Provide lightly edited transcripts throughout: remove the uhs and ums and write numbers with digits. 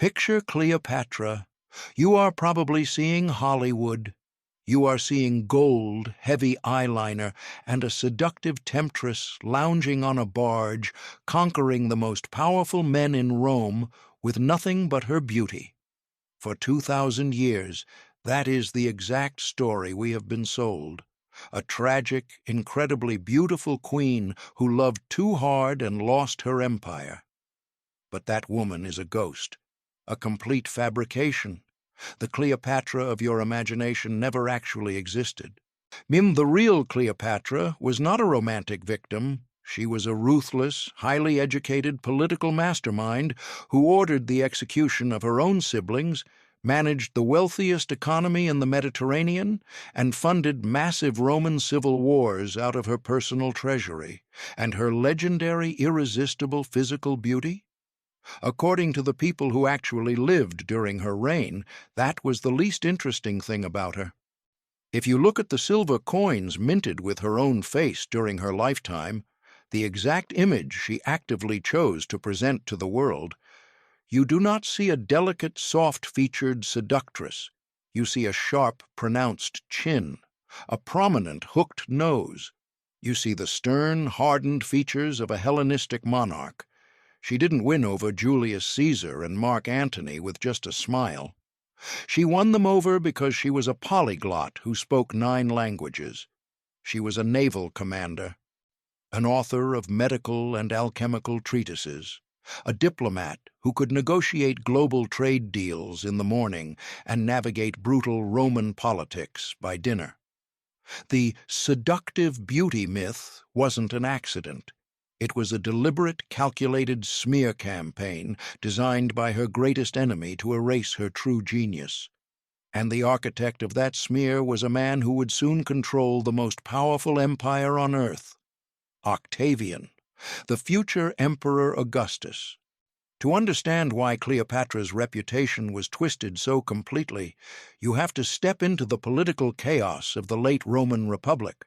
Picture Cleopatra. You are probably seeing Hollywood. You are seeing gold, heavy eyeliner, and a seductive temptress lounging on a barge, conquering the most powerful men in Rome with nothing but her beauty. For 2,000 years, that is the exact story we have been sold. A tragic, incredibly beautiful queen who loved too hard and lost her empire. But that woman is a ghost, a complete fabrication. The Cleopatra of your imagination never actually existed. The real Cleopatra was not a romantic victim. She was a ruthless, highly educated political mastermind who ordered the execution of her own siblings, managed the wealthiest economy in the Mediterranean, and funded massive Roman civil wars out of her personal treasury. And her legendary, irresistible physical beauty? According to the people who actually lived during her reign, that was the least interesting thing about her. If you look at the silver coins minted with her own face during her lifetime, the exact image she actively chose to present to the world, you do not see a delicate, soft-featured seductress. You see a sharp, pronounced chin, a prominent, hooked nose. You see the stern, hardened features of a Hellenistic monarch. She didn't win over Julius Caesar and Mark Antony with just a smile. She won them over because she was a polyglot who spoke 9 languages. She was a naval commander, an author of medical and alchemical treatises, a diplomat who could negotiate global trade deals in the morning and navigate brutal Roman politics by dinner. The seductive beauty myth wasn't an accident. It was a deliberate, calculated smear campaign designed by her greatest enemy to erase her true genius. And the architect of that smear was a man who would soon control the most powerful empire on earth, Octavian, the future Emperor Augustus. To understand why Cleopatra's reputation was twisted so completely, you have to step into the political chaos of the late Roman Republic.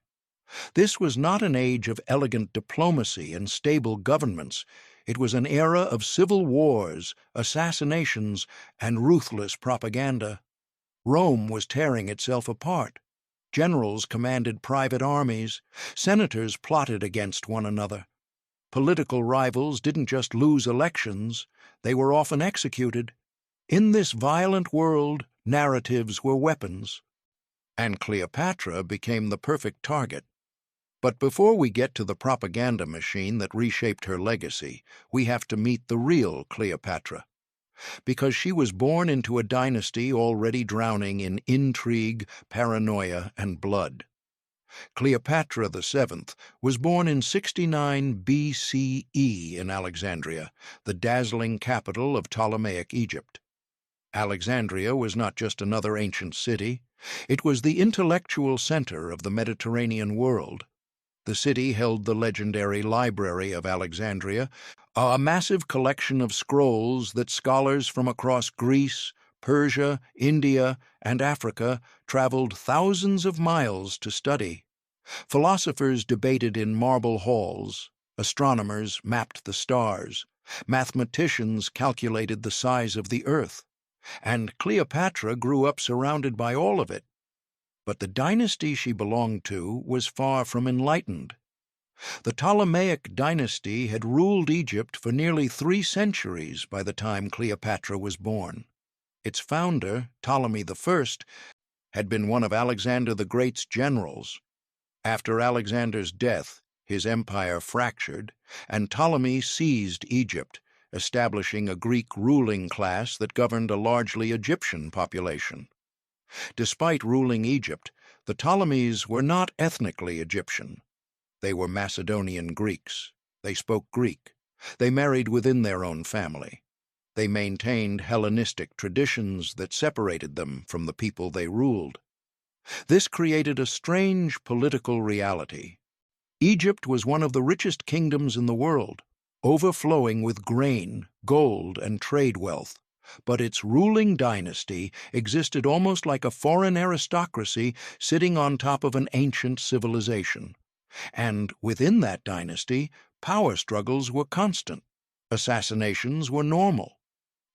This was not an age of elegant diplomacy and stable governments. It was an era of civil wars, assassinations, and ruthless propaganda. Rome was tearing itself apart. Generals commanded private armies. Senators plotted against one another. Political rivals didn't just lose elections, they were often executed. In this violent world, narratives were weapons. And Cleopatra became the perfect target. But before we get to the propaganda machine that reshaped her legacy, we have to meet the real Cleopatra. Because she was born into a dynasty already drowning in intrigue, paranoia, and blood. Cleopatra VII was born in 69 BCE in Alexandria, the dazzling capital of Ptolemaic Egypt. Alexandria was not just another ancient city. It was the intellectual center of the Mediterranean world. The city held the legendary Library of Alexandria, a massive collection of scrolls that scholars from across Greece, Persia, India, and Africa traveled thousands of miles to study. Philosophers debated in marble halls, astronomers mapped the stars, mathematicians calculated the size of the earth, and Cleopatra grew up surrounded by all of it. But the dynasty she belonged to was far from enlightened. The Ptolemaic dynasty had ruled Egypt for nearly 3 centuries by the time Cleopatra was born. Its founder, Ptolemy I, had been one of Alexander the Great's generals. After Alexander's death, his empire fractured, and Ptolemy seized Egypt, establishing a Greek ruling class that governed a largely Egyptian population. Despite ruling Egypt, the Ptolemies were not ethnically Egyptian. They were Macedonian Greeks. They spoke Greek. They married within their own family. They maintained Hellenistic traditions that separated them from the people they ruled. This created a strange political reality. Egypt was one of the richest kingdoms in the world, overflowing with grain, gold, and trade wealth. But its ruling dynasty existed almost like a foreign aristocracy sitting on top of an ancient civilization. And within that dynasty, power struggles were constant. Assassinations were normal.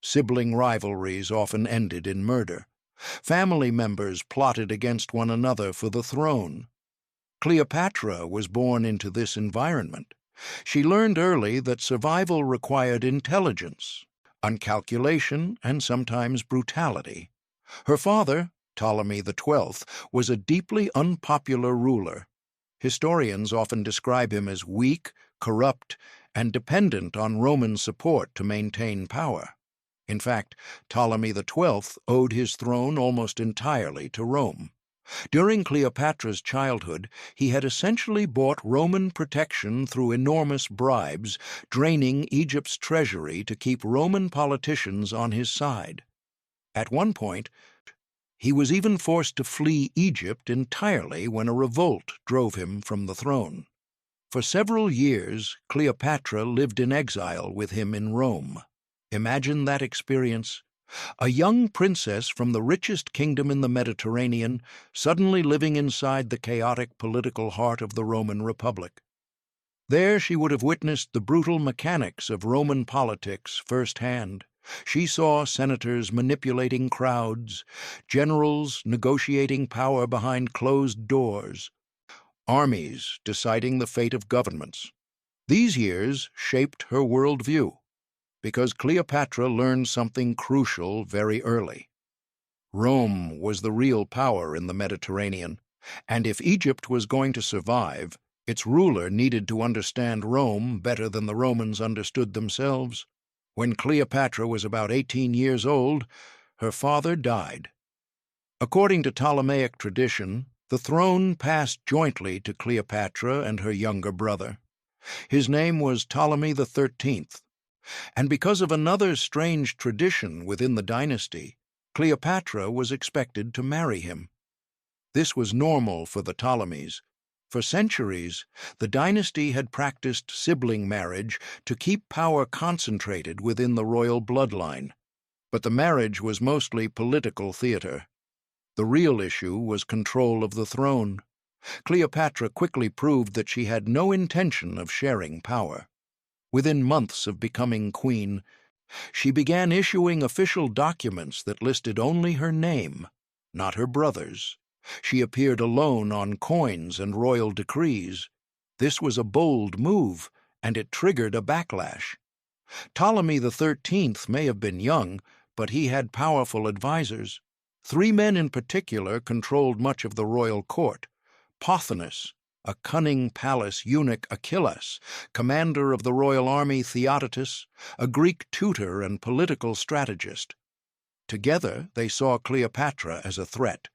Sibling rivalries often ended in murder. Family members plotted against one another for the throne. Cleopatra was born into this environment. She learned early that survival required intelligence, calculation, and sometimes brutality. Her father, Ptolemy XII, was a deeply unpopular ruler. Historians often describe him as weak, corrupt, and dependent on Roman support to maintain power. In fact, Ptolemy XII owed his throne almost entirely to Rome. During Cleopatra's childhood, he had essentially bought Roman protection through enormous bribes, draining Egypt's treasury to keep Roman politicians on his side. At one point, he was even forced to flee Egypt entirely when a revolt drove him from the throne. For several years, Cleopatra lived in exile with him in Rome. Imagine that experience. A young princess from the richest kingdom in the Mediterranean, suddenly living inside the chaotic political heart of the Roman Republic. There she would have witnessed the brutal mechanics of Roman politics firsthand. She saw senators manipulating crowds, generals negotiating power behind closed doors, armies deciding the fate of governments. These years shaped her worldview, because Cleopatra learned something crucial very early. Rome was the real power in the Mediterranean, and if Egypt was going to survive, its ruler needed to understand Rome better than the Romans understood themselves. When Cleopatra was about 18 years old, her father died. According to Ptolemaic tradition, the throne passed jointly to Cleopatra and her younger brother. His name was Ptolemy XIII, and because of another strange tradition within the dynasty, Cleopatra was expected to marry him. This was normal for the Ptolemies. For centuries, the dynasty had practiced sibling marriage to keep power concentrated within the royal bloodline. But the marriage was mostly political theater. The real issue was control of the throne. Cleopatra quickly proved that she had no intention of sharing power. Within months of becoming queen, she began issuing official documents that listed only her name, not her brother's. She appeared alone on coins and royal decrees. This was a bold move, and it triggered a backlash. Ptolemy XIII may have been young, but he had powerful advisors. Three men in particular controlled much of the royal court: Pothinus, a cunning palace eunuch Achillas, commander of the royal army Theodotus, a Greek tutor and political strategist. Together they saw Cleopatra as a threat.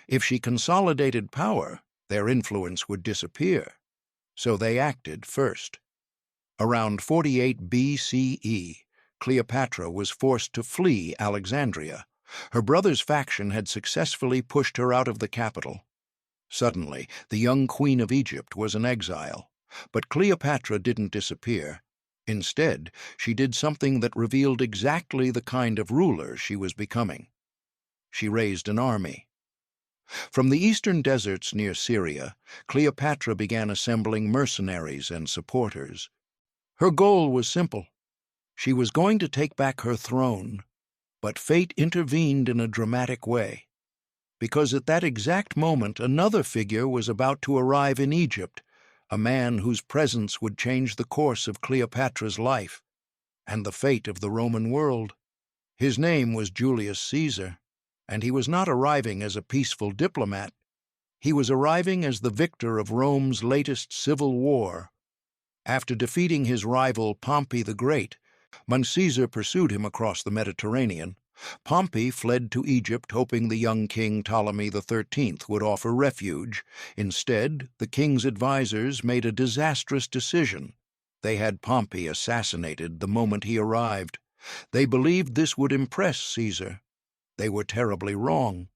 If she consolidated power, their influence would disappear. So they acted first. Around 48 BCE, Cleopatra was forced to flee Alexandria. Her brother's faction had successfully pushed her out of the capital. Suddenly, the young queen of Egypt was in exile. But Cleopatra didn't disappear. Instead, she did something that revealed exactly the kind of ruler she was becoming. She raised an army. From the eastern deserts near Syria, Cleopatra began assembling mercenaries and supporters. Her goal was simple. She was going to take back her throne, but fate intervened in a dramatic way. Because at that exact moment another figure was about to arrive in Egypt, a man whose presence would change the course of Cleopatra's life and the fate of the Roman world. His name was Julius Caesar, and he was not arriving as a peaceful diplomat. He was arriving as the victor of Rome's latest civil war. After defeating his rival Pompey the Great, when Caesar pursued him across the Mediterranean, Pompey fled to Egypt hoping the young king Ptolemy XIII would offer refuge. Instead, the king's advisors made a disastrous decision. They had Pompey assassinated the moment he arrived. They believed this would impress Caesar. They were terribly wrong.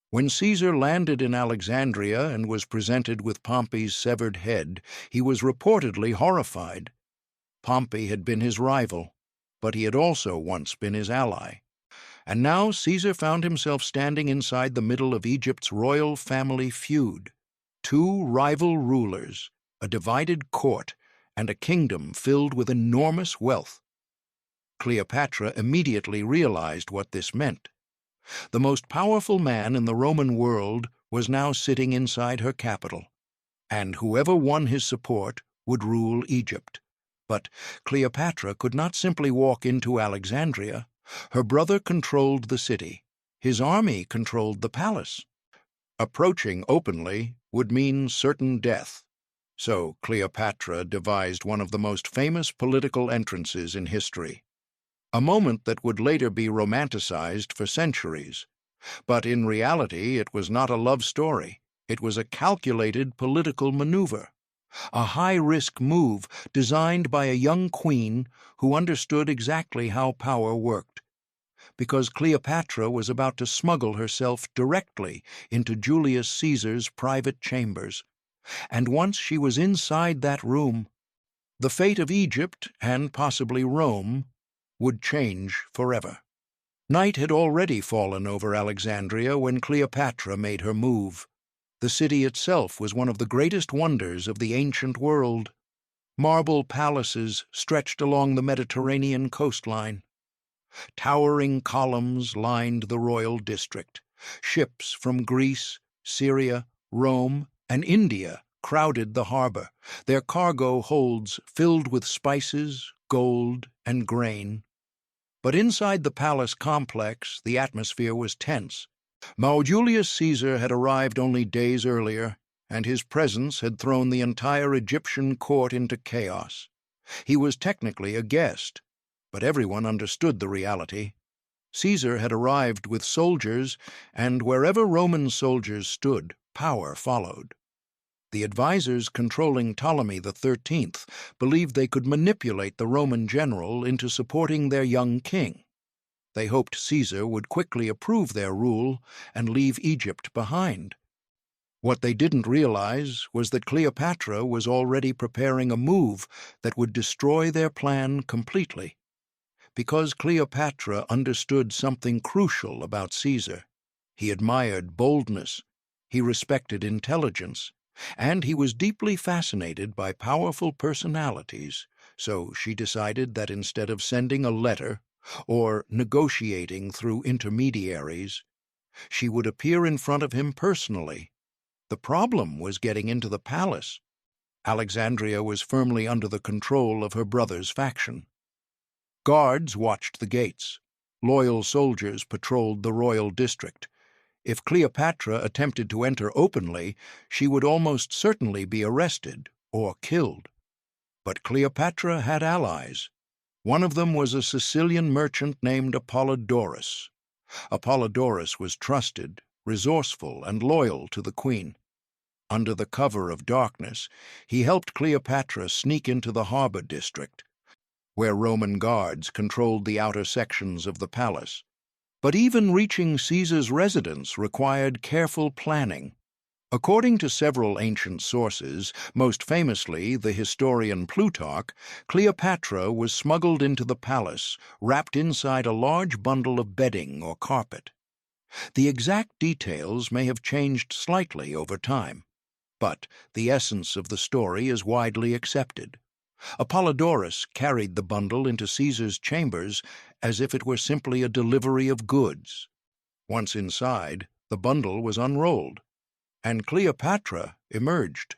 When Caesar landed in Alexandria and was presented with Pompey's severed head, he was reportedly horrified. Pompey had been his rival, but he had also once been his ally. And now Caesar found himself standing inside the middle of Egypt's royal family feud. Two rival rulers, a divided court, and a kingdom filled with enormous wealth. Cleopatra immediately realized what this meant. The most powerful man in the Roman world was now sitting inside her capital, and whoever won his support would rule Egypt. But Cleopatra could not simply walk into Alexandria. Her brother controlled the city. His army controlled the palace. Approaching openly would mean certain death. So Cleopatra devised one of the most famous political entrances in history, a moment that would later be romanticized for centuries. But in reality, it was not a love story. It was a calculated political maneuver, a high-risk move designed by a young queen who understood exactly how power worked. Because Cleopatra was about to smuggle herself directly into Julius Caesar's private chambers. And once she was inside that room, the fate of Egypt, and possibly Rome, would change forever. Night had already fallen over Alexandria when Cleopatra made her move. The city itself was one of the greatest wonders of the ancient world. Marble palaces stretched along the Mediterranean coastline. Towering columns lined the royal district. Ships from Greece, Syria, Rome, and India crowded the harbor, their cargo holds filled with spices, gold, and grain. But inside the palace complex, the atmosphere was tense. Julius Caesar had arrived only days earlier, and his presence had thrown the entire Egyptian court into chaos. He was technically a guest, but everyone understood the reality. Caesar had arrived with soldiers, and wherever Roman soldiers stood, power followed. The advisors controlling Ptolemy XIII believed they could manipulate the Roman general into supporting their young king. They hoped Caesar would quickly approve their rule and leave Egypt behind. What they didn't realize was that Cleopatra was already preparing a move that would destroy their plan completely. Because Cleopatra understood something crucial about Caesar. He admired boldness, he respected intelligence, and he was deeply fascinated by powerful personalities, so she decided that instead of sending a letter or negotiating through intermediaries, she would appear in front of him personally. The problem was getting into the palace. Alexandria was firmly under the control of her brother's faction. Guards watched the gates. Loyal soldiers patrolled the royal district. If Cleopatra attempted to enter openly, she would almost certainly be arrested or killed. But Cleopatra had allies. One of them was a Sicilian merchant named Apollodorus. Apollodorus was trusted, resourceful, and loyal to the queen. Under the cover of darkness, he helped Cleopatra sneak into the harbor district, where Roman guards controlled the outer sections of the palace. But even reaching Caesar's residence required careful planning. According to several ancient sources, most famously the historian Plutarch, Cleopatra was smuggled into the palace, wrapped inside a large bundle of bedding or carpet. The exact details may have changed slightly over time, but the essence of the story is widely accepted. Apollodorus carried the bundle into Caesar's chambers as if it were simply a delivery of goods. Once inside, the bundle was unrolled, and Cleopatra emerged.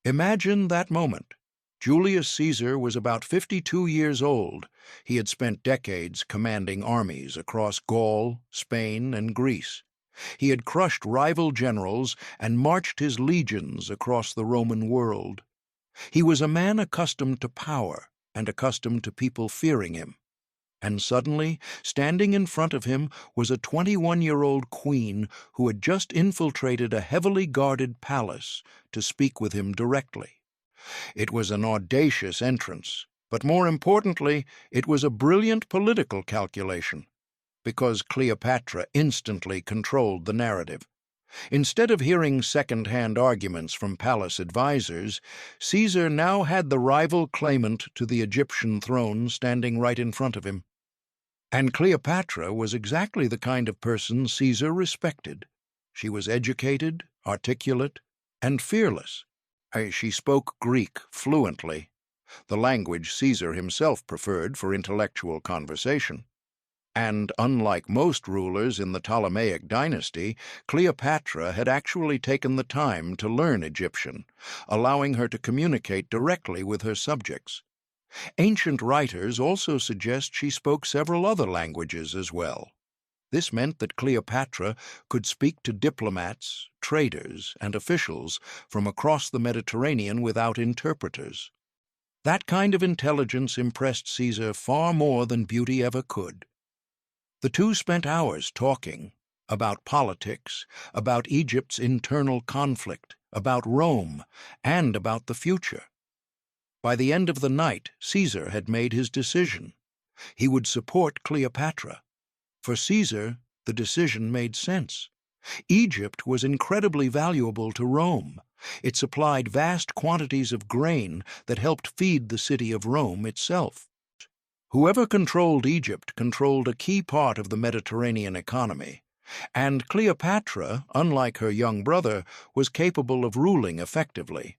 Imagine that moment. Julius Caesar was about 52 years old. He had spent decades commanding armies across Gaul, Spain, and Greece. He had crushed rival generals and marched his legions across the Roman world. He was a man accustomed to power and accustomed to people fearing him. And suddenly, standing in front of him was a 21-year-old queen who had just infiltrated a heavily guarded palace to speak with him directly. It was an audacious entrance, but more importantly, it was a brilliant political calculation, because Cleopatra instantly controlled the narrative. Instead of hearing second-hand arguments from palace advisors, Caesar now had the rival claimant to the Egyptian throne standing right in front of him. And Cleopatra was exactly the kind of person Caesar respected. She was educated, articulate, and fearless. She spoke Greek fluently, the language Caesar himself preferred for intellectual conversation. And unlike most rulers in the Ptolemaic dynasty, Cleopatra had actually taken the time to learn Egyptian, allowing her to communicate directly with her subjects. Ancient writers also suggest she spoke several other languages as well. This meant that Cleopatra could speak to diplomats, traders, and officials from across the Mediterranean without interpreters. That kind of intelligence impressed Caesar far more than beauty ever could. The two spent hours talking about politics, about Egypt's internal conflict, about Rome, and about the future. By the end of the night, Caesar had made his decision. He would support Cleopatra. For Caesar, the decision made sense. Egypt was incredibly valuable to Rome. It supplied vast quantities of grain that helped feed the city of Rome itself. Whoever controlled Egypt controlled a key part of the Mediterranean economy, and Cleopatra, unlike her young brother, was capable of ruling effectively.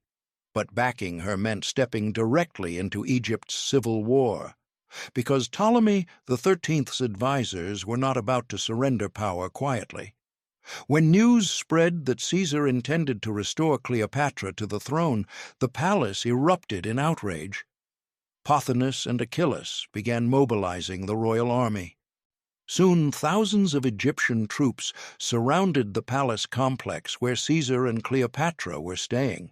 But backing her meant stepping directly into Egypt's civil war, because Ptolemy XIII's advisors were not about to surrender power quietly. When news spread that Caesar intended to restore Cleopatra to the throne, the palace erupted in outrage. Pothinus and Achilles began mobilizing the royal army. Soon thousands of Egyptian troops surrounded the palace complex where Caesar and Cleopatra were staying.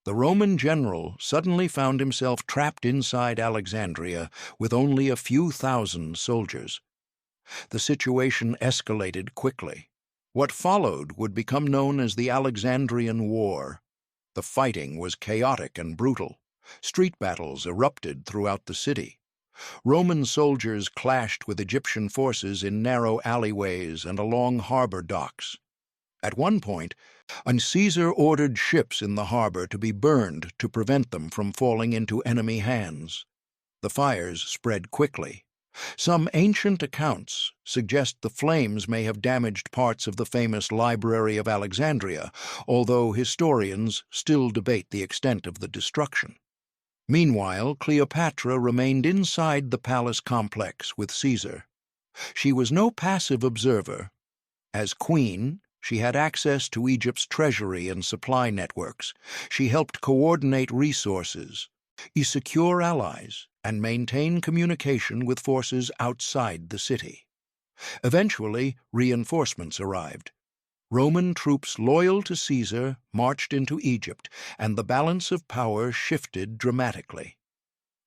The Roman general suddenly found himself trapped inside Alexandria with only a few thousand soldiers. The situation escalated quickly. What followed would become known as the Alexandrian War. The fighting was chaotic and brutal. Street battles erupted throughout the city. Roman soldiers clashed with Egyptian forces in narrow alleyways and along harbor docks. At one point, Caesar ordered ships in the harbor to be burned to prevent them from falling into enemy hands. The fires spread quickly. Some ancient accounts suggest the flames may have damaged parts of the famous Library of Alexandria, although historians still debate the extent of the destruction. Meanwhile, Cleopatra remained inside the palace complex with Caesar. She was no passive observer. As queen, she had access to Egypt's treasury and supply networks. She helped coordinate resources, secure allies, and maintain communication with forces outside the city. Eventually, reinforcements arrived. Roman troops loyal to Caesar marched into Egypt, and the balance of power shifted dramatically.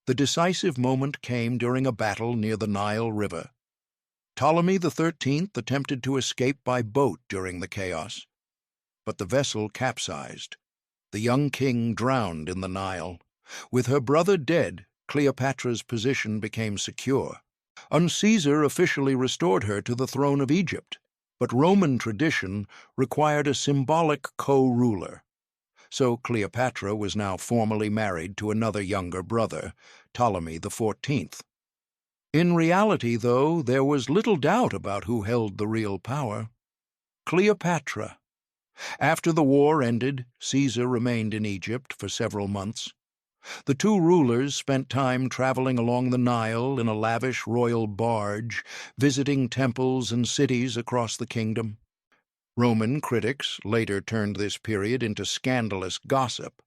The decisive moment came during a battle near the Nile River. Ptolemy XIII attempted to escape by boat during the chaos, but the vessel capsized. The young king drowned in the Nile. With her brother dead, Cleopatra's position became secure. Caesar officially restored her to the throne of Egypt, but Roman tradition required a symbolic co-ruler. So Cleopatra was now formally married to another younger brother, Ptolemy XIV. In reality, though, there was little doubt about who held the real power: Cleopatra. After the war ended, Caesar remained in Egypt for several months. The two rulers spent time traveling along the Nile in a lavish royal barge, visiting temples and cities across the kingdom. Roman critics later turned this period into scandalous gossip.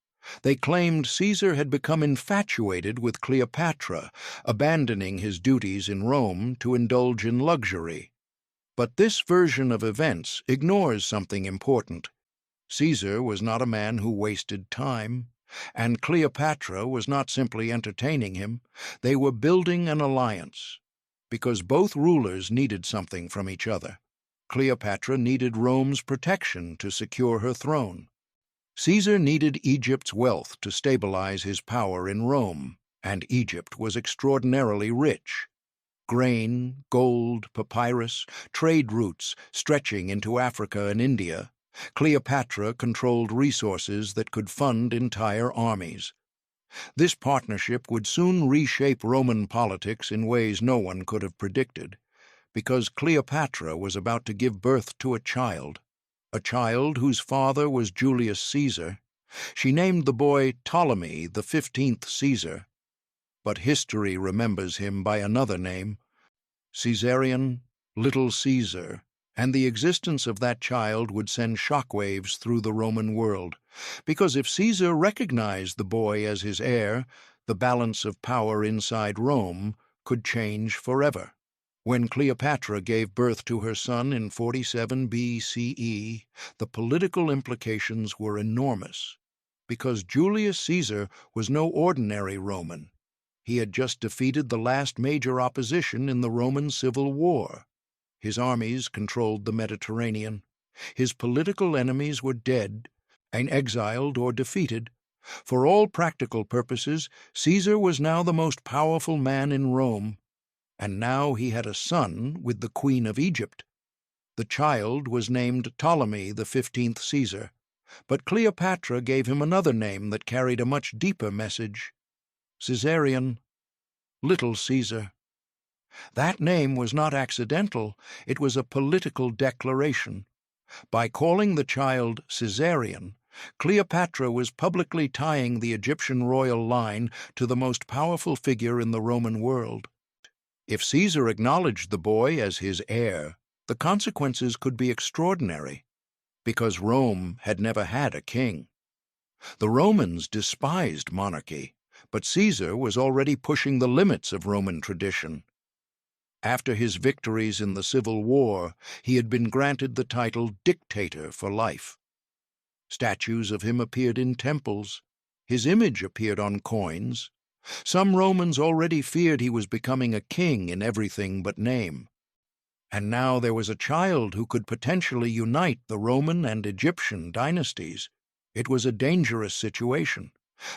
They claimed Caesar had become infatuated with Cleopatra, abandoning his duties in Rome to indulge in luxury. But this version of events ignores something important. Caesar was not a man who wasted time, and Cleopatra was not simply entertaining him. They were building an alliance, because both rulers needed something from each other. Cleopatra needed Rome's protection to secure her throne. Caesar needed Egypt's wealth to stabilize his power in Rome, and Egypt was extraordinarily rich. Grain, gold, papyrus, trade routes stretching into Africa and India. Cleopatra controlled resources that could fund entire armies. This partnership would soon reshape Roman politics in ways no one could have predicted, because Cleopatra was about to give birth to a child whose father was Julius Caesar. She named the boy Ptolemy XV Caesar, but history remembers him by another name, Caesarion, Little Caesar, and the existence of that child would send shockwaves through the Roman world, because if Caesar recognized the boy as his heir, the balance of power inside Rome could change forever. When Cleopatra gave birth to her son in 47 BCE, the political implications were enormous, because Julius Caesar was no ordinary Roman. He had just defeated the last major opposition in the Roman Civil War. His armies controlled the Mediterranean. His political enemies were dead and exiled or defeated. For all practical purposes, Caesar was now the most powerful man in Rome, and now he had a son with the Queen of Egypt. The child was named Ptolemy the 15th Caesar, but Cleopatra gave him another name that carried a much deeper message, Caesarion, Little Caesar. That name was not accidental, it was a political declaration. By calling the child Caesarion, Cleopatra was publicly tying the Egyptian royal line to the most powerful figure in the Roman world. If Caesar acknowledged the boy as his heir, the consequences could be extraordinary, because Rome had never had a king. The Romans despised monarchy, but Caesar was already pushing the limits of Roman tradition. After his victories in the Civil War, he had been granted the title dictator for life. Statues of him appeared in temples. His image appeared on coins. Some Romans already feared he was becoming a king in everything but name. And now there was a child who could potentially unite the Roman and Egyptian dynasties. It was a dangerous situation.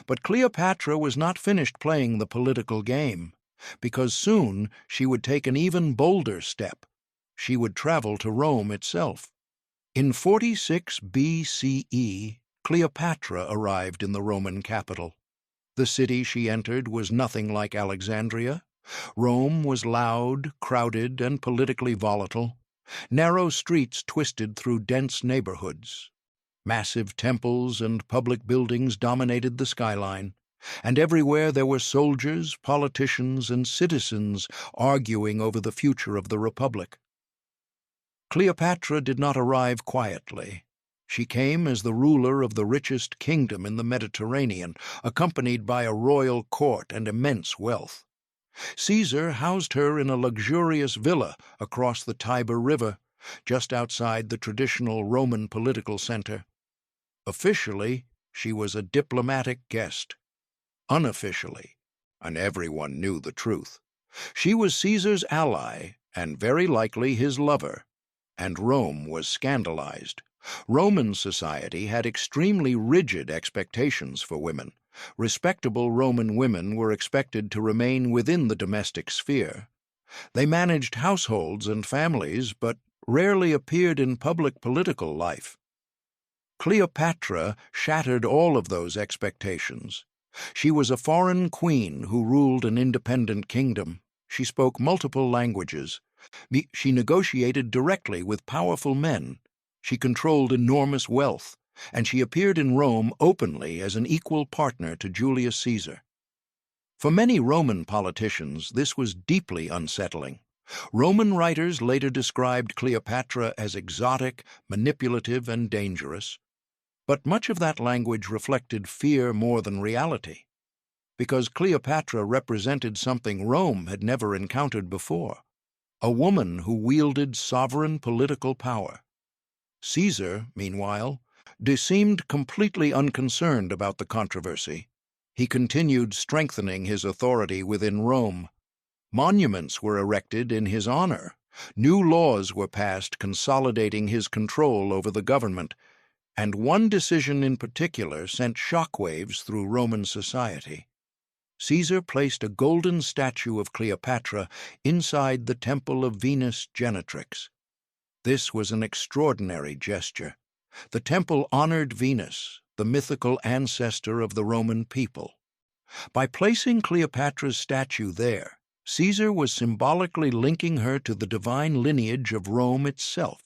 But Cleopatra was not finished playing the political game, because soon she would take an even bolder step. She would travel to Rome itself. In 46 BCE, Cleopatra arrived in the Roman capital. The city she entered was nothing like Alexandria. Rome was loud, crowded, and politically volatile. Narrow streets twisted through dense neighborhoods. Massive temples and public buildings dominated the skyline, and everywhere there were soldiers, politicians, and citizens arguing over the future of the Republic. Cleopatra did not arrive quietly. She came as the ruler of the richest kingdom in the Mediterranean, accompanied by a royal court and immense wealth. Caesar housed her in a luxurious villa across the Tiber River, just outside the traditional Roman political center. Officially, she was a diplomatic guest. Unofficially, and everyone knew the truth, she was Caesar's ally and very likely his lover, and Rome was scandalized. Roman society had extremely rigid expectations for women. Respectable Roman women were expected to remain within the domestic sphere. They managed households and families, but rarely appeared in public political life. Cleopatra shattered all of those expectations. She was a foreign queen who ruled an independent kingdom. She spoke multiple languages. She negotiated directly with powerful men. She controlled enormous wealth, and she appeared in Rome openly as an equal partner to Julius Caesar. For many Roman politicians, this was deeply unsettling. Roman writers later described Cleopatra as exotic, manipulative, and dangerous. But much of that language reflected fear more than reality, because Cleopatra represented something Rome had never encountered before, a woman who wielded sovereign political power. Caesar, meanwhile, seemed completely unconcerned about the controversy. He continued strengthening his authority within Rome. Monuments were erected in his honor. New laws were passed consolidating his control over the government, and one decision in particular sent shockwaves through Roman society. Caesar placed a golden statue of Cleopatra inside the temple of Venus Genetrix. This was an extraordinary gesture. The temple honored Venus, the mythical ancestor of the Roman people. By placing Cleopatra's statue there, Caesar was symbolically linking her to the divine lineage of Rome itself.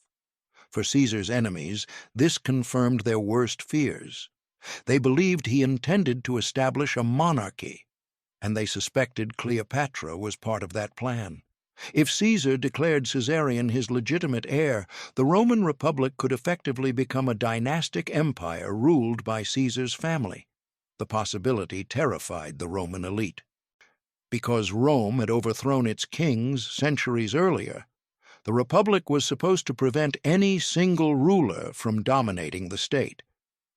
For Caesar's enemies, this confirmed their worst fears. They believed he intended to establish a monarchy. and they suspected Cleopatra was part of that plan. If Caesar declared Caesarion his legitimate heir, the Roman Republic could effectively become a dynastic empire ruled by Caesar's family. The possibility terrified the Roman elite. Because Rome had overthrown its kings centuries earlier, the Republic was supposed to prevent any single ruler from dominating the state.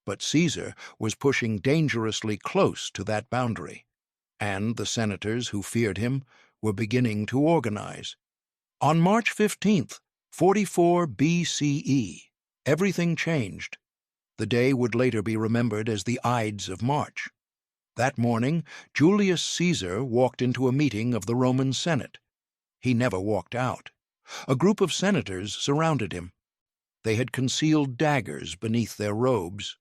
But Caesar was pushing dangerously close to that boundary, and the senators who feared him were beginning to organize. On March 15th, 44 BCE, everything changed. The day would later be remembered as the Ides of March. That morning, Julius Caesar walked into a meeting of the Roman Senate. He never walked out. A group of senators surrounded him. They had concealed daggers beneath their robes.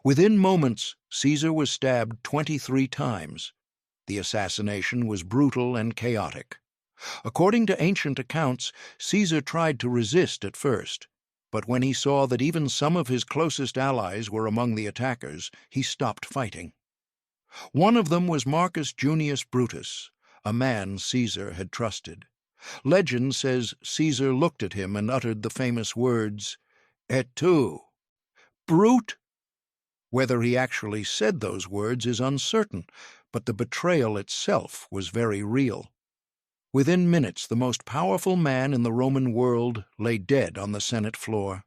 Within moments, Caesar was stabbed 23 times. The assassination was brutal and chaotic. According to ancient accounts, Caesar tried to resist at first, but when he saw that even some of his closest allies were among the attackers, he stopped fighting. One of them was Marcus Junius Brutus, a man Caesar had trusted. Legend says Caesar looked at him and uttered the famous words, "Et tu, brute?" Whether he actually said those words is uncertain, but the betrayal itself was very real. Within minutes, the most powerful man in the Roman world lay dead on the Senate floor.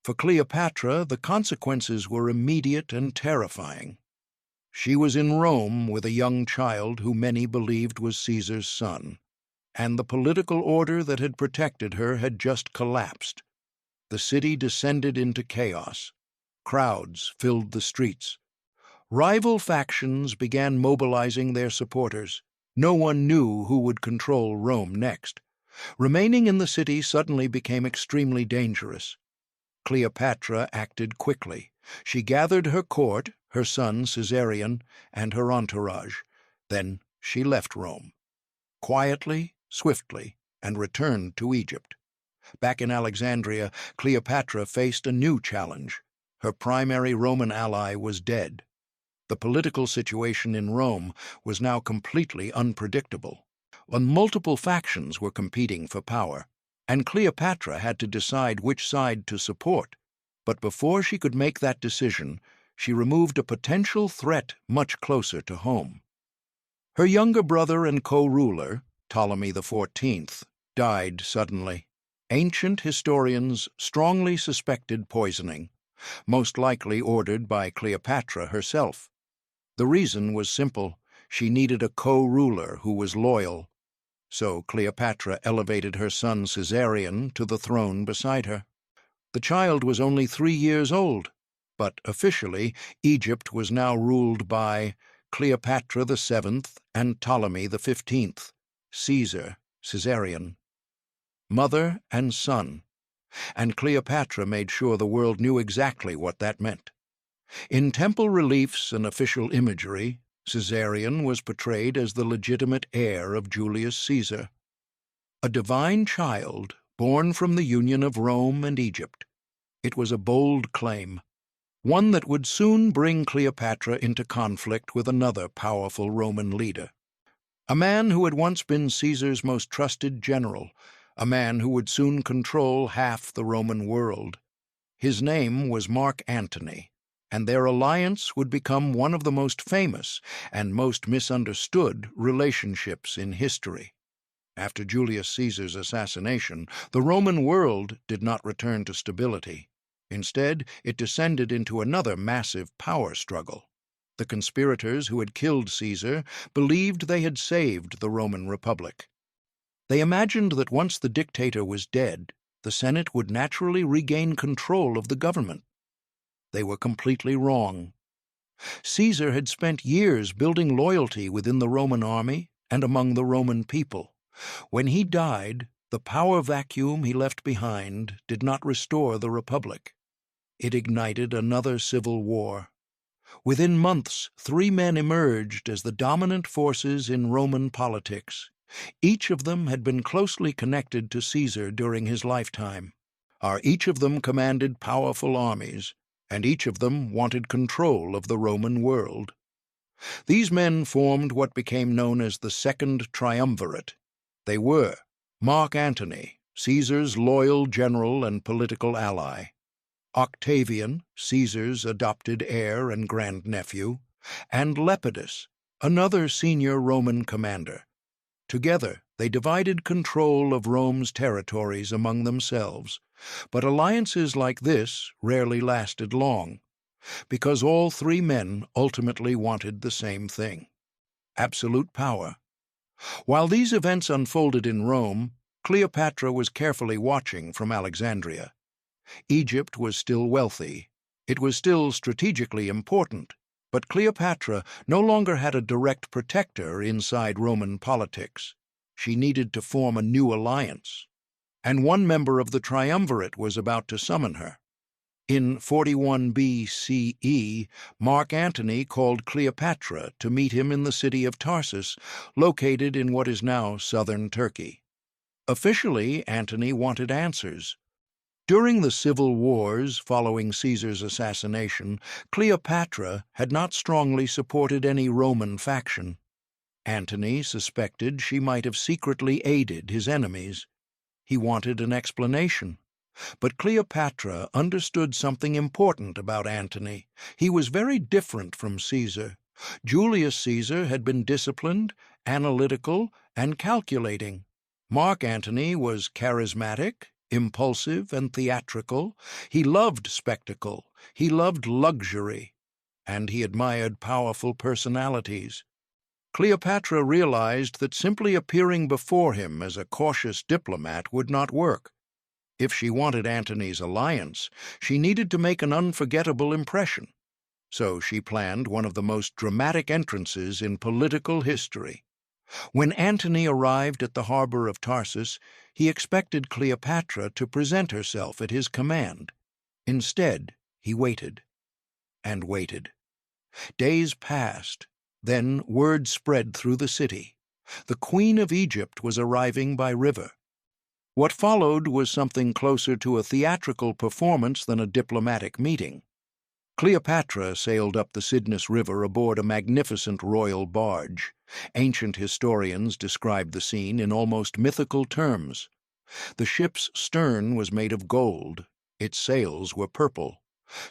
For Cleopatra, the consequences were immediate and terrifying. She was in Rome with a young child who many believed was Caesar's son, and the political order that had protected her had just collapsed. The city descended into chaos. Crowds filled the streets. Rival factions began mobilizing their supporters. No one knew who would control Rome next. Remaining in the city suddenly became extremely dangerous. Cleopatra acted quickly. She gathered her court, her son Caesarion, and her entourage. Then she left Rome. Quietly, swiftly, and returned to Egypt. Back in Alexandria, Cleopatra faced a new challenge. Her primary Roman ally was dead. The political situation in Rome was now completely unpredictable. Multiple factions were competing for power, and Cleopatra had to decide which side to support. But before she could make that decision, she removed a potential threat much closer to home. Her younger brother and co-ruler, Ptolemy XIV, died suddenly. Ancient historians strongly suspected poisoning, most likely ordered by Cleopatra herself. The reason was simple: she needed a co-ruler who was loyal. So Cleopatra elevated her son Caesarion to the throne beside her. The child was only 3 years old, but officially Egypt was now ruled by Cleopatra VII and Ptolemy XV, Caesar, Caesarion. Mother and son, and Cleopatra made sure the world knew exactly what that meant. In temple reliefs and official imagery, Caesarion was portrayed as the legitimate heir of Julius Caesar, a divine child born from the union of Rome and Egypt. It was a bold claim, one that would soon bring Cleopatra into conflict with another powerful Roman leader. A man who had once been Caesar's most trusted general, a man who would soon control half the Roman world. His name was Mark Antony, and their alliance would become one of the most famous and most misunderstood relationships in history. After Julius Caesar's assassination, the Roman world did not return to stability. Instead, it descended into another massive power struggle. The conspirators who had killed Caesar believed they had saved the Roman Republic. They imagined that once the dictator was dead, the Senate would naturally regain control of the government. They were completely wrong. Caesar had spent years building loyalty within the Roman army and among the Roman people. When he died, the power vacuum he left behind did not restore the Republic. It ignited another civil war. Within months, 3 men emerged as the dominant forces in Roman politics. Each of them had been closely connected to Caesar during his lifetime. Each of them commanded powerful armies, and each of them wanted control of the Roman world. These men formed what became known as the Second Triumvirate. They were Mark Antony, Caesar's loyal general and political ally; Octavian, Caesar's adopted heir and grandnephew; and Lepidus, another senior Roman commander. Together, they divided control of Rome's territories among themselves. But alliances like this rarely lasted long, because all three men ultimately wanted the same thing: absolute power. While these events unfolded in Rome, Cleopatra was carefully watching from Alexandria. Egypt was still wealthy. It was still strategically important. But Cleopatra no longer had a direct protector inside Roman politics. She needed to form a new alliance. And one member of the triumvirate was about to summon her. In 41 BCE, Mark Antony called Cleopatra to meet him in the city of Tarsus, located in what is now southern Turkey. Officially, Antony wanted answers. During the civil wars following Caesar's assassination, Cleopatra had not strongly supported any Roman faction. Antony suspected she might have secretly aided his enemies. He wanted an explanation. But Cleopatra understood something important about Antony. He was very different from Caesar. Julius Caesar had been disciplined, analytical, and calculating. Mark Antony was charismatic, impulsive, and theatrical. He loved spectacle, he loved luxury, and he admired powerful personalities. Cleopatra realized that simply appearing before him as a cautious diplomat would not work. If she wanted Antony's alliance, she needed to make an unforgettable impression. So she planned one of the most dramatic entrances in political history. When Antony arrived at the harbor of Tarsus, he expected Cleopatra to present herself at his command. Instead, he waited and waited. Days passed. Then word spread through the city. The Queen of Egypt was arriving by river. What followed was something closer to a theatrical performance than a diplomatic meeting. Cleopatra sailed up the Cydnus River aboard a magnificent royal barge. Ancient historians describe the scene in almost mythical terms. The ship's stern was made of gold. Its sails were purple.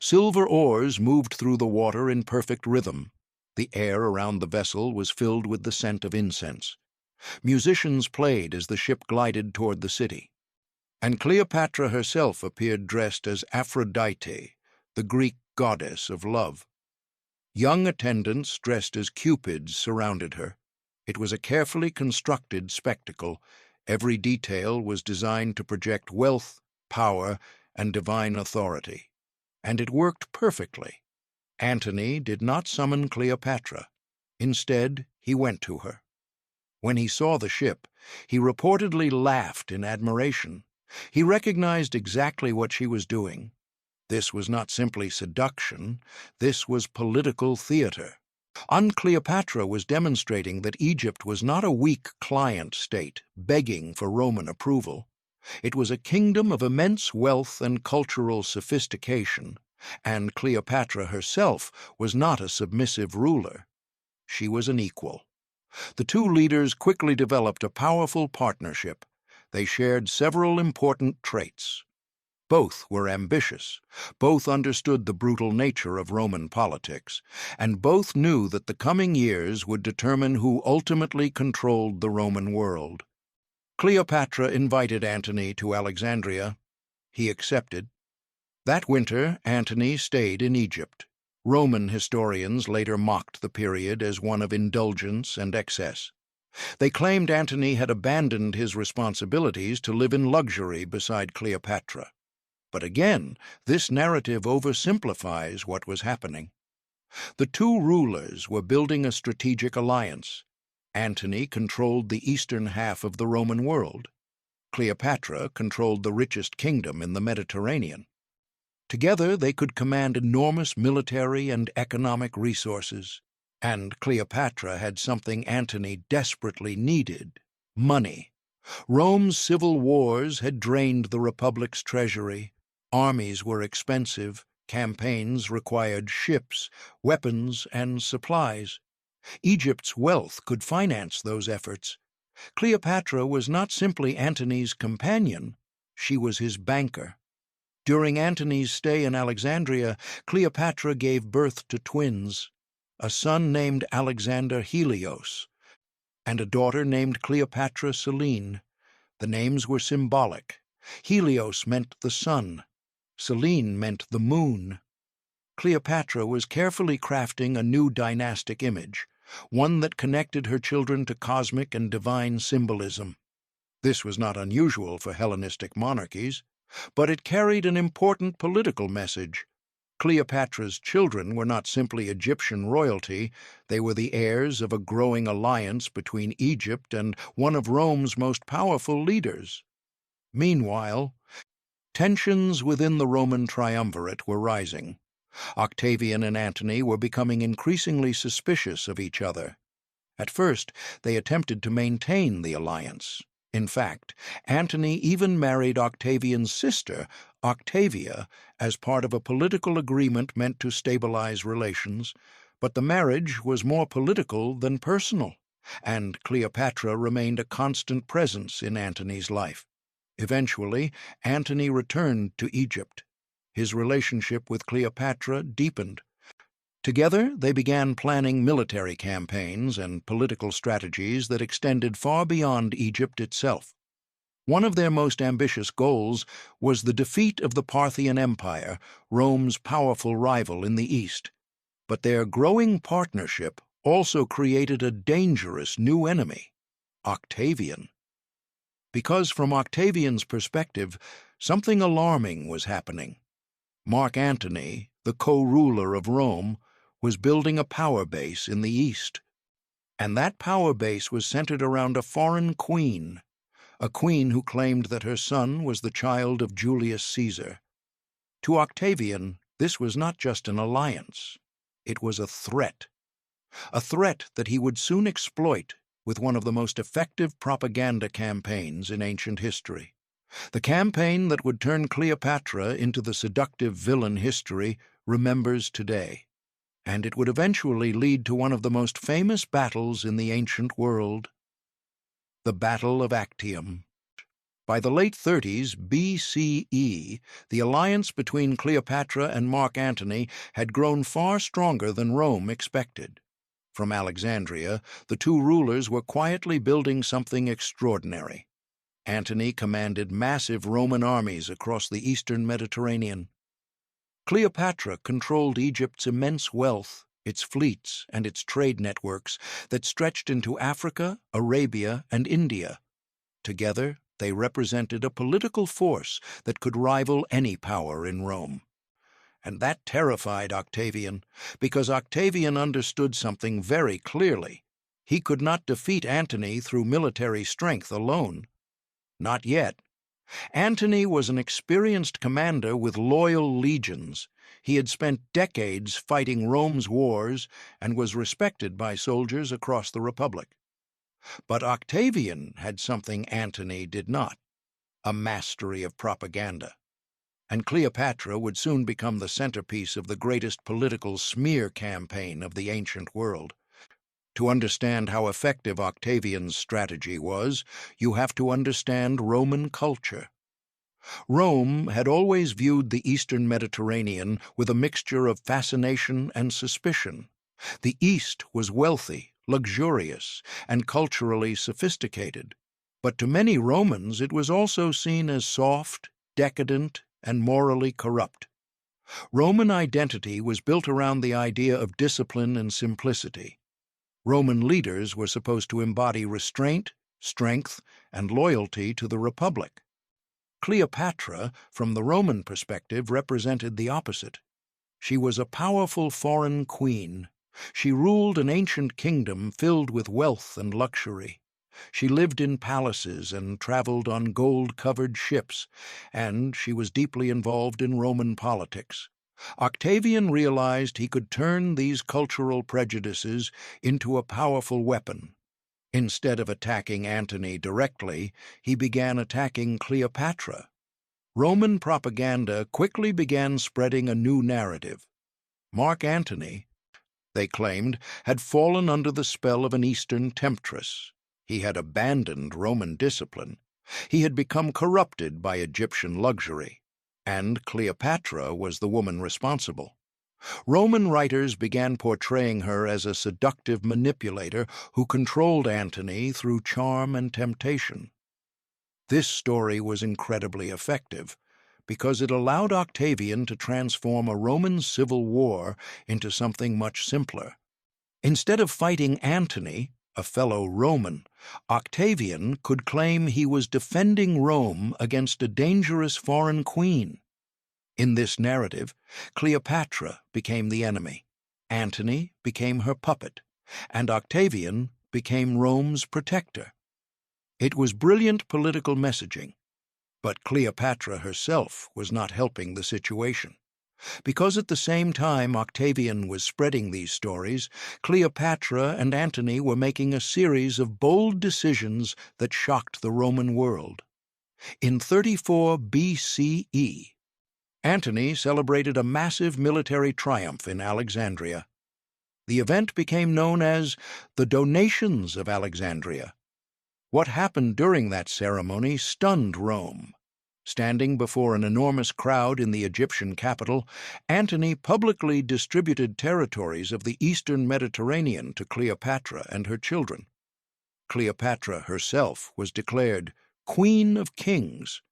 Silver oars moved through the water in perfect rhythm. The air around the vessel was filled with the scent of incense. Musicians played as the ship glided toward the city. And Cleopatra herself appeared dressed as Aphrodite, the Greek goddess of love. Young attendants dressed as cupids surrounded her. It was a carefully constructed spectacle. Every detail was designed to project wealth, power, and divine authority. And it worked perfectly. Antony did not summon Cleopatra. Instead, he went to her. When he saw the ship, he reportedly laughed in admiration. He recognized exactly what she was doing. This was not simply seduction, this was political theater. Cleopatra was demonstrating that Egypt was not a weak client state begging for Roman approval. It was a kingdom of immense wealth and cultural sophistication, and Cleopatra herself was not a submissive ruler. She was an equal. The two leaders quickly developed a powerful partnership. They shared several important traits. Both were ambitious, both understood the brutal nature of Roman politics, and both knew that the coming years would determine who ultimately controlled the Roman world. Cleopatra invited Antony to Alexandria. He accepted. That winter, Antony stayed in Egypt. Roman historians later mocked the period as one of indulgence and excess. They claimed Antony had abandoned his responsibilities to live in luxury beside Cleopatra. But again, this narrative oversimplifies what was happening. The two rulers were building a strategic alliance. Antony controlled the eastern half of the Roman world. Cleopatra controlled the richest kingdom in the Mediterranean. Together they could command enormous military and economic resources. And Cleopatra had something Antony desperately needed: money. Rome's civil wars had drained the Republic's treasury. Armies were expensive. Campaigns required ships, weapons, and supplies. Egypt's wealth could finance those efforts. Cleopatra was not simply Antony's companion, she was his banker. During Antony's stay in Alexandria, Cleopatra gave birth to twins, a son named Alexander Helios, and a daughter named Cleopatra Selene. The names were symbolic. Helios meant the sun, Selene meant the moon. Cleopatra was carefully crafting a new dynastic image, one that connected her children to cosmic and divine symbolism. This was not unusual for Hellenistic monarchies, but it carried an important political message. Cleopatra's children were not simply Egyptian royalty, they were the heirs of a growing alliance between Egypt and one of Rome's most powerful leaders. Meanwhile, tensions within the Roman triumvirate were rising. Octavian and Antony were becoming increasingly suspicious of each other. At first, they attempted to maintain the alliance. In fact, Antony even married Octavian's sister, Octavia, as part of a political agreement meant to stabilize relations, but the marriage was more political than personal, and Cleopatra remained a constant presence in Antony's life. Eventually, Antony returned to Egypt. His relationship with Cleopatra deepened. Together, they began planning military campaigns and political strategies that extended far beyond Egypt itself. One of their most ambitious goals was the defeat of the Parthian Empire, Rome's powerful rival in the East. But their growing partnership also created a dangerous new enemy, Octavian. Because from Octavian's perspective, something alarming was happening. Mark Antony, the co-ruler of Rome, was building a power base in the East. And that power base was centered around a foreign queen, a queen who claimed that her son was the child of Julius Caesar. To Octavian, this was not just an alliance. It was a threat that he would soon exploit with one of the most effective propaganda campaigns in ancient history. The campaign that would turn Cleopatra into the seductive villain history remembers today. And it would eventually lead to one of the most famous battles in the ancient world, the Battle of Actium. By the late 30s BCE, the alliance between Cleopatra and Mark Antony had grown far stronger than Rome expected. From Alexandria, the two rulers were quietly building something extraordinary. Antony commanded massive Roman armies across the eastern Mediterranean. Cleopatra controlled Egypt's immense wealth, its fleets, and its trade networks that stretched into Africa, Arabia, and India. Together, they represented a political force that could rival any power in Rome. And that terrified Octavian, because Octavian understood something very clearly. He could not defeat Antony through military strength alone. Not yet. Antony was an experienced commander with loyal legions. He had spent decades fighting Rome's wars and was respected by soldiers across the Republic. But Octavian had something Antony did not, a mastery of propaganda. And Cleopatra would soon become the centerpiece of the greatest political smear campaign of the ancient world. To understand how effective Octavian's strategy was, you have to understand Roman culture. Rome had always viewed the eastern Mediterranean with a mixture of fascination and suspicion. The East was wealthy, luxurious, and culturally sophisticated. But to many Romans it was also seen as soft, decadent, and morally corrupt. Roman identity was built around the idea of discipline and simplicity. Roman leaders were supposed to embody restraint, strength, and loyalty to the Republic. Cleopatra, from the Roman perspective, represented the opposite. She was a powerful foreign queen. She ruled an ancient kingdom filled with wealth and luxury. She lived in palaces and traveled on gold-covered ships, and she was deeply involved in Roman politics. Octavian realized he could turn these cultural prejudices into a powerful weapon. Instead of attacking Antony directly, he began attacking Cleopatra. Roman propaganda quickly began spreading a new narrative. Mark Antony, they claimed, had fallen under the spell of an Eastern temptress. He had abandoned Roman discipline. He had become corrupted by Egyptian luxury, and Cleopatra was the woman responsible. Roman writers began portraying her as a seductive manipulator who controlled Antony through charm and temptation. This story was incredibly effective because it allowed Octavian to transform a Roman civil war into something much simpler. Instead of fighting Antony, a fellow Roman, Octavian could claim he was defending Rome against a dangerous foreign queen. In this narrative, Cleopatra became the enemy, Antony became her puppet, and Octavian became Rome's protector. It was brilliant political messaging, but Cleopatra herself was not helping the situation. Because at the same time Octavian was spreading these stories, Cleopatra and Antony were making a series of bold decisions that shocked the Roman world. In 34 BCE, Antony celebrated a massive military triumph in Alexandria. The event became known as the Donations of Alexandria. What happened during that ceremony stunned Rome. Standing before an enormous crowd in the Egyptian capital, Antony publicly distributed territories of the eastern Mediterranean to Cleopatra and her children. Cleopatra herself was declared Queen of Kings.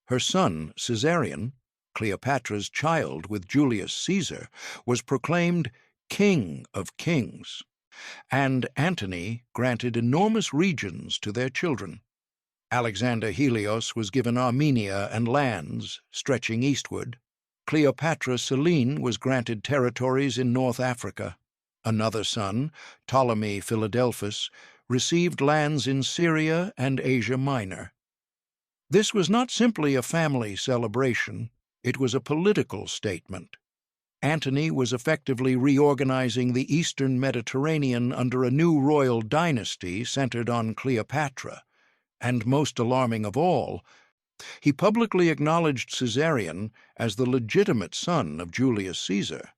Her son, Caesarion, Cleopatra's child with Julius Caesar, was proclaimed King of Kings, and Antony granted enormous regions to their children. Alexander Helios was given Armenia and lands stretching eastward. Cleopatra Selene was granted territories in North Africa. Another son, Ptolemy Philadelphus, received lands in Syria and Asia Minor. This was not simply a family celebration, it was a political statement. Antony was effectively reorganizing the eastern Mediterranean under a new royal dynasty centered on Cleopatra. And most alarming of all, he publicly acknowledged Caesarion as the legitimate son of Julius Caesar.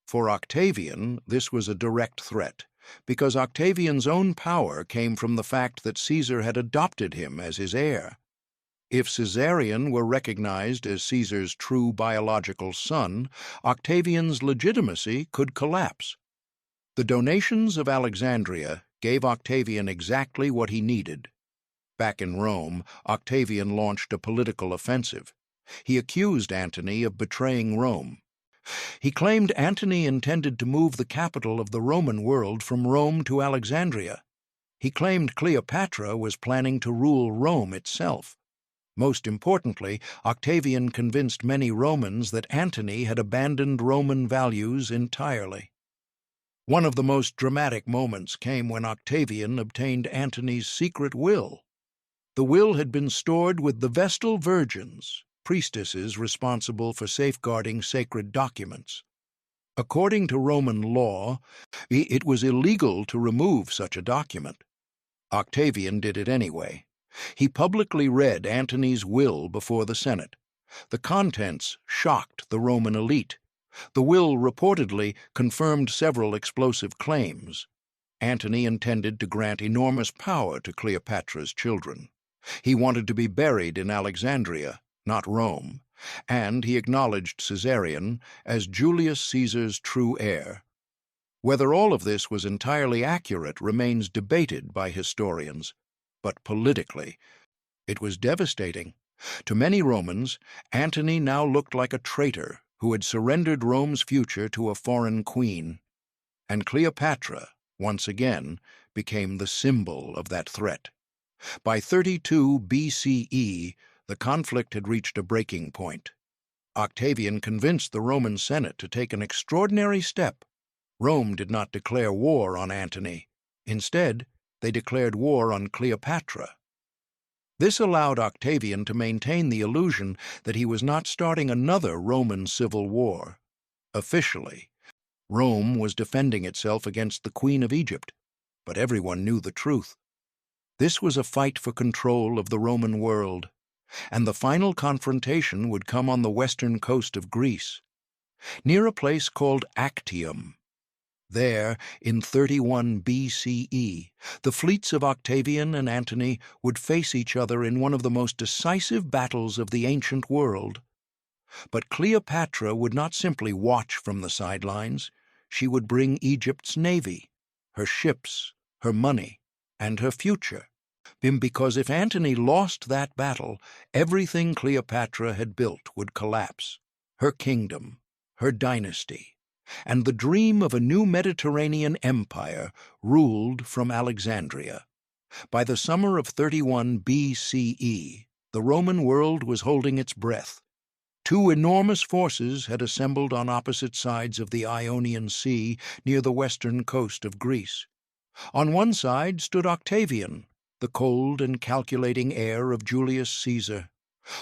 For Octavian, this was a direct threat, because Octavian's own power came from the fact that Caesar had adopted him as his heir. If Caesarion were recognized as Caesar's true biological son, Octavian's legitimacy could collapse. The Donations of Alexandria gave Octavian exactly what he needed. Back in Rome, Octavian launched a political offensive. He accused Antony of betraying Rome. He claimed Antony intended to move the capital of the Roman world from Rome to Alexandria. He claimed Cleopatra was planning to rule Rome itself. Most importantly, Octavian convinced many Romans that Antony had abandoned Roman values entirely. One of the most dramatic moments came when Octavian obtained Antony's secret will. The will had been stored with the Vestal Virgins, priestesses responsible for safeguarding sacred documents. According to Roman law, it was illegal to remove such a document. Octavian did it anyway. He publicly read Antony's will before the Senate. The contents shocked the Roman elite. The will reportedly confirmed several explosive claims. Antony intended to grant enormous power to Cleopatra's children. He wanted to be buried in Alexandria, not Rome, and he acknowledged Caesarion as Julius Caesar's true heir. Whether all of this was entirely accurate remains debated by historians, but politically, it was devastating. To many Romans, Antony now looked like a traitor who had surrendered Rome's future to a foreign queen, and Cleopatra, once again, became the symbol of that threat. By 32 BCE, the conflict had reached a breaking point. Octavian convinced the Roman Senate to take an extraordinary step. Rome did not declare war on Antony. Instead, they declared war on Cleopatra. This allowed Octavian to maintain the illusion that he was not starting another Roman civil war. Officially, Rome was defending itself against the Queen of Egypt, but everyone knew the truth. This was a fight for control of the Roman world, and the final confrontation would come on the western coast of Greece, near a place called Actium. There, in 31 BCE, the fleets of Octavian and Antony would face each other in one of the most decisive battles of the ancient world. But Cleopatra would not simply watch from the sidelines. She would bring Egypt's navy, her ships, her money, and her future. Because if Antony lost that battle, everything Cleopatra had built would collapse. Her kingdom, her dynasty, and the dream of a new Mediterranean empire ruled from Alexandria. By the summer of 31 BCE, the Roman world was holding its breath. Two enormous forces had assembled on opposite sides of the Ionian Sea near the western coast of Greece. On one side stood Octavian, the cold and calculating heir of Julius Caesar.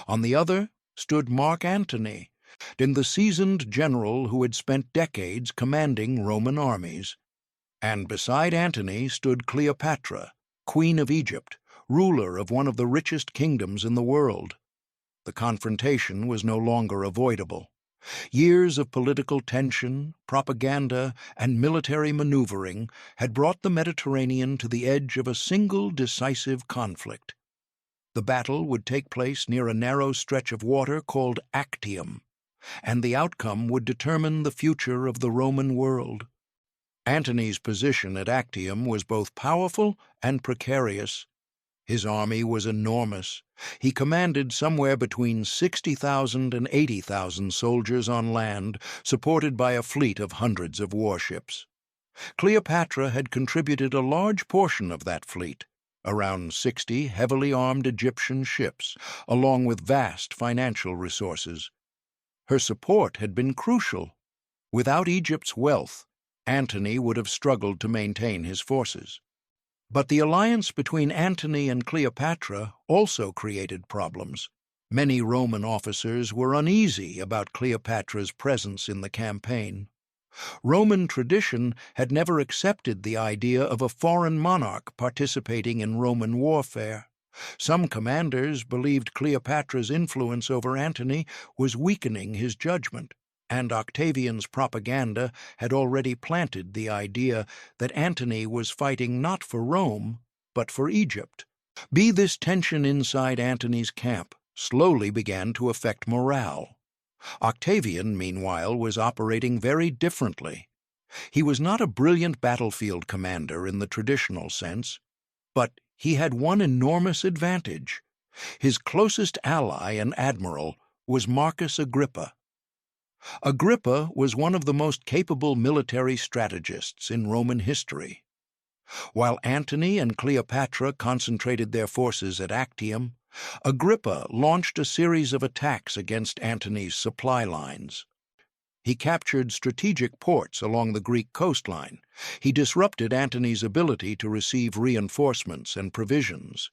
On the other stood Mark Antony, the seasoned general who had spent decades commanding Roman armies. And beside Antony stood Cleopatra, Queen of Egypt, ruler of one of the richest kingdoms in the world. The confrontation was no longer avoidable. Years of political tension, propaganda, and military maneuvering had brought the Mediterranean to the edge of a single decisive conflict. The battle would take place near a narrow stretch of water called Actium, and the outcome would determine the future of the Roman world. Antony's position at Actium was both powerful and precarious. His army was enormous. He commanded somewhere between 60,000 and 80,000 soldiers on land, supported by a fleet of hundreds of warships. Cleopatra had contributed a large portion of that fleet, around 60 heavily armed Egyptian ships, along with vast financial resources. Her support had been crucial. Without Egypt's wealth, Antony would have struggled to maintain his forces. But the alliance between Antony and Cleopatra also created problems. Many Roman officers were uneasy about Cleopatra's presence in the campaign. Roman tradition had never accepted the idea of a foreign monarch participating in Roman warfare. Some commanders believed Cleopatra's influence over Antony was weakening his judgment, and Octavian's propaganda had already planted the idea that Antony was fighting not for Rome, but for Egypt. This tension inside Antony's camp slowly began to affect morale. Octavian, meanwhile, was operating very differently. He was not a brilliant battlefield commander in the traditional sense, but he had one enormous advantage. His closest ally and admiral was Marcus Agrippa. Agrippa was one of the most capable military strategists in Roman history. While Antony and Cleopatra concentrated their forces at Actium, Agrippa launched a series of attacks against Antony's supply lines. He captured strategic ports along the Greek coastline. He disrupted Antony's ability to receive reinforcements and provisions.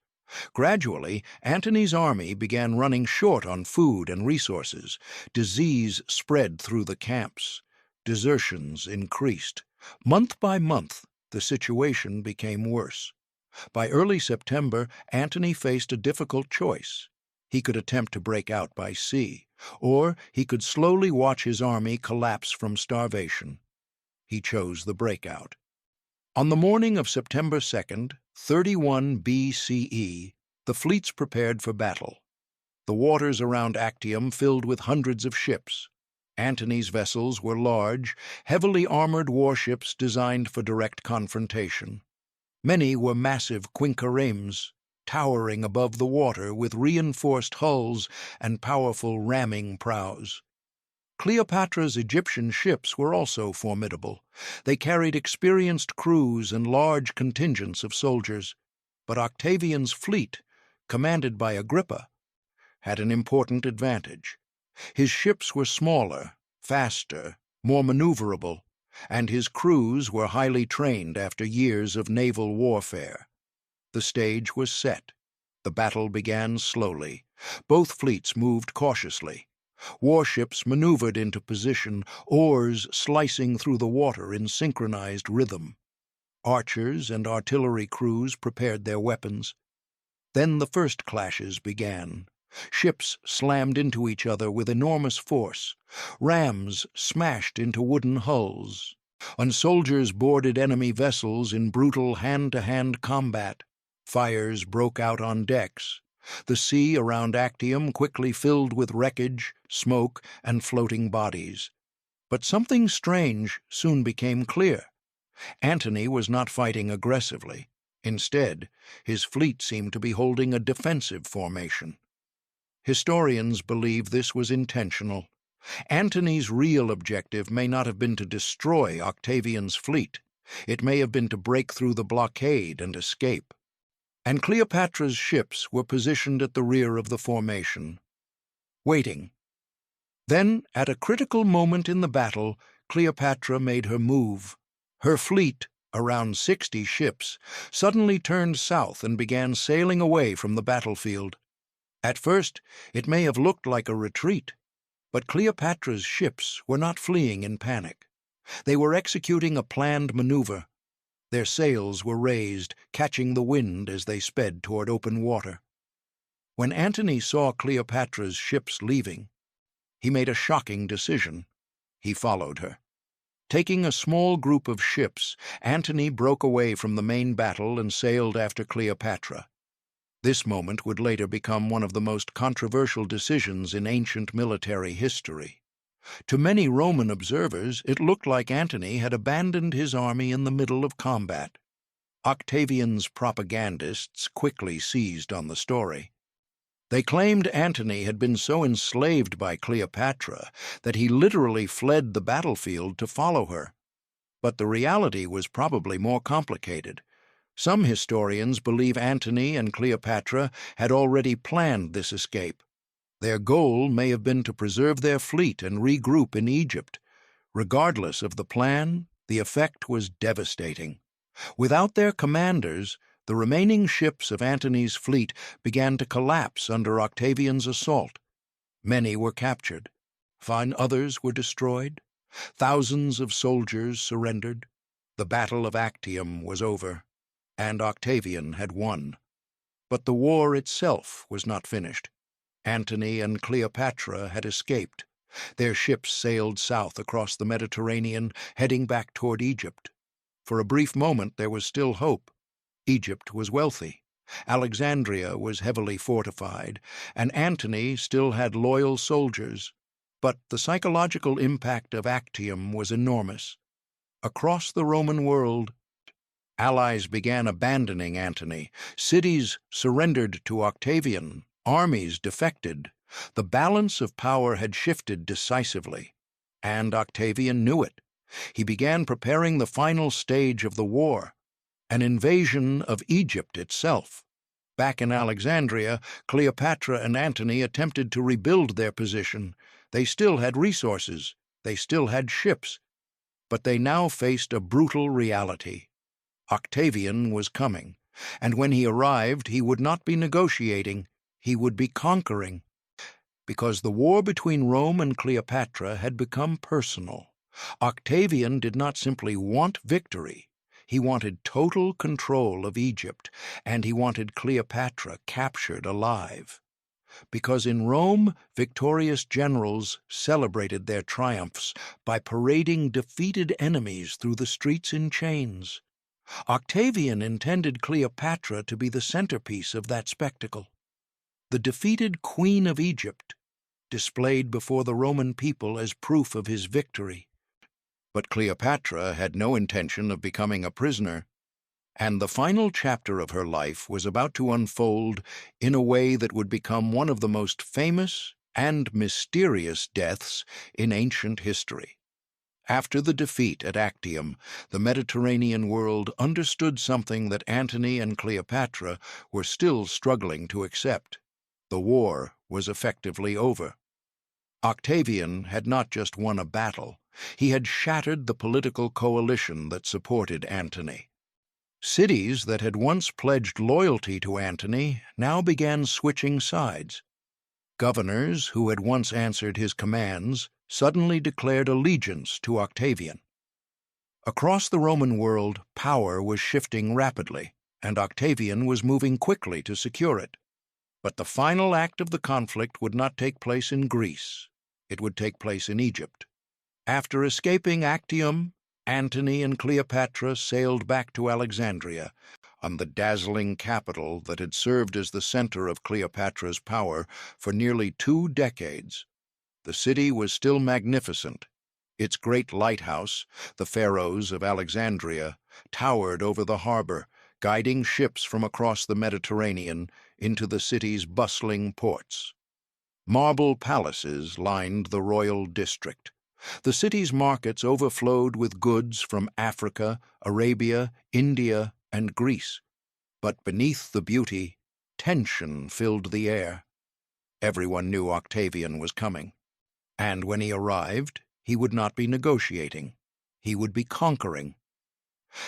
Gradually, Antony's army began running short on food and resources. Disease spread through the camps. Desertions increased. Month by month, the situation became worse. By early September, Antony faced a difficult choice. He could attempt to break out by sea, or he could slowly watch his army collapse from starvation. He chose the breakout. On the morning of September 2nd, 31 BCE, the fleets prepared for battle. The waters around Actium filled with hundreds of ships. Antony's vessels were large, heavily armored warships designed for direct confrontation. Many were massive quinqueremes, towering above the water with reinforced hulls and powerful ramming prows. Cleopatra's Egyptian ships were also formidable. They carried experienced crews and large contingents of soldiers. But Octavian's fleet, commanded by Agrippa, had an important advantage. His ships were smaller, faster, more maneuverable, and his crews were highly trained after years of naval warfare. The stage was set. The battle began slowly. Both fleets moved cautiously. Warships maneuvered into position, oars slicing through the water in synchronized rhythm. Archers and artillery crews prepared their weapons. Then the first clashes began. Ships slammed into each other with enormous force. Rams smashed into wooden hulls. when soldiers boarded enemy vessels in brutal hand-to-hand combat. Fires broke out on decks. The sea around Actium quickly filled with wreckage, smoke, and floating bodies. But something strange soon became clear. Antony was not fighting aggressively. Instead, his fleet seemed to be holding a defensive formation. Historians believe this was intentional. Antony's real objective may not have been to destroy Octavian's fleet. It may have been to break through the blockade and escape. And Cleopatra's ships were positioned at the rear of the formation, waiting. Then, at a critical moment in the battle, Cleopatra made her move. Her fleet, around 60 ships, suddenly turned south and began sailing away from the battlefield. At first, it may have looked like a retreat, but Cleopatra's ships were not fleeing in panic. They were executing a planned maneuver. Their sails were raised, catching the wind as they sped toward open water. When Antony saw Cleopatra's ships leaving, he made a shocking decision. He followed her. Taking a small group of ships, Antony broke away from the main battle and sailed after Cleopatra. This moment would later become one of the most controversial decisions in ancient military history. To many Roman observers, it looked like Antony had abandoned his army in the middle of combat. Octavian's propagandists quickly seized on the story. They claimed Antony had been so enslaved by Cleopatra that he literally fled the battlefield to follow her. But the reality was probably more complicated. Some historians believe Antony and Cleopatra had already planned this escape. Their goal may have been to preserve their fleet and regroup in Egypt. Regardless of the plan, the effect was devastating. Without their commanders, the remaining ships of Antony's fleet began to collapse under Octavian's assault. Many were captured. Others were destroyed. Thousands of soldiers surrendered. The Battle of Actium was over, and Octavian had won. But the war itself was not finished. Antony and Cleopatra had escaped. Their ships sailed south across the Mediterranean, heading back toward Egypt. For a brief moment there was still hope. Egypt was wealthy. Alexandria was heavily fortified, and Antony still had loyal soldiers. But the psychological impact of Actium was enormous. Across the Roman world, allies began abandoning Antony. Cities surrendered to Octavian. Armies defected. The balance of power had shifted decisively, and Octavian knew it. He began preparing the final stage of the war, an invasion of Egypt itself. Back in Alexandria, Cleopatra and Antony attempted to rebuild their position. They still had resources. They still had ships. But they now faced a brutal reality. Octavian was coming, and when he arrived, he would not be negotiating. He would be conquering. Because the war between Rome and Cleopatra had become personal. Octavian did not simply want victory. He wanted total control of Egypt, and he wanted Cleopatra captured alive. Because in Rome, victorious generals celebrated their triumphs by parading defeated enemies through the streets in chains. Octavian intended Cleopatra to be the centerpiece of that spectacle. The defeated Queen of Egypt, displayed before the Roman people as proof of his victory. But Cleopatra had no intention of becoming a prisoner, and the final chapter of her life was about to unfold in a way that would become one of the most famous and mysterious deaths in ancient history. After the defeat at Actium, the Mediterranean world understood something that Antony and Cleopatra were still struggling to accept. The war was effectively over. Octavian had not just won a battle, he had shattered the political coalition that supported Antony. Cities that had once pledged loyalty to Antony now began switching sides. Governors who had once answered his commands suddenly declared allegiance to Octavian. Across the Roman world, power was shifting rapidly, and Octavian was moving quickly to secure it. But the final act of the conflict would not take place in Greece. It would take place in Egypt. After escaping Actium, Antony and Cleopatra sailed back to Alexandria, on the dazzling capital that had served as the center of Cleopatra's power for nearly 2 decades. The city was still magnificent. Its great lighthouse, the Pharos of Alexandria, towered over the harbor, guiding ships from across the Mediterranean into the city's bustling ports. Marble palaces lined the royal district. The city's markets overflowed with goods from Africa, Arabia, India, and Greece. But beneath the beauty, tension filled the air. Everyone knew Octavian was coming. And when he arrived, he would not be negotiating. He would be conquering.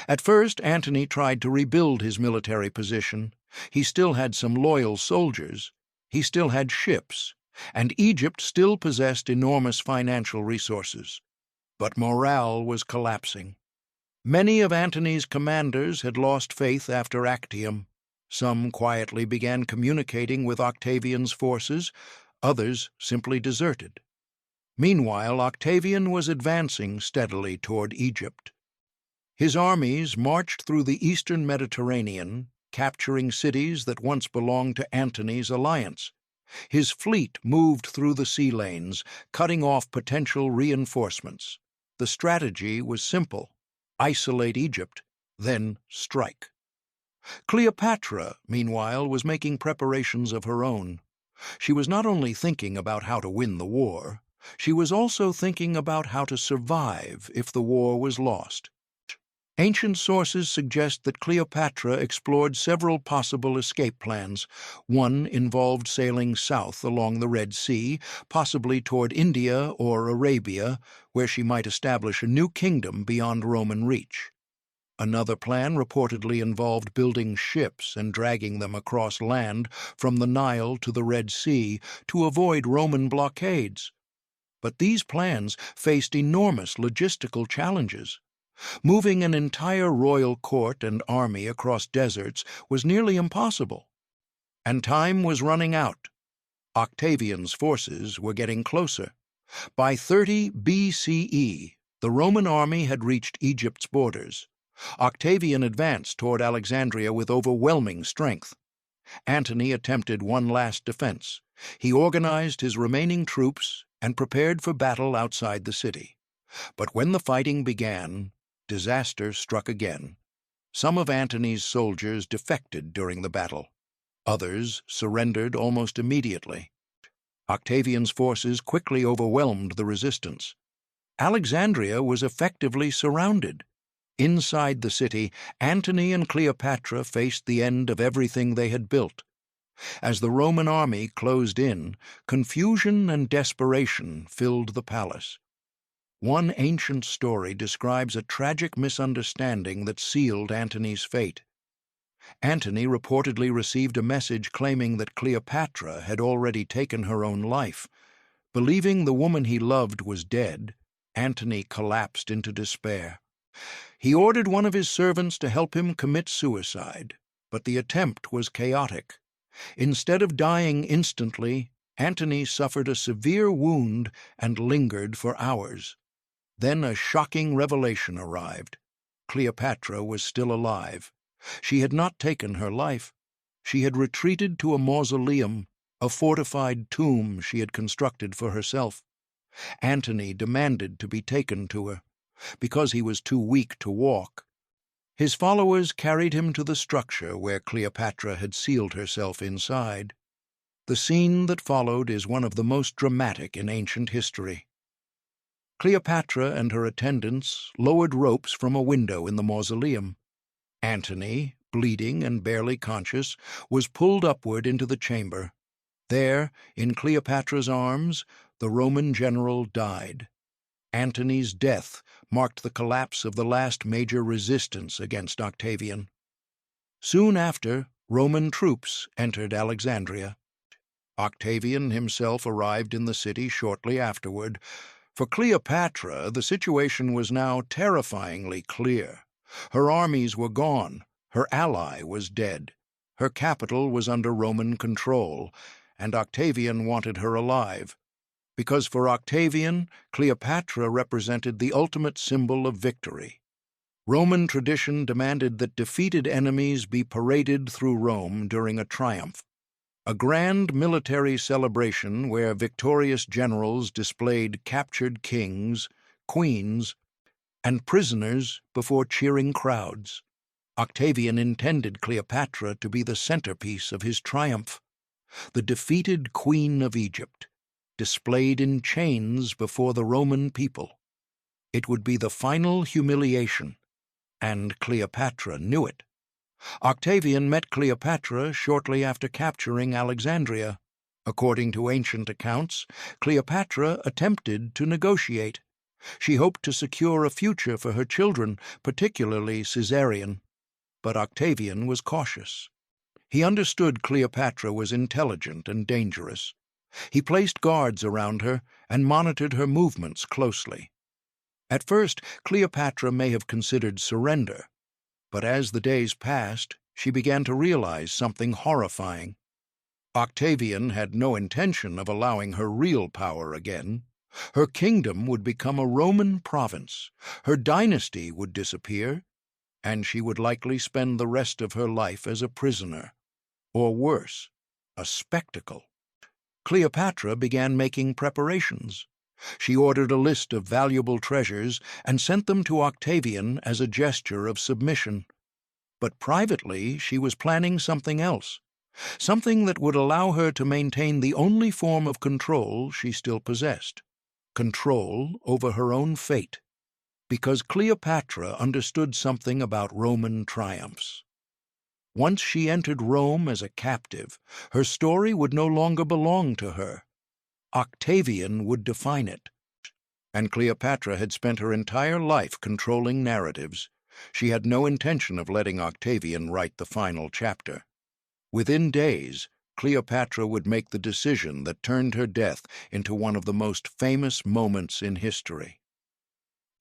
At first, Antony tried to rebuild his military position. He still had some loyal soldiers. He still had ships. And Egypt still possessed enormous financial resources. But morale was collapsing. Many of Antony's commanders had lost faith after Actium. Some quietly began communicating with Octavian's forces. Others simply deserted. Meanwhile, Octavian was advancing steadily toward Egypt. His armies marched through the eastern Mediterranean, capturing cities that once belonged to Antony's alliance. His fleet moved through the sea lanes, cutting off potential reinforcements. The strategy was simple: isolate Egypt, then strike. Cleopatra, meanwhile, was making preparations of her own. She was not only thinking about how to win the war, she was also thinking about how to survive if the war was lost. Ancient sources suggest that Cleopatra explored several possible escape plans. One involved sailing south along the Red Sea, possibly toward India or Arabia, where she might establish a new kingdom beyond Roman reach. Another plan reportedly involved building ships and dragging them across land from the Nile to the Red Sea to avoid Roman blockades. But these plans faced enormous logistical challenges. Moving an entire royal court and army across deserts was nearly impossible. And time was running out. Octavian's forces were getting closer. By 30 BCE, the Roman army had reached Egypt's borders. Octavian advanced toward Alexandria with overwhelming strength. Antony attempted one last defense. He organized his remaining troops and prepared for battle outside the city. But when the fighting began, disaster struck again. Some of Antony's soldiers defected during the battle. Others surrendered almost immediately. Octavian's forces quickly overwhelmed the resistance. Alexandria was effectively surrounded. Inside the city, Antony and Cleopatra faced the end of everything they had built. As the Roman army closed in, confusion and desperation filled the palace. One ancient story describes a tragic misunderstanding that sealed Antony's fate. Antony reportedly received a message claiming that Cleopatra had already taken her own life. Believing the woman he loved was dead, Antony collapsed into despair. He ordered one of his servants to help him commit suicide, but the attempt was chaotic. Instead of dying instantly, Antony suffered a severe wound and lingered for hours. Then a shocking revelation arrived. Cleopatra was still alive. She had not taken her life. She had retreated to a mausoleum, a fortified tomb she had constructed for herself. Antony demanded to be taken to her, because he was too weak to walk. His followers carried him to the structure where Cleopatra had sealed herself inside. The scene that followed is one of the most dramatic in ancient history. Cleopatra and her attendants lowered ropes from a window in the mausoleum. Antony, bleeding and barely conscious, was pulled upward into the chamber. There, in Cleopatra's arms, the Roman general died. Antony's death marked the collapse of the last major resistance against Octavian. Soon after, Roman troops entered Alexandria. Octavian himself arrived in the city shortly afterward. For Cleopatra, the situation was now terrifyingly clear. Her armies were gone, her ally was dead, her capital was under Roman control, and Octavian wanted her alive. Because for Octavian, Cleopatra represented the ultimate symbol of victory. Roman tradition demanded that defeated enemies be paraded through Rome during a triumph, a grand military celebration where victorious generals displayed captured kings, queens, and prisoners before cheering crowds. Octavian intended Cleopatra to be the centerpiece of his triumph, the defeated Queen of Egypt, displayed in chains before the Roman people. It would be the final humiliation, and Cleopatra knew it. Octavian met Cleopatra shortly after capturing Alexandria. According to ancient accounts, Cleopatra attempted to negotiate. She hoped to secure a future for her children, particularly Caesarion. But Octavian was cautious. He understood Cleopatra was intelligent and dangerous. He placed guards around her and monitored her movements closely. At first, Cleopatra may have considered surrender, but as the days passed, she began to realize something horrifying. Octavian had no intention of allowing her real power again. Her kingdom would become a Roman province, her dynasty would disappear, and she would likely spend the rest of her life as a prisoner, or worse, a spectacle. Cleopatra began making preparations. She ordered a list of valuable treasures and sent them to Octavian as a gesture of submission. But privately, she was planning something else, something that would allow her to maintain the only form of control she still possessed, control over her own fate, because Cleopatra understood something about Roman triumphs. Once she entered Rome as a captive, her story would no longer belong to her. Octavian would define it. And Cleopatra had spent her entire life controlling narratives. She had no intention of letting Octavian write the final chapter. Within days, Cleopatra would make the decision that turned her death into one of the most famous moments in history.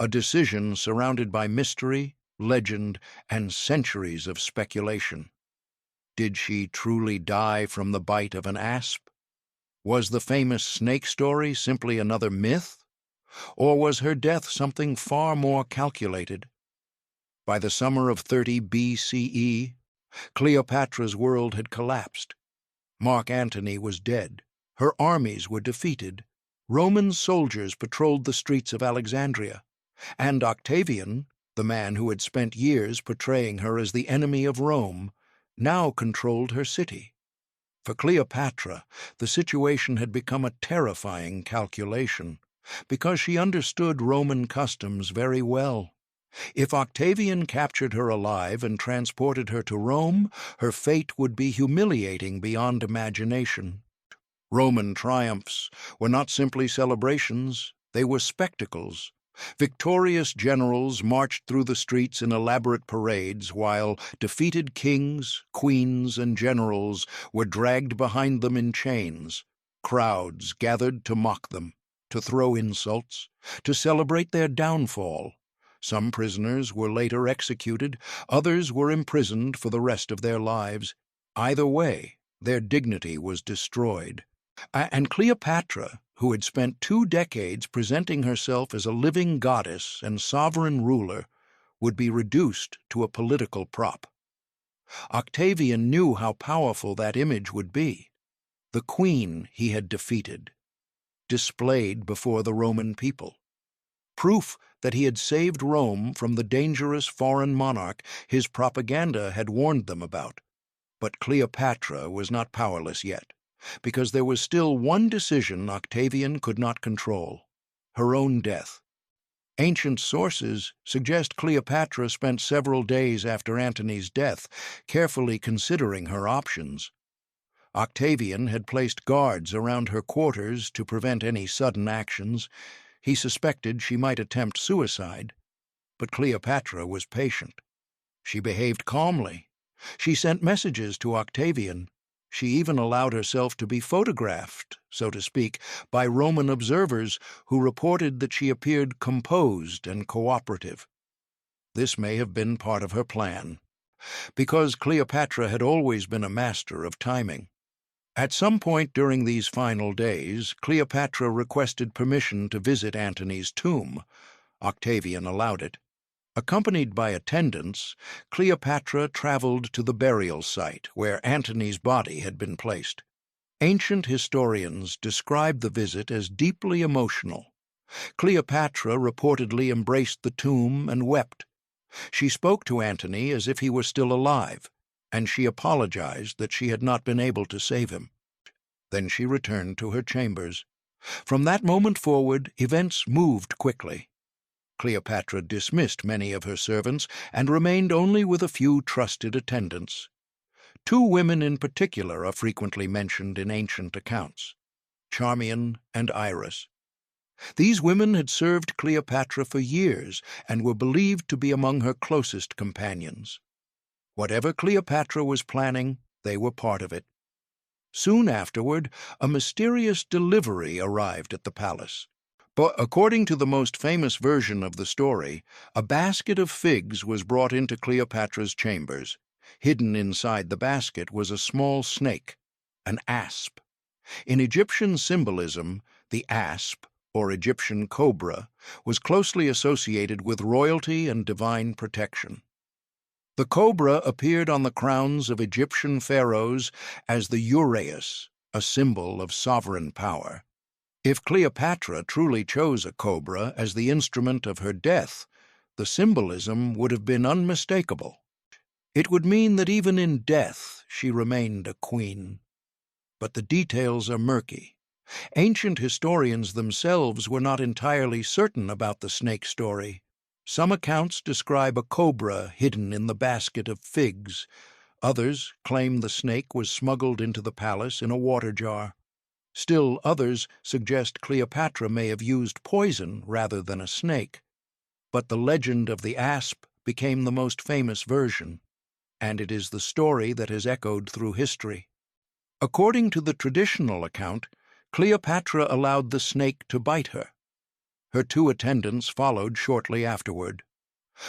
A decision surrounded by mystery, legend, and centuries of speculation. Did she truly die from the bite of an asp? Was the famous snake story simply another myth? Or was her death something far more calculated? By the summer of 30 BCE, Cleopatra's world had collapsed. Mark Antony was dead. Her armies were defeated. Roman soldiers patrolled the streets of Alexandria. And Octavian, the man who had spent years portraying her as the enemy of Rome, now controlled her city. For Cleopatra, the situation had become a terrifying calculation, because she understood Roman customs very well. If Octavian captured her alive and transported her to Rome, her fate would be humiliating beyond imagination. Roman triumphs were not simply celebrations, they were spectacles. Victorious generals marched through the streets in elaborate parades, while defeated kings, queens, and generals were dragged behind them in chains. Crowds gathered to mock them, to throw insults, to celebrate their downfall. Some prisoners were later executed, others were imprisoned for the rest of their lives. Either way, their dignity was destroyed. And Cleopatra, who had spent 2 decades presenting herself as a living goddess and sovereign ruler, would be reduced to a political prop. Octavian knew how powerful that image would be. The queen he had defeated, displayed before the Roman people. Proof that he had saved Rome from the dangerous foreign monarch his propaganda had warned them about. But Cleopatra was not powerless yet, because there was still one decision Octavian could not control: her own death. Ancient sources suggest Cleopatra spent several days after Antony's death, carefully considering her options. Octavian had placed guards around her quarters to prevent any sudden actions. He suspected she might attempt suicide, but Cleopatra was patient. She behaved calmly. She sent messages to Octavian. She even allowed herself to be photographed, so to speak, by Roman observers who reported that she appeared composed and cooperative. This may have been part of her plan, because Cleopatra had always been a master of timing. At some point during these final days, Cleopatra requested permission to visit Antony's tomb. Octavian allowed it. Accompanied by attendants, Cleopatra traveled to the burial site where Antony's body had been placed. Ancient historians describe the visit as deeply emotional. Cleopatra reportedly embraced the tomb and wept. She spoke to Antony as if he were still alive, and she apologized that she had not been able to save him. Then she returned to her chambers. From that moment forward, events moved quickly. Cleopatra dismissed many of her servants and remained only with a few trusted attendants. Two women in particular are frequently mentioned in ancient accounts: Charmian and Iris. These women had served Cleopatra for years and were believed to be among her closest companions. Whatever Cleopatra was planning, they were part of it. Soon afterward, a mysterious delivery arrived at the palace. But according to the most famous version of the story, a basket of figs was brought into Cleopatra's chambers. Hidden inside the basket was a small snake, an asp. In Egyptian symbolism, the asp, or Egyptian cobra, was closely associated with royalty and divine protection. The cobra appeared on the crowns of Egyptian pharaohs as the uraeus, a symbol of sovereign power. If Cleopatra truly chose a cobra as the instrument of her death, the symbolism would have been unmistakable. It would mean that even in death she remained a queen. But the details are murky. Ancient historians themselves were not entirely certain about the snake story. Some accounts describe a cobra hidden in the basket of figs. Others claim the snake was smuggled into the palace in a water jar. Still others suggest Cleopatra may have used poison rather than a snake. But the legend of the asp became the most famous version, and it is the story that has echoed through history. According to the traditional account, Cleopatra allowed the snake to bite her. Her two attendants followed shortly afterward.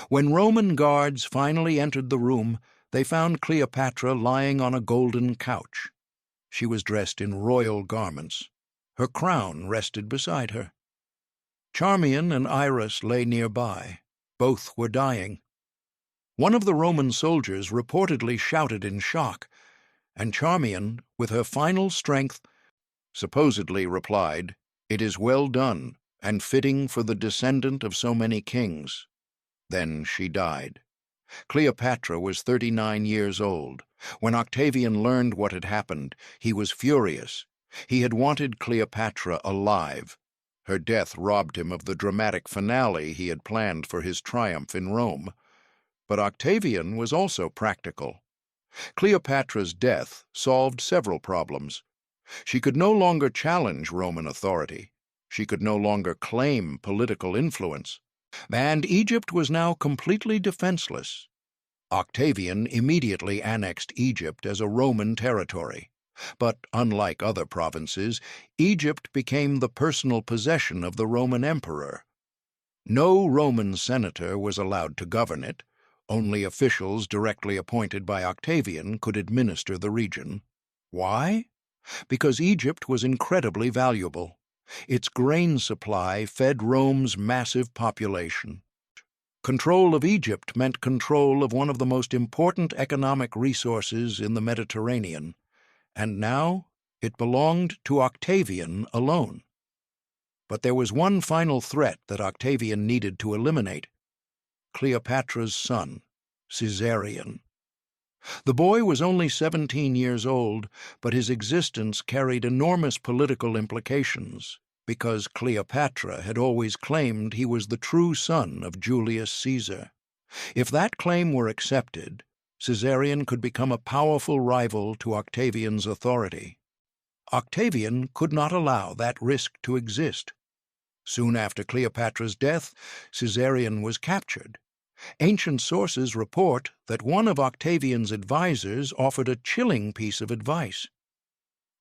When Roman guards finally entered the room, they found Cleopatra lying on a golden couch. She was dressed in royal garments. Her crown rested beside her. Charmian and Iris lay nearby. Both were dying. One of the Roman soldiers reportedly shouted in shock, and Charmian, with her final strength, supposedly replied, "It is well done, and fitting for the descendant of so many kings." Then she died. Cleopatra was 39 years old. When Octavian learned what had happened, he was furious. He had wanted Cleopatra alive. Her death robbed him of the dramatic finale he had planned for his triumph in Rome. But Octavian was also practical. Cleopatra's death solved several problems. She could no longer challenge Roman authority. She could no longer claim political influence. And Egypt was now completely defenseless. Octavian immediately annexed Egypt as a Roman territory. But unlike other provinces, Egypt became the personal possession of the Roman emperor. No Roman senator was allowed to govern it. Only officials directly appointed by Octavian could administer the region. Why? Because Egypt was incredibly valuable. Its grain supply fed Rome's massive population. Control of Egypt meant control of one of the most important economic resources in the Mediterranean, and now it belonged to Octavian alone. But there was one final threat that Octavian needed to eliminate: Cleopatra's son, Caesarion. The boy was only 17 years old, but his existence carried enormous political implications, because Cleopatra had always claimed he was the true son of Julius Caesar. If that claim were accepted, Caesarion could become a powerful rival to Octavian's authority. Octavian could not allow that risk to exist. Soon after Cleopatra's death, Caesarion was captured. Ancient sources report that one of Octavian's advisors offered a chilling piece of advice: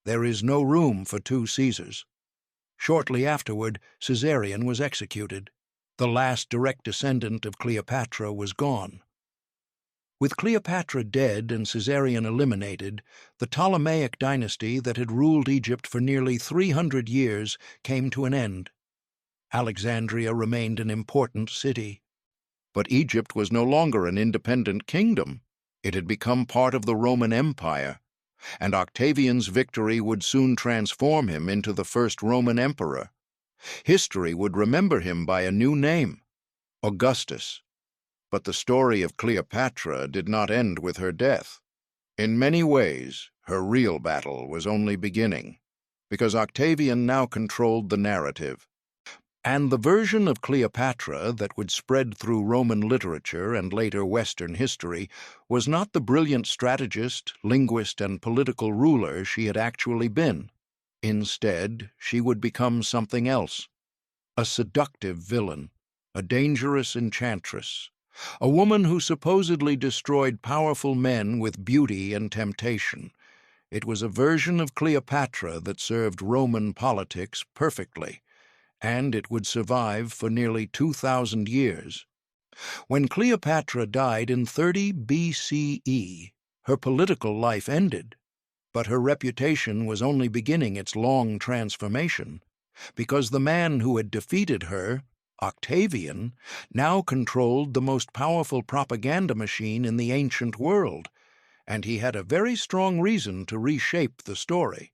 "There is no room for two Caesars." Shortly afterward, Caesarion was executed. The last direct descendant of Cleopatra was gone. With Cleopatra dead and Caesarion eliminated, the Ptolemaic dynasty that had ruled Egypt for nearly 300 years came to an end. Alexandria remained an important city. But Egypt was no longer an independent kingdom. It had become part of the Roman Empire, and Octavian's victory would soon transform him into the first Roman emperor. History would remember him by a new name, Augustus. But the story of Cleopatra did not end with her death. In many ways, her real battle was only beginning, because Octavian now controlled the narrative. And the version of Cleopatra that would spread through Roman literature and later Western history was not the brilliant strategist, linguist, and political ruler she had actually been. Instead, she would become something else: a seductive villain, a dangerous enchantress, a woman who supposedly destroyed powerful men with beauty and temptation. It was a version of Cleopatra that served Roman politics perfectly, and it would survive for nearly 2,000 years. When Cleopatra died in 30 BCE, her political life ended, but her reputation was only beginning its long transformation, because the man who had defeated her, Octavian, now controlled the most powerful propaganda machine in the ancient world, and he had a very strong reason to reshape the story.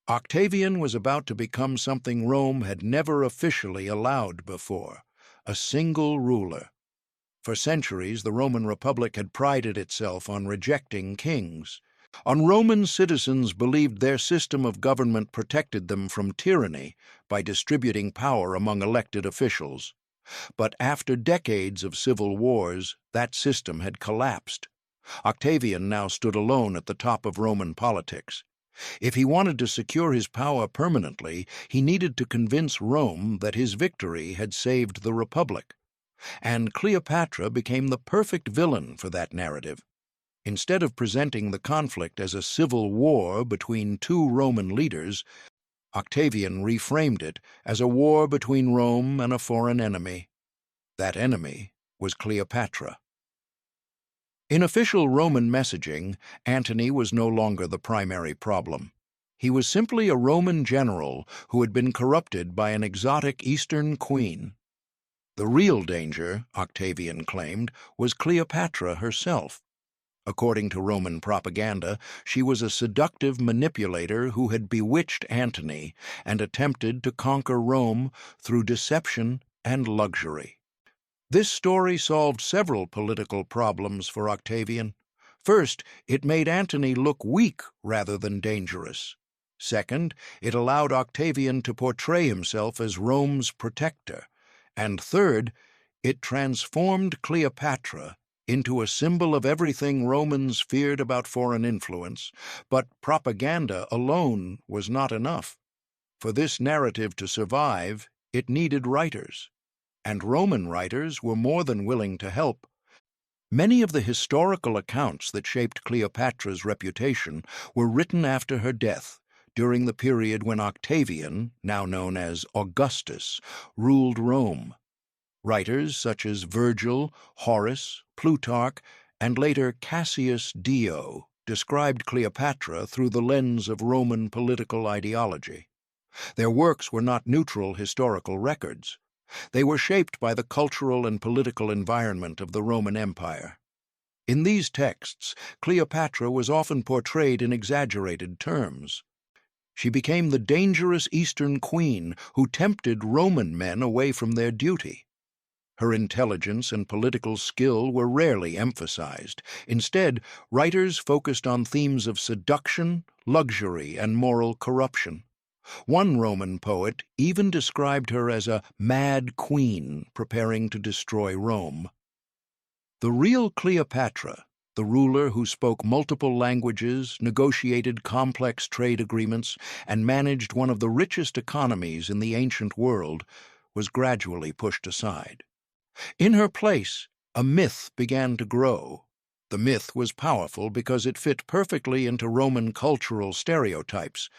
Octavian was about to become something Rome had never officially allowed before: a single ruler. For centuries, the Roman Republic had prided itself on rejecting kings. Roman citizens believed their system of government protected them from tyranny by distributing power among elected officials. But after decades of civil wars, that system had collapsed. Octavian now stood alone at the top of Roman politics. If he wanted to secure his power permanently, he needed to convince Rome that his victory had saved the Republic. And Cleopatra became the perfect villain for that narrative. Instead of presenting the conflict as a civil war between two Roman leaders, Octavian reframed it as a war between Rome and a foreign enemy. That enemy was Cleopatra. In official Roman messaging, Antony was no longer the primary problem. He was simply a Roman general who had been corrupted by an exotic Eastern queen. The real danger, Octavian claimed, was Cleopatra herself. According to Roman propaganda, she was a seductive manipulator who had bewitched Antony and attempted to conquer Rome through deception and luxury. This story solved several political problems for Octavian. First, it made Antony look weak rather than dangerous. Second, it allowed Octavian to portray himself as Rome's protector. And third, it transformed Cleopatra into a symbol of everything Romans feared about foreign influence. But propaganda alone was not enough. For this narrative to survive, it needed writers. And Roman writers were more than willing to help. Many of the historical accounts that shaped Cleopatra's reputation were written after her death, during the period when Octavian, now known as Augustus, ruled Rome. Writers such as Virgil, Horace, Plutarch, and later Cassius Dio described Cleopatra through the lens of Roman political ideology. Their works were not neutral historical records. They were shaped by the cultural and political environment of the Roman Empire. In these texts, Cleopatra was often portrayed in exaggerated terms. She became the dangerous Eastern queen who tempted Roman men away from their duty. Her intelligence and political skill were rarely emphasized. Instead, writers focused on themes of seduction, luxury, and moral corruption. One Roman poet even described her as a mad queen preparing to destroy Rome. The real Cleopatra, the ruler who spoke multiple languages, negotiated complex trade agreements, and managed one of the richest economies in the ancient world, was gradually pushed aside. In her place, a myth began to grow. The myth was powerful because it fit perfectly into Roman cultural stereotypes.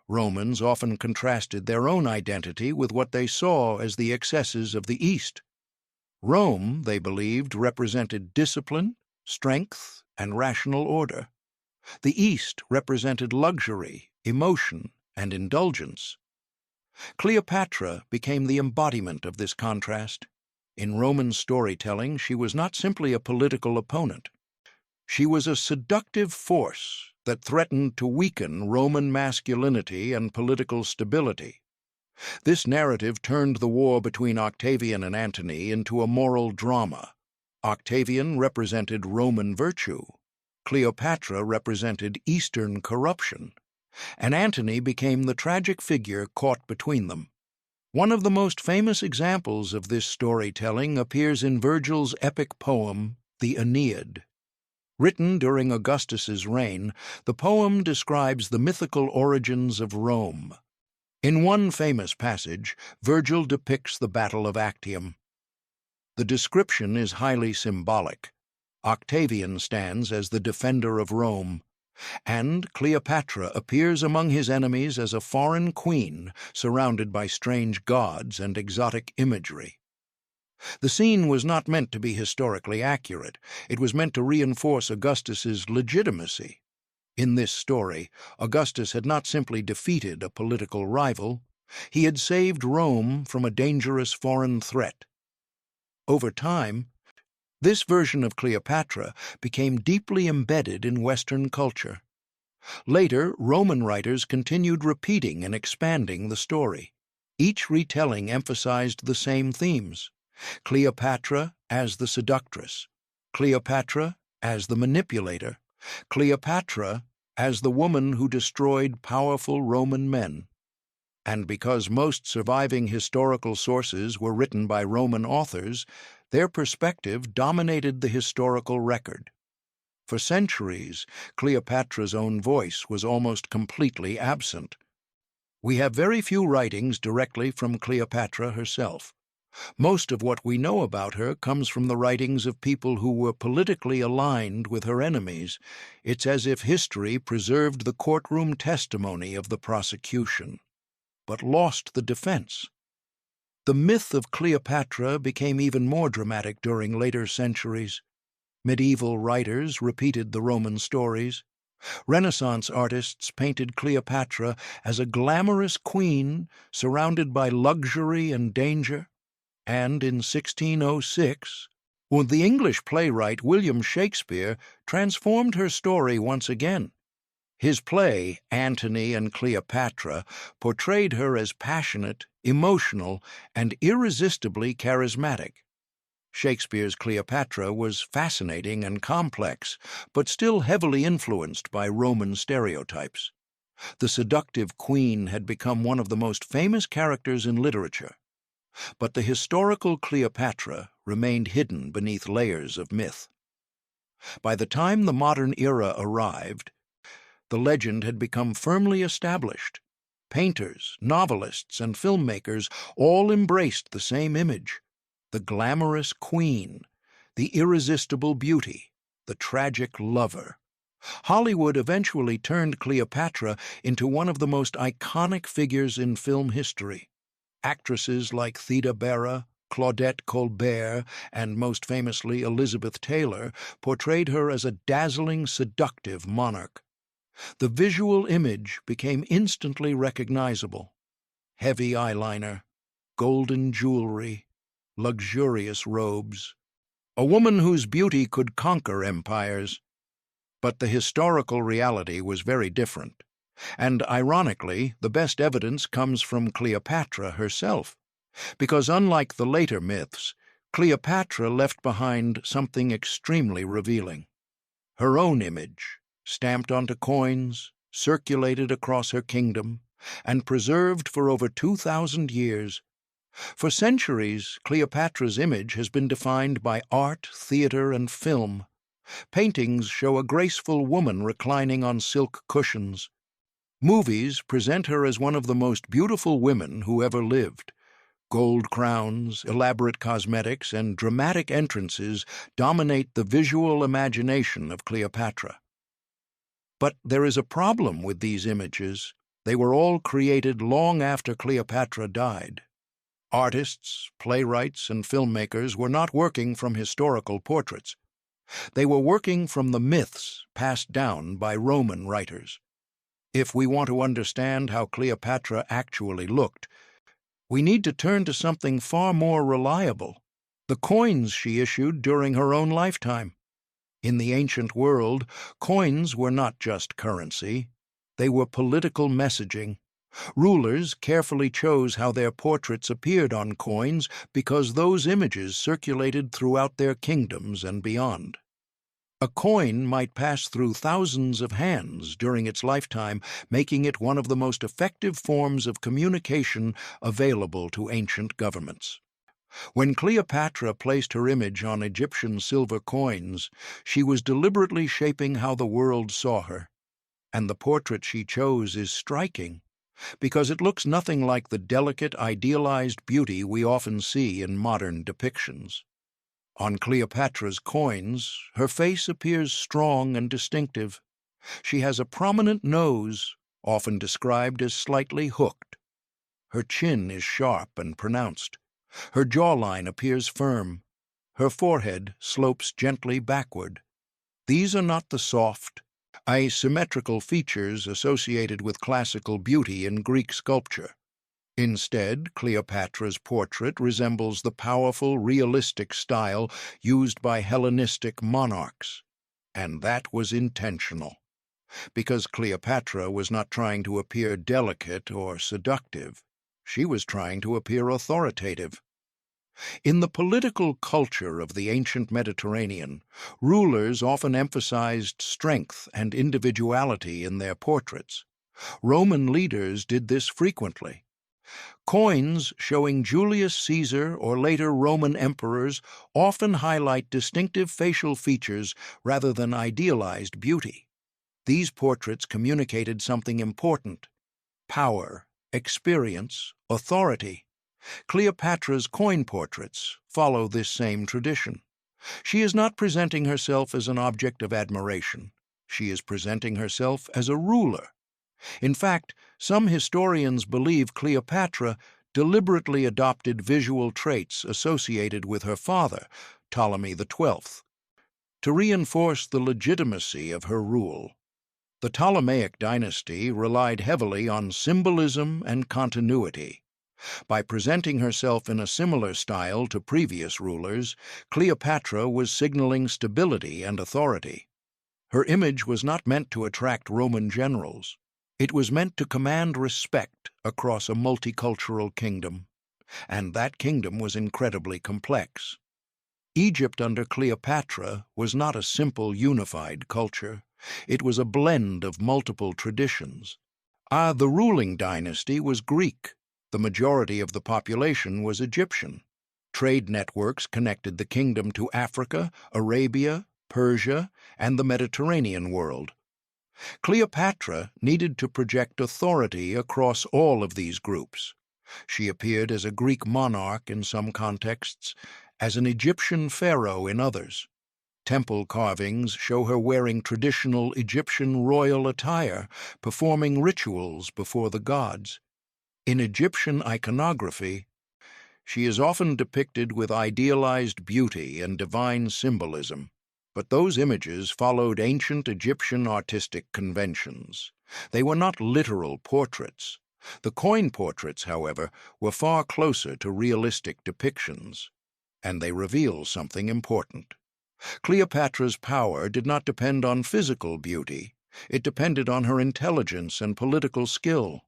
Romans often contrasted their own identity with what they saw as the excesses of the East. Rome, they believed, represented discipline, strength, and rational order. The East represented luxury, emotion, and indulgence. Cleopatra became the embodiment of this contrast. In Roman storytelling, she was not simply a political opponent. She was a seductive force that threatened to weaken Roman masculinity and political stability. This narrative turned the war between Octavian and Antony into a moral drama. Octavian represented Roman virtue, Cleopatra represented Eastern corruption, and Antony became the tragic figure caught between them. One of the most famous examples of this storytelling appears in Virgil's epic poem, the Aeneid. Written during Augustus's reign, the poem describes the mythical origins of Rome. In one famous passage, Virgil depicts the Battle of Actium. The description is highly symbolic. Octavian stands as the defender of Rome, and Cleopatra appears among his enemies as a foreign queen surrounded by strange gods and exotic imagery. The scene was not meant to be historically accurate. It was meant to reinforce Augustus's legitimacy. In this story, Augustus had not simply defeated a political rival, he had saved Rome from a dangerous foreign threat. Over time, this version of Cleopatra became deeply embedded in Western culture. Later, Roman writers continued repeating and expanding the story. Each retelling emphasized the same themes: Cleopatra as the seductress, Cleopatra as the manipulator, Cleopatra as the woman who destroyed powerful Roman men. And because most surviving historical sources were written by Roman authors, their perspective dominated the historical record. For centuries, Cleopatra's own voice was almost completely absent. We have very few writings directly from Cleopatra herself. Most of what we know about her comes from the writings of people who were politically aligned with her enemies. It's as if history preserved the courtroom testimony of the prosecution, but lost the defense. The myth of Cleopatra became even more dramatic during later centuries. Medieval writers repeated the Roman stories. Renaissance artists painted Cleopatra as a glamorous queen surrounded by luxury and danger. And in 1606, when the English playwright William Shakespeare transformed her story once again. His play, Antony and Cleopatra, portrayed her as passionate, emotional, and irresistibly charismatic. Shakespeare's Cleopatra was fascinating and complex, but still heavily influenced by Roman stereotypes. The seductive queen had become one of the most famous characters in literature. But the historical Cleopatra remained hidden beneath layers of myth. By the time the modern era arrived, the legend had become firmly established. Painters, novelists, and filmmakers all embraced the same image: the glamorous queen, the irresistible beauty, the tragic lover. Hollywood eventually turned Cleopatra into one of the most iconic figures in film history. Actresses like Theda Bara, Claudette Colbert, and most famously Elizabeth Taylor portrayed her as a dazzling, seductive monarch. The visual image became instantly recognizable: heavy eyeliner, golden jewelry, luxurious robes. A woman whose beauty could conquer empires. But the historical reality was very different. And ironically, the best evidence comes from Cleopatra herself, because unlike the later myths, Cleopatra left behind something extremely revealing: her own image, stamped onto coins, circulated across her kingdom, and preserved for over 2,000 years. For centuries, Cleopatra's image has been defined by art, theater, and film. Paintings show a graceful woman reclining on silk cushions. Movies present her as one of the most beautiful women who ever lived. Gold crowns, elaborate cosmetics, and dramatic entrances dominate the visual imagination of Cleopatra. But there is a problem with these images. They were all created long after Cleopatra died. Artists, playwrights, and filmmakers were not working from historical portraits. They were working from the myths passed down by Roman writers. If we want to understand how Cleopatra actually looked, we need to turn to something far more reliable: the coins she issued during her own lifetime. In the ancient world, coins were not just currency. They were political messaging. Rulers carefully chose how their portraits appeared on coins because those images circulated throughout their kingdoms and beyond. A coin might pass through thousands of hands during its lifetime, making it one of the most effective forms of communication available to ancient governments. When Cleopatra placed her image on Egyptian silver coins, she was deliberately shaping how the world saw her. And the portrait she chose is striking, because it looks nothing like the delicate, idealized beauty we often see in modern depictions. On Cleopatra's coins, her face appears strong and distinctive. She has a prominent nose, often described as slightly hooked. Her chin is sharp and pronounced. Her jawline appears firm. Her forehead slopes gently backward. These are not the soft, asymmetrical features associated with classical beauty in Greek sculpture. Instead, Cleopatra's portrait resembles the powerful, realistic style used by Hellenistic monarchs. And that was intentional, because Cleopatra was not trying to appear delicate or seductive. She was trying to appear authoritative. In the political culture of the ancient Mediterranean, rulers often emphasized strength and individuality in their portraits. Roman leaders did this frequently. Coins showing Julius Caesar or later Roman emperors often highlight distinctive facial features rather than idealized beauty. These portraits communicated something important: power, experience, authority. Cleopatra's coin portraits follow this same tradition. She is not presenting herself as an object of admiration. She is presenting herself as a ruler. In fact, some historians believe Cleopatra deliberately adopted visual traits associated with her father, Ptolemy XII, to reinforce the legitimacy of her rule. The Ptolemaic dynasty relied heavily on symbolism and continuity. By presenting herself in a similar style to previous rulers, Cleopatra was signaling stability and authority. Her image was not meant to attract Roman generals. It was meant to command respect across a multicultural kingdom, and that kingdom was incredibly complex. Egypt under Cleopatra was not a simple, unified culture. It was a blend of multiple traditions. The ruling dynasty was Greek. The majority of the population was Egyptian. Trade networks connected the kingdom to Africa, Arabia, Persia, and the Mediterranean world. Cleopatra needed to project authority across all of these groups. She appeared as a Greek monarch in some contexts, as an Egyptian pharaoh in others. Temple carvings show her wearing traditional Egyptian royal attire, performing rituals before the gods. In Egyptian iconography, she is often depicted with idealized beauty and divine symbolism. But those images followed ancient Egyptian artistic conventions. They were not literal portraits. The coin portraits, however, were far closer to realistic depictions, and they reveal something important. Cleopatra's power did not depend on physical beauty. It depended on her intelligence and political skill.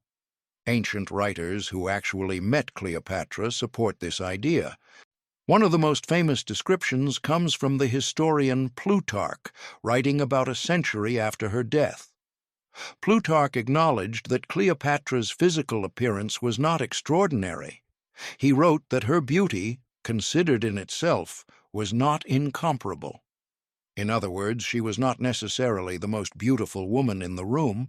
Ancient writers who actually met Cleopatra support this idea. One of the most famous descriptions comes from the historian Plutarch, writing about a century after her death. Plutarch acknowledged that Cleopatra's physical appearance was not extraordinary. He wrote that her beauty, considered in itself, was not incomparable. In other words, she was not necessarily the most beautiful woman in the room,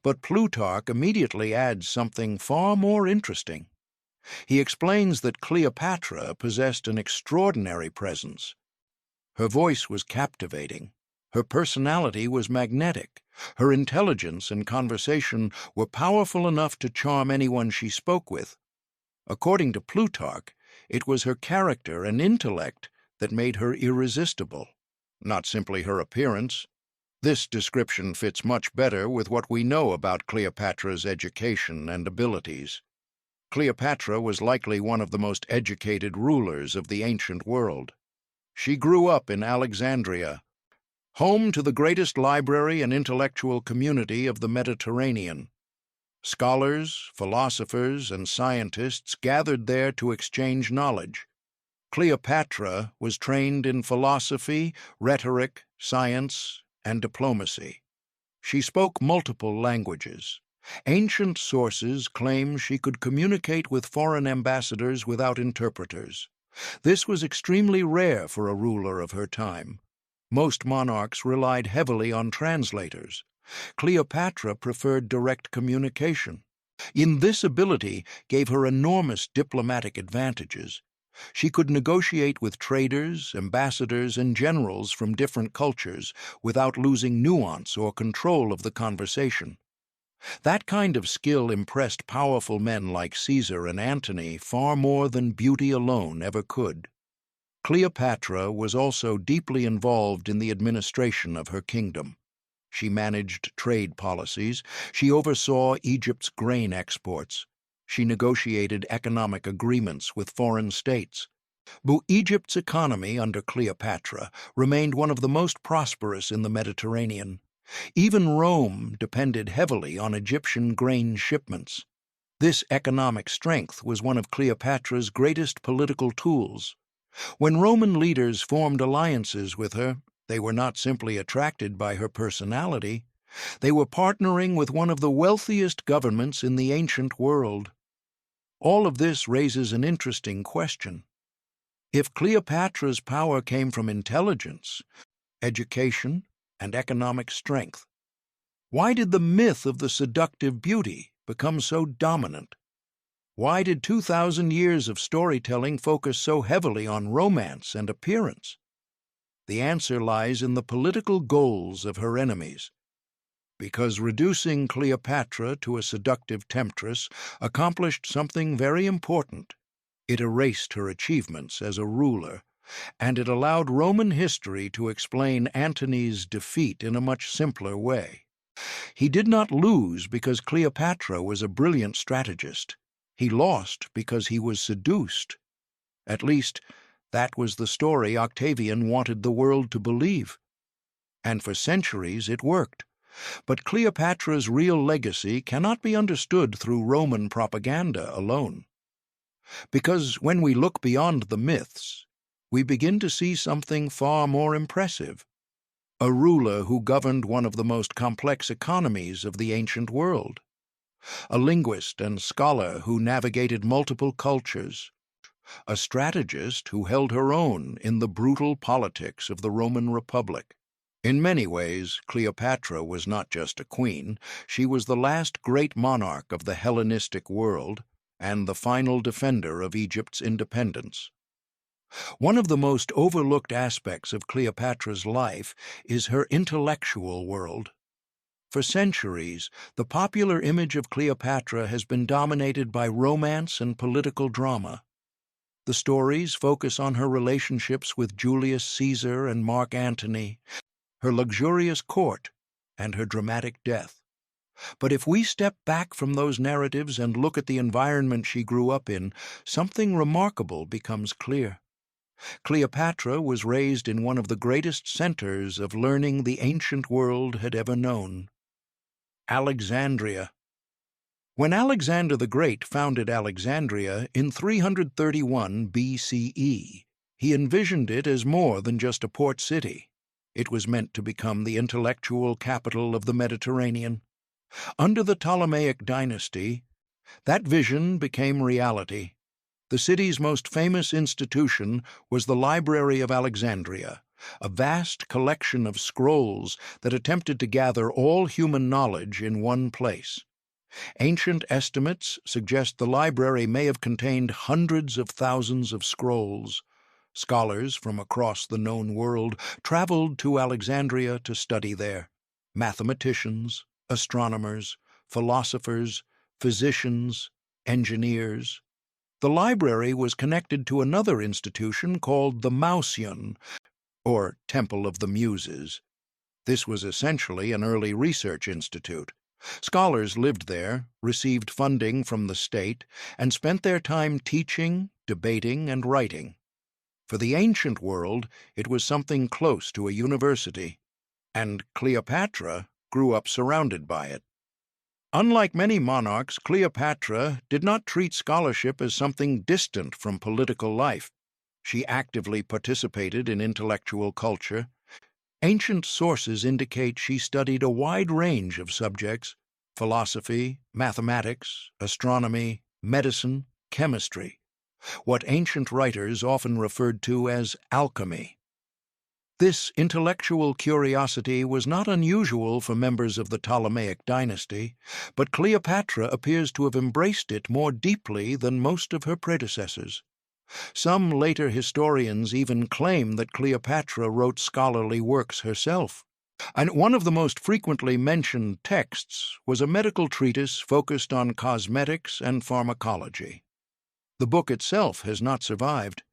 but Plutarch immediately adds something far more interesting. He explains that Cleopatra possessed an extraordinary presence. Her voice was captivating. Her personality was magnetic. Her intelligence and conversation were powerful enough to charm anyone she spoke with. According to Plutarch, it was her character and intellect that made her irresistible. not simply her appearance. This description fits much better with what we know about Cleopatra's education and abilities. Cleopatra was likely one of the most educated rulers of the ancient world. She grew up in Alexandria, home to the greatest library and intellectual community of the Mediterranean. Scholars, philosophers, and scientists gathered there to exchange knowledge. Cleopatra was trained in philosophy, rhetoric, science, and diplomacy. She spoke multiple languages. Ancient sources claim she could communicate with foreign ambassadors without interpreters. This was extremely rare for a ruler of her time. Most monarchs relied heavily on translators. Cleopatra preferred direct communication. In this ability gave her enormous diplomatic advantages. She could negotiate with traders, ambassadors, and generals from different cultures without losing nuance or control of the conversation. That kind of skill impressed powerful men like Caesar and Antony far more than beauty alone ever could. Cleopatra was also deeply involved in the administration of her kingdom. She managed trade policies. She oversaw Egypt's grain exports. She negotiated economic agreements with foreign states. But Egypt's economy under Cleopatra remained one of the most prosperous in the Mediterranean. Even Rome depended heavily on Egyptian grain shipments. This economic strength was one of Cleopatra's greatest political tools. When Roman leaders formed alliances with her, they were not simply attracted by her personality. They were partnering with one of the wealthiest governments in the ancient world. All of this raises an interesting question. If Cleopatra's power came from intelligence, education, and economic strength, why did the myth of the seductive beauty become so dominant? Why did 2,000 years of storytelling focus so heavily on romance and appearance? The answer lies in the political goals of her enemies. Because reducing Cleopatra to a seductive temptress accomplished something very important. It erased her achievements as a ruler, and it allowed Roman history to explain Antony's defeat in a much simpler way. He did not lose because Cleopatra was a brilliant strategist. He lost because he was seduced. At least, that was the story Octavian wanted the world to believe. And for centuries it worked. But Cleopatra's real legacy cannot be understood through Roman propaganda alone. Because when we look beyond the myths, we begin to see something far more impressive. A ruler who governed one of the most complex economies of the ancient world. A linguist and scholar who navigated multiple cultures. A strategist who held her own in the brutal politics of the Roman Republic. In many ways, Cleopatra was not just a queen, she was the last great monarch of the Hellenistic world and the final defender of Egypt's independence. One of the most overlooked aspects of Cleopatra's life is her intellectual world. For centuries, the popular image of Cleopatra has been dominated by romance and political drama. The stories focus on her relationships with Julius Caesar and Mark Antony, her luxurious court, and her dramatic death. But if we step back from those narratives and look at the environment she grew up in, something remarkable becomes clear. Cleopatra was raised in one of the greatest centers of learning the ancient world had ever known. Alexandria. When Alexander the Great founded Alexandria in 331 BCE, he envisioned it as more than just a port city. It was meant to become the intellectual capital of the Mediterranean. Under the Ptolemaic dynasty, that vision became reality. The city's most famous institution was the Library of Alexandria, a vast collection of scrolls that attempted to gather all human knowledge in one place. Ancient estimates suggest the library may have contained hundreds of thousands of scrolls. Scholars from across the known world traveled to Alexandria to study there. Mathematicians, astronomers, philosophers, physicians, engineers. The library was connected to another institution called the Mausoleum, or Temple of the Muses. This was essentially an early research institute. Scholars lived there, received funding from the state, and spent their time teaching, debating, and writing. For the ancient world, it was something close to a university, and Cleopatra grew up surrounded by it. Unlike many monarchs, Cleopatra did not treat scholarship as something distant from political life. She actively participated in intellectual culture. Ancient sources indicate she studied a wide range of subjects: philosophy, mathematics, astronomy, medicine, chemistry, what ancient writers often referred to as alchemy. This intellectual curiosity was not unusual for members of the Ptolemaic dynasty, but Cleopatra appears to have embraced it more deeply than most of her predecessors. Some later historians even claim that Cleopatra wrote scholarly works herself. And one of the most frequently mentioned texts was a medical treatise focused on cosmetics and pharmacology. The book itself has not survived,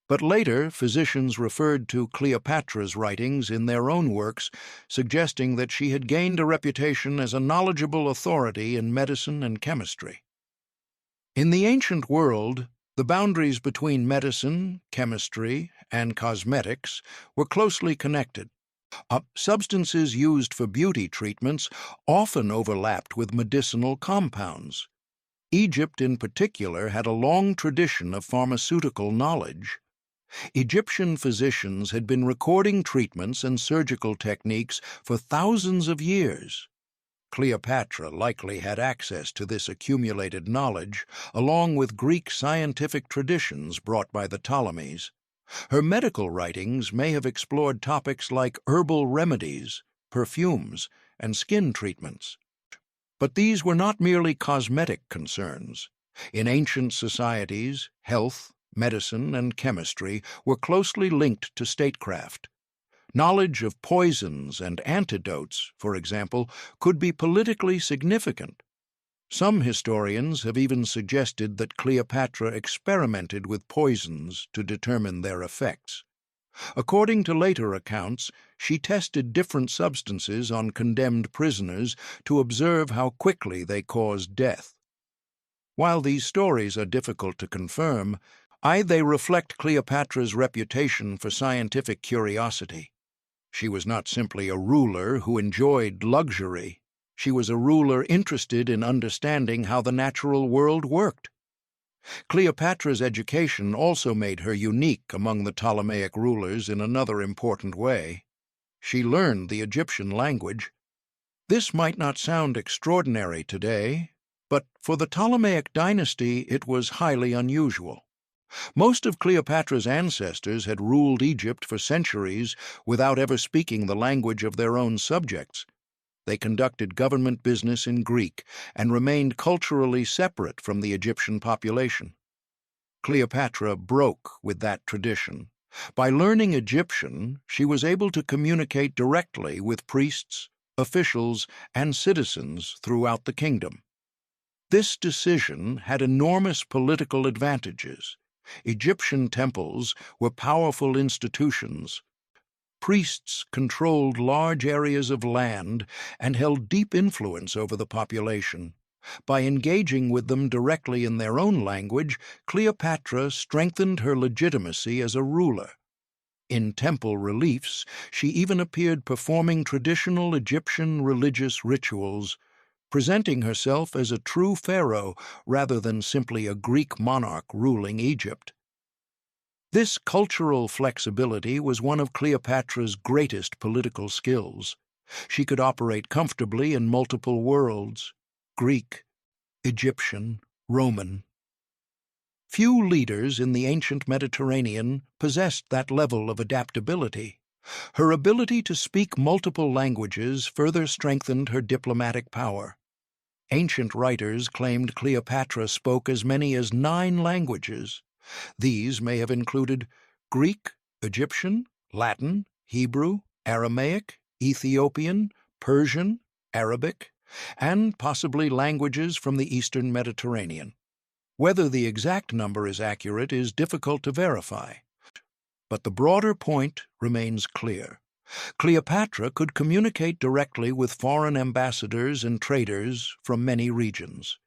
but later physicians referred to Cleopatra's writings in their own works, suggesting that she had gained a reputation as a knowledgeable authority in medicine and chemistry. In the ancient world, the boundaries between medicine, chemistry, and cosmetics were closely connected. Substances used for beauty treatments often overlapped with medicinal compounds. Egypt, in particular, had a long tradition of pharmaceutical knowledge. Egyptian physicians had been recording treatments and surgical techniques for thousands of years. Cleopatra likely had access to this accumulated knowledge, along with Greek scientific traditions brought by the Ptolemies. Her medical writings may have explored topics like herbal remedies, perfumes, and skin treatments. But these were not merely cosmetic concerns. In ancient societies, health, medicine, and chemistry were closely linked to statecraft. Knowledge of poisons and antidotes, for example, could be politically significant. Some historians have even suggested that Cleopatra experimented with poisons to determine their effects. According to later accounts, she tested different substances on condemned prisoners to observe how quickly they caused death. While these stories are difficult to confirm, they reflect Cleopatra's reputation for scientific curiosity. She was not simply a ruler who enjoyed luxury. She was a ruler interested in understanding how the natural world worked. Cleopatra's education also made her unique among the Ptolemaic rulers in another important way. She learned the Egyptian language. This might not sound extraordinary today, but for the Ptolemaic dynasty it was highly unusual. Most of Cleopatra's ancestors had ruled Egypt for centuries without ever speaking the language of their own subjects. They conducted government business in Greek and remained culturally separate from the Egyptian population. Cleopatra broke with that tradition. By learning Egyptian, she was able to communicate directly with priests, officials, and citizens throughout the kingdom. This decision had enormous political advantages. Egyptian temples were powerful institutions. Priests controlled large areas of land and held deep influence over the population. By engaging with them directly in their own language, Cleopatra strengthened her legitimacy as a ruler. In temple reliefs, she even appeared performing traditional Egyptian religious rituals, presenting herself as a true pharaoh rather than simply a Greek monarch ruling Egypt. This cultural flexibility was one of Cleopatra's greatest political skills. She could operate comfortably in multiple worlds: Greek, Egyptian, Roman. Few leaders in the ancient Mediterranean possessed that level of adaptability. Her ability to speak multiple languages further strengthened her diplomatic power. Ancient writers claimed Cleopatra spoke as many as 9 languages. These may have included Greek, Egyptian, Latin, Hebrew, Aramaic, Ethiopian, Persian, Arabic, and possibly languages from the Eastern Mediterranean. Whether the exact number is accurate is difficult to verify. But the broader point remains clear. Cleopatra could communicate directly with foreign ambassadors and traders from many regions.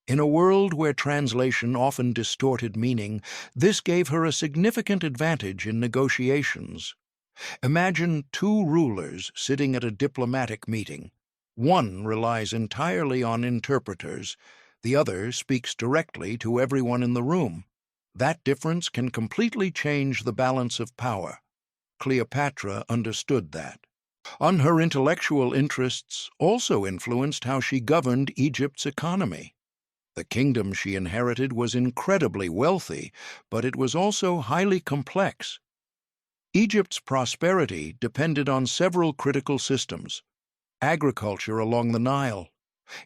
In a world where translation often distorted meaning, this gave her a significant advantage in negotiations. Imagine two rulers sitting at a diplomatic meeting. One relies entirely on interpreters, the other speaks directly to everyone in the room. That difference can completely change the balance of power. Cleopatra understood that. Her intellectual interests also influenced how she governed Egypt's economy. The kingdom she inherited was incredibly wealthy, but it was also highly complex. Egypt's prosperity depended on several critical systems: agriculture along the Nile,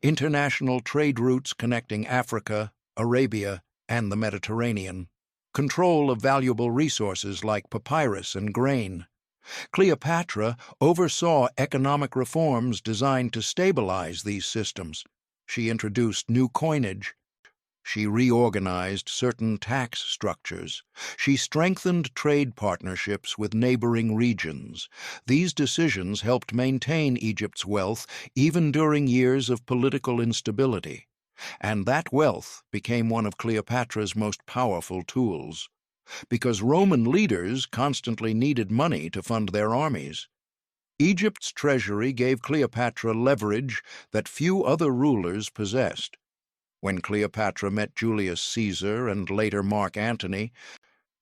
international trade routes connecting Africa, Arabia, and the Mediterranean, control of valuable resources like papyrus and grain. Cleopatra oversaw economic reforms designed to stabilize these systems. She introduced new coinage. She reorganized certain tax structures. She strengthened trade partnerships with neighboring regions. These decisions helped maintain Egypt's wealth even during years of political instability. And that wealth became one of Cleopatra's most powerful tools, because Roman leaders constantly needed money to fund their armies. Egypt's treasury gave Cleopatra leverage that few other rulers possessed. When Cleopatra met Julius Caesar and later Mark Antony,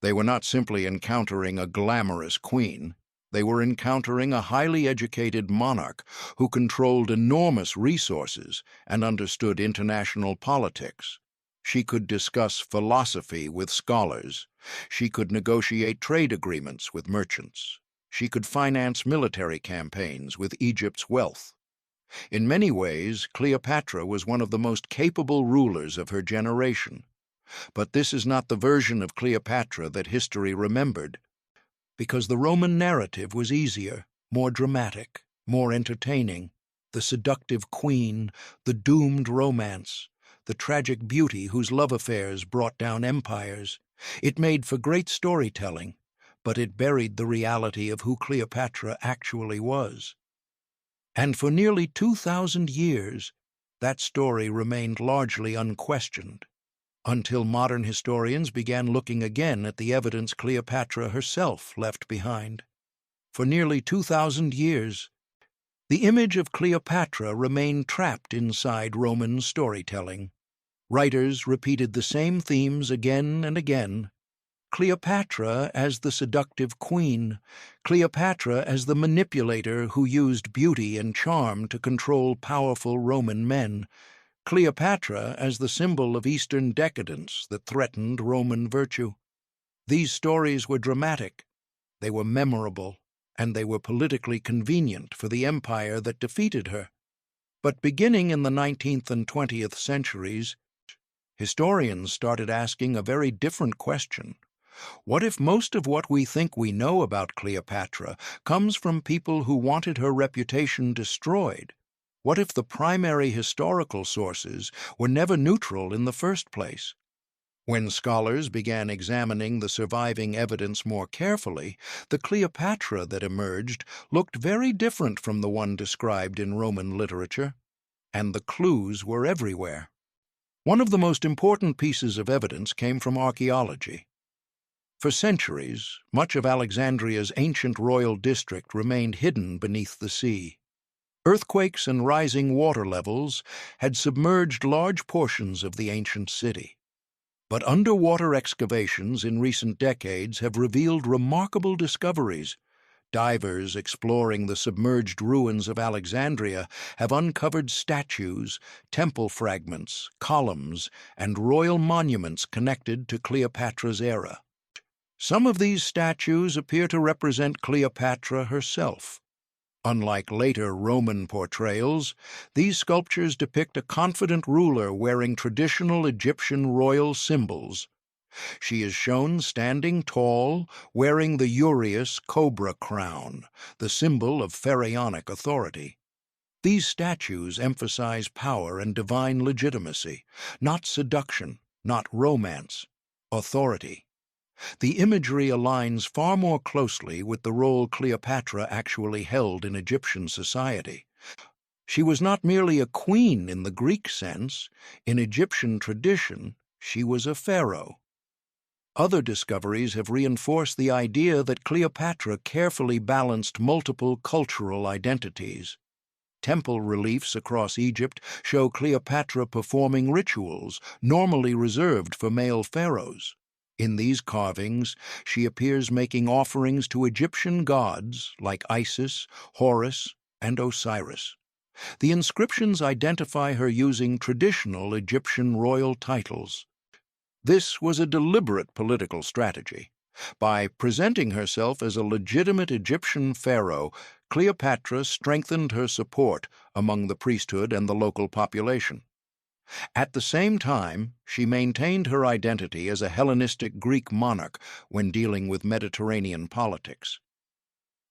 they were not simply encountering a glamorous queen. They were encountering a highly educated monarch who controlled enormous resources and understood international politics. She could discuss philosophy with scholars. She could negotiate trade agreements with merchants. She could finance military campaigns with Egypt's wealth. In many ways, Cleopatra was one of the most capable rulers of her generation. But this is not the version of Cleopatra that history remembered, because the Roman narrative was easier, more dramatic, more entertaining. The seductive queen, the doomed romance, the tragic beauty whose love affairs brought down empires. It made for great storytelling, but it buried the reality of who Cleopatra actually was. And for nearly 2,000 years, that story remained largely unquestioned, until modern historians began looking again at the evidence Cleopatra herself left behind. For nearly 2,000 years, the image of Cleopatra remained trapped inside Roman storytelling. Writers repeated the same themes again and again: Cleopatra as the seductive queen, Cleopatra as the manipulator who used beauty and charm to control powerful Roman men, Cleopatra as the symbol of Eastern decadence that threatened Roman virtue. These stories were dramatic, they were memorable, and they were politically convenient for the empire that defeated her. But beginning in the 19th and 20th centuries, historians started asking a very different question. What if most of what we think we know about Cleopatra comes from people who wanted her reputation destroyed? What if the primary historical sources were never neutral in the first place? When scholars began examining the surviving evidence more carefully, the Cleopatra that emerged looked very different from the one described in Roman literature, and the clues were everywhere. One of the most important pieces of evidence came from archaeology. For centuries, much of Alexandria's ancient royal district remained hidden beneath the sea. Earthquakes and rising water levels had submerged large portions of the ancient city. But underwater excavations in recent decades have revealed remarkable discoveries. Divers exploring the submerged ruins of Alexandria have uncovered statues, temple fragments, columns, and royal monuments connected to Cleopatra's era. Some of these statues appear to represent Cleopatra herself. Unlike later Roman portrayals, these sculptures depict a confident ruler wearing traditional Egyptian royal symbols. She is shown standing tall, wearing the uraeus cobra crown, the symbol of pharaonic authority. These statues emphasize power and divine legitimacy, not seduction, not romance, authority. The imagery aligns far more closely with the role Cleopatra actually held in Egyptian society. She was not merely a queen in the Greek sense. In Egyptian tradition, she was a pharaoh. Other discoveries have reinforced the idea that Cleopatra carefully balanced multiple cultural identities. Temple reliefs across Egypt show Cleopatra performing rituals normally reserved for male pharaohs. In these carvings, she appears making offerings to Egyptian gods like Isis, Horus, and Osiris. The inscriptions identify her using traditional Egyptian royal titles. This was a deliberate political strategy. By presenting herself as a legitimate Egyptian pharaoh, Cleopatra strengthened her support among the priesthood and the local population. At the same time, she maintained her identity as a Hellenistic Greek monarch when dealing with Mediterranean politics.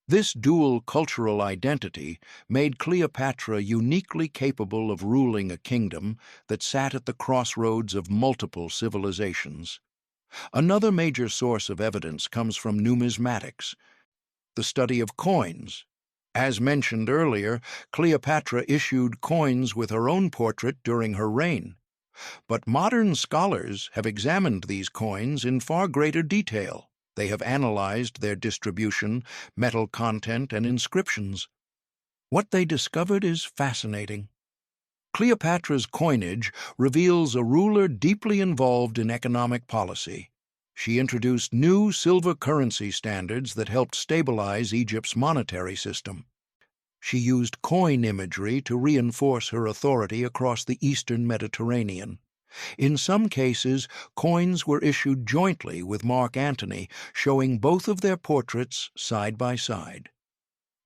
This dual cultural identity made Cleopatra uniquely capable of ruling a kingdom that sat at the crossroads of multiple civilizations. Another major source of evidence comes from numismatics, the study of coins. As mentioned earlier, Cleopatra issued coins with her own portrait during her reign. But modern scholars have examined these coins in far greater detail. They have analyzed their distribution, metal content, and inscriptions. What they discovered is fascinating. Cleopatra's coinage reveals a ruler deeply involved in economic policy. She introduced new silver currency standards that helped stabilize Egypt's monetary system. She used coin imagery to reinforce her authority across the eastern Mediterranean. In some cases, coins were issued jointly with Mark Antony, showing both of their portraits side by side.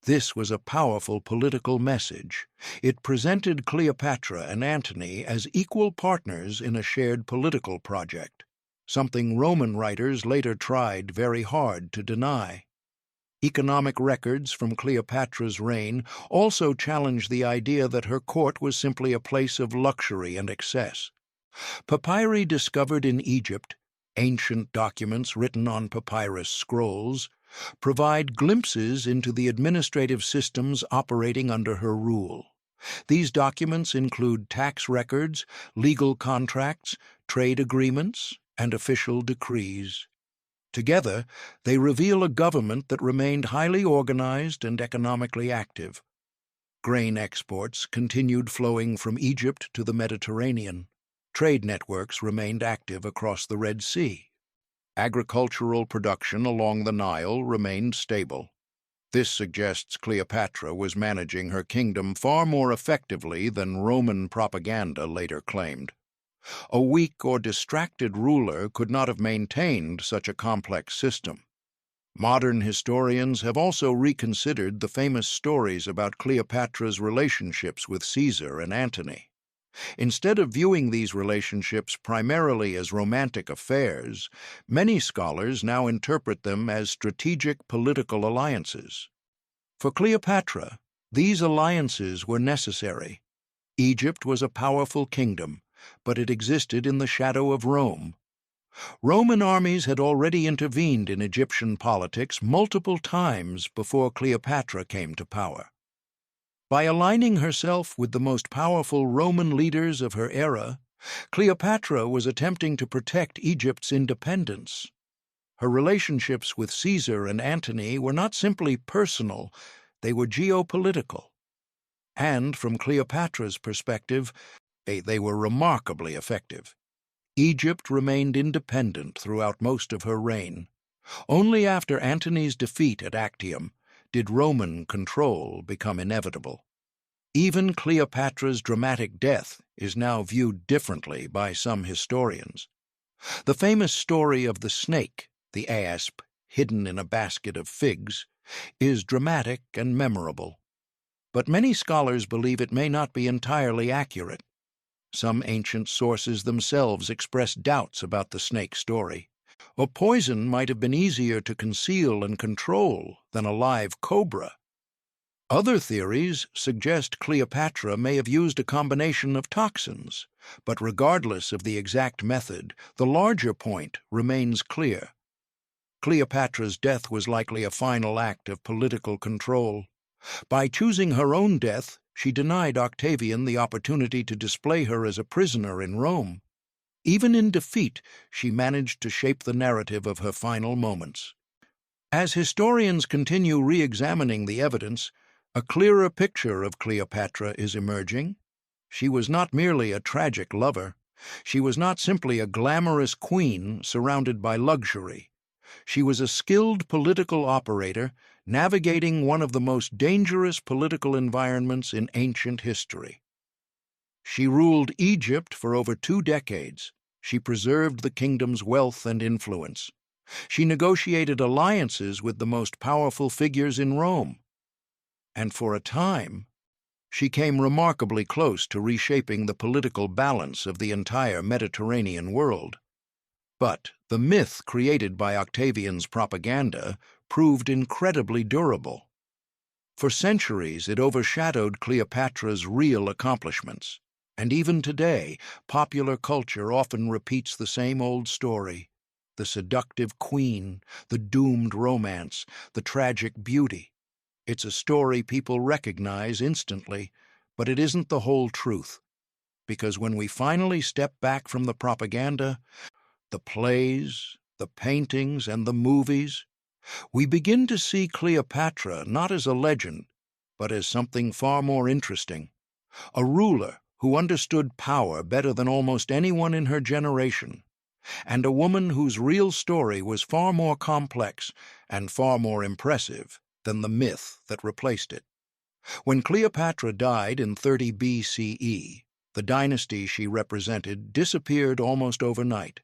This was a powerful political message. It presented Cleopatra and Antony as equal partners in a shared political project, something Roman writers later tried very hard to deny. Economic records from Cleopatra's reign also challenge the idea that her court was simply a place of luxury and excess. Papyri discovered in Egypt, ancient documents written on papyrus scrolls, provide glimpses into the administrative systems operating under her rule. These documents include tax records, legal contracts, trade agreements, and official decrees. Together, they reveal a government that remained highly organized and economically active. Grain exports continued flowing from Egypt to the Mediterranean. Trade networks remained active across the Red Sea. Agricultural production along the Nile remained stable. This suggests Cleopatra was managing her kingdom far more effectively than Roman propaganda later claimed. A weak or distracted ruler could not have maintained such a complex system. Modern historians have also reconsidered the famous stories about Cleopatra's relationships with Caesar and Antony. Instead of viewing these relationships primarily as romantic affairs, many scholars now interpret them as strategic political alliances. For Cleopatra, these alliances were necessary. Egypt was a powerful kingdom, but it existed in the shadow of Rome. Roman armies had already intervened in Egyptian politics multiple times before Cleopatra came to power. By aligning herself with the most powerful Roman leaders of her era, Cleopatra was attempting to protect Egypt's independence. Her relationships with Caesar and Antony were not simply personal, they were geopolitical. And from Cleopatra's perspective, they were remarkably effective. Egypt remained independent throughout most of her reign. Only after Antony's defeat at Actium did Roman control become inevitable. Even Cleopatra's dramatic death is now viewed differently by some historians. The famous story of the snake, the asp, hidden in a basket of figs, is dramatic and memorable. But many scholars believe it may not be entirely accurate. Some ancient sources themselves express doubts about the snake story. A poison might have been easier to conceal and control than a live cobra. Other theories suggest Cleopatra may have used a combination of toxins, but regardless of the exact method, the larger point remains clear. Cleopatra's death was likely a final act of political control. By choosing her own death, she denied Octavian the opportunity to display her as a prisoner in Rome. Even in defeat, she managed to shape the narrative of her final moments. As historians continue re-examining the evidence, a clearer picture of Cleopatra is emerging. She was not merely a tragic lover. She was not simply a glamorous queen surrounded by luxury. She was a skilled political operator, navigating one of the most dangerous political environments in ancient history. She ruled Egypt for over 2 decades. She preserved the kingdom's wealth and influence. She negotiated alliances with the most powerful figures in Rome. And for a time, she came remarkably close to reshaping the political balance of the entire Mediterranean world. But the myth created by Octavian's propaganda proved incredibly durable. For centuries, it overshadowed Cleopatra's real accomplishments. And even today, popular culture often repeats the same old story: the seductive queen, the doomed romance, the tragic beauty. It's a story people recognize instantly, but it isn't the whole truth. Because when we finally step back from the propaganda, the plays, the paintings, and the movies, we begin to see Cleopatra not as a legend, but as something far more interesting: a ruler who understood power better than almost anyone in her generation, and a woman whose real story was far more complex and far more impressive than the myth that replaced it. When Cleopatra died in 30 BCE, the dynasty she represented disappeared almost overnight.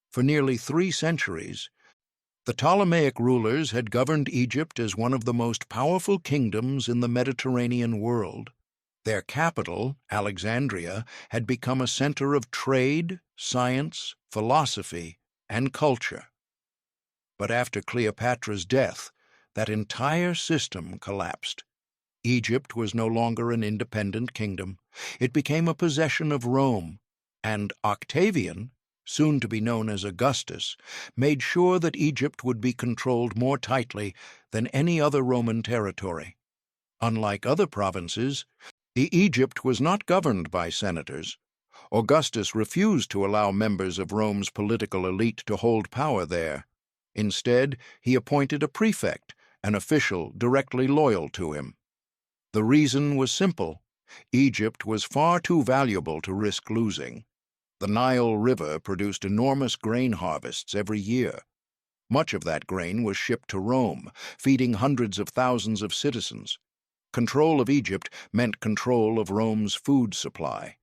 For nearly 3 centuries, the Ptolemaic rulers had governed Egypt as one of the most powerful kingdoms in the Mediterranean world. Their capital, Alexandria, had become a center of trade, science, philosophy, and culture. But after Cleopatra's death, that entire system collapsed. Egypt was no longer an independent kingdom. It became a possession of Rome, and Octavian, soon to be known as Augustus, made sure that Egypt would be controlled more tightly than any other Roman territory. Unlike other provinces, Egypt was not governed by senators. Augustus refused to allow members of Rome's political elite to hold power there. Instead, he appointed a prefect, an official directly loyal to him. The reason was simple: Egypt was far too valuable to risk losing. The Nile River produced enormous grain harvests every year. Much of that grain was shipped to Rome, feeding hundreds of thousands of citizens. Control of Egypt meant control of Rome's food supply.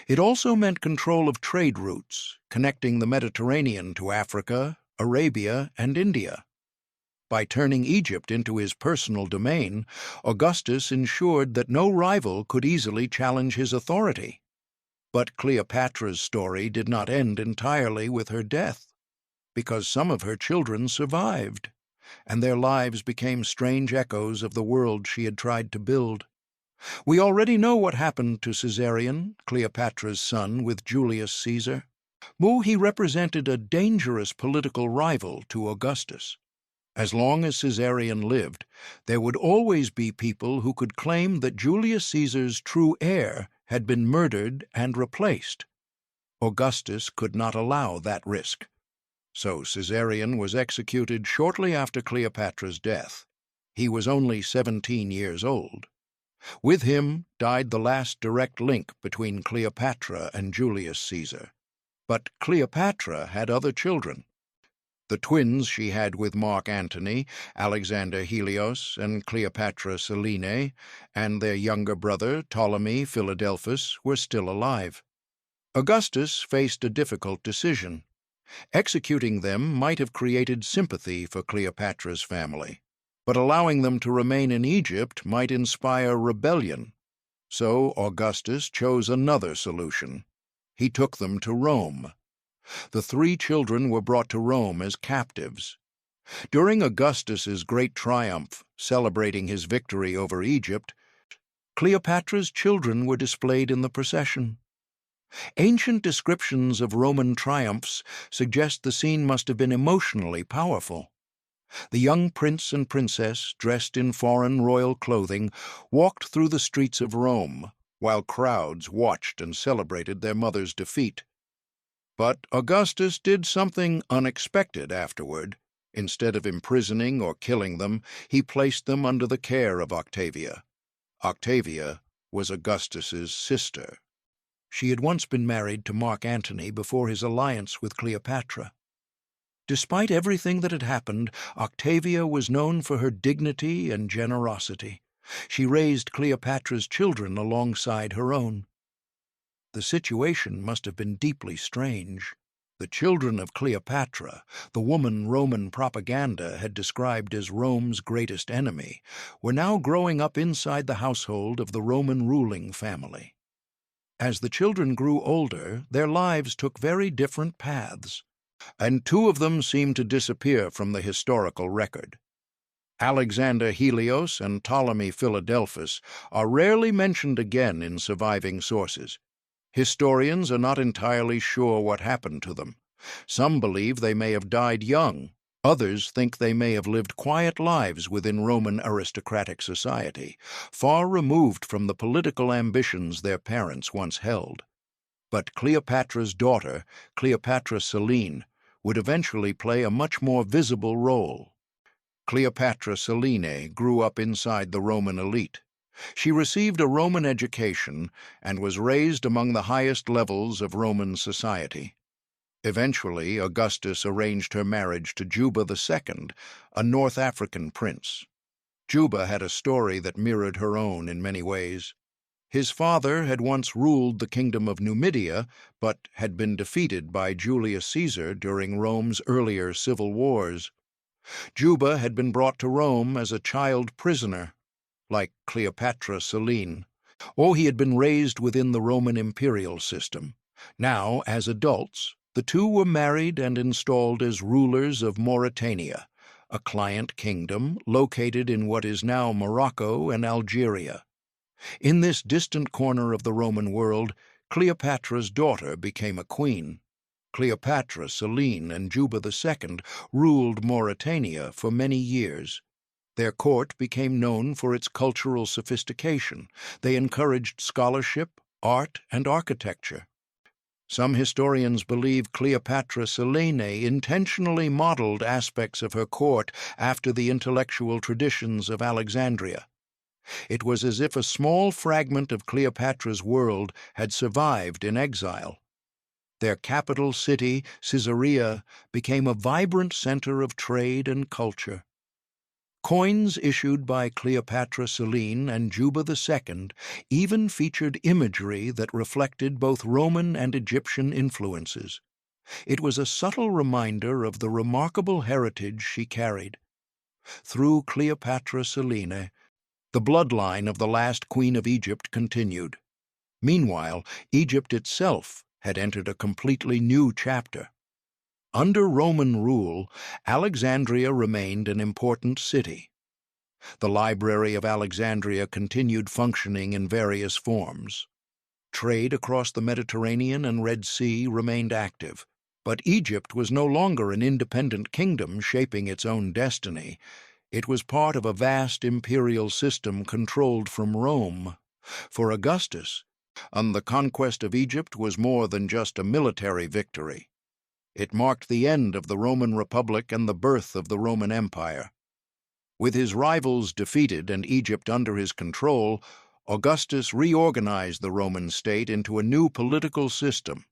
It also meant control of trade routes, connecting the Mediterranean to Africa, Arabia, and India. By turning Egypt into his personal domain, Augustus ensured that no rival could easily challenge his authority. But Cleopatra's story did not end entirely with her death, because some of her children survived, and their lives became strange echoes of the world she had tried to build. We already know what happened to Caesarion, Cleopatra's son, with Julius Caesar. He represented a dangerous political rival to Augustus. As long as Caesarion lived, there would always be people who could claim that Julius Caesar's true heir had been murdered and replaced. Augustus could not allow that risk. So Caesarion was executed shortly after Cleopatra's death. He was only 17 years old. With him died the last direct link between Cleopatra and Julius Caesar. But Cleopatra had other children. The twins she had with Mark Antony, Alexander Helios, and Cleopatra Selene, and their younger brother, Ptolemy Philadelphus, were still alive. Augustus faced a difficult decision. Executing them might have created sympathy for Cleopatra's family, but allowing them to remain in Egypt might inspire rebellion. So Augustus chose another solution. He took them to Rome. The 3 children were brought to Rome as captives. During Augustus's great triumph, celebrating his victory over Egypt, Cleopatra's children were displayed in the procession. Ancient descriptions of Roman triumphs suggest the scene must have been emotionally powerful. The young prince and princess, dressed in foreign royal clothing, walked through the streets of Rome, while crowds watched and celebrated their mother's defeat. But Augustus did something unexpected afterward. Instead of imprisoning or killing them, he placed them under the care of Octavia. Octavia was Augustus's sister. She had once been married to Mark Antony before his alliance with Cleopatra. Despite everything that had happened, Octavia was known for her dignity and generosity. She raised Cleopatra's children alongside her own. The situation must have been deeply strange. The children of Cleopatra, the woman Roman propaganda had described as Rome's greatest enemy, were now growing up inside the household of the Roman ruling family. As the children grew older, their lives took very different paths, and two of them seemed to disappear from the historical record. Alexander Helios and Ptolemy Philadelphus are rarely mentioned again in surviving sources. Historians are not entirely sure what happened to them. Some believe they may have died young. Others think they may have lived quiet lives within Roman aristocratic society, far removed from the political ambitions their parents once held. But Cleopatra's daughter, Cleopatra Selene, would eventually play a much more visible role. Cleopatra Selene grew up inside the Roman elite. She received a Roman education and was raised among the highest levels of Roman society. Eventually, Augustus arranged her marriage to Juba II, a North African prince. Juba had a story that mirrored her own in many ways. His father had once ruled the kingdom of Numidia, but had been defeated by Julius Caesar during Rome's earlier civil wars. Juba had been brought to Rome as a child prisoner, like Cleopatra Selene, or he had been raised within the Roman imperial system. Now, as adults, the two were married and installed as rulers of Mauritania, a client kingdom located in what is now Morocco and Algeria. In this distant corner of the Roman world, Cleopatra's daughter became a queen. Cleopatra, Selene, and Juba II ruled Mauritania for many years. Their court became known for its cultural sophistication. They encouraged scholarship, art, and architecture. Some historians believe Cleopatra Selene intentionally modeled aspects of her court after the intellectual traditions of Alexandria. It was as if a small fragment of Cleopatra's world had survived in exile. Their capital city, Caesarea, became a vibrant center of trade and culture. Coins issued by Cleopatra Selene and Juba II even featured imagery that reflected both Roman and Egyptian influences. It was a subtle reminder of the remarkable heritage she carried. Through Cleopatra Selene, the bloodline of the last queen of Egypt continued. Meanwhile, Egypt itself had entered a completely new chapter. Under Roman rule, Alexandria remained an important city. The Library of Alexandria continued functioning in various forms. Trade across the Mediterranean and Red Sea remained active, but Egypt was no longer an independent kingdom shaping its own destiny. It was part of a vast imperial system controlled from Rome. For Augustus, the conquest of Egypt was more than just a military victory. It marked the end of the Roman Republic and the birth of the Roman Empire. With his rivals defeated and Egypt under his control, Augustus reorganized the Roman state into a new political system.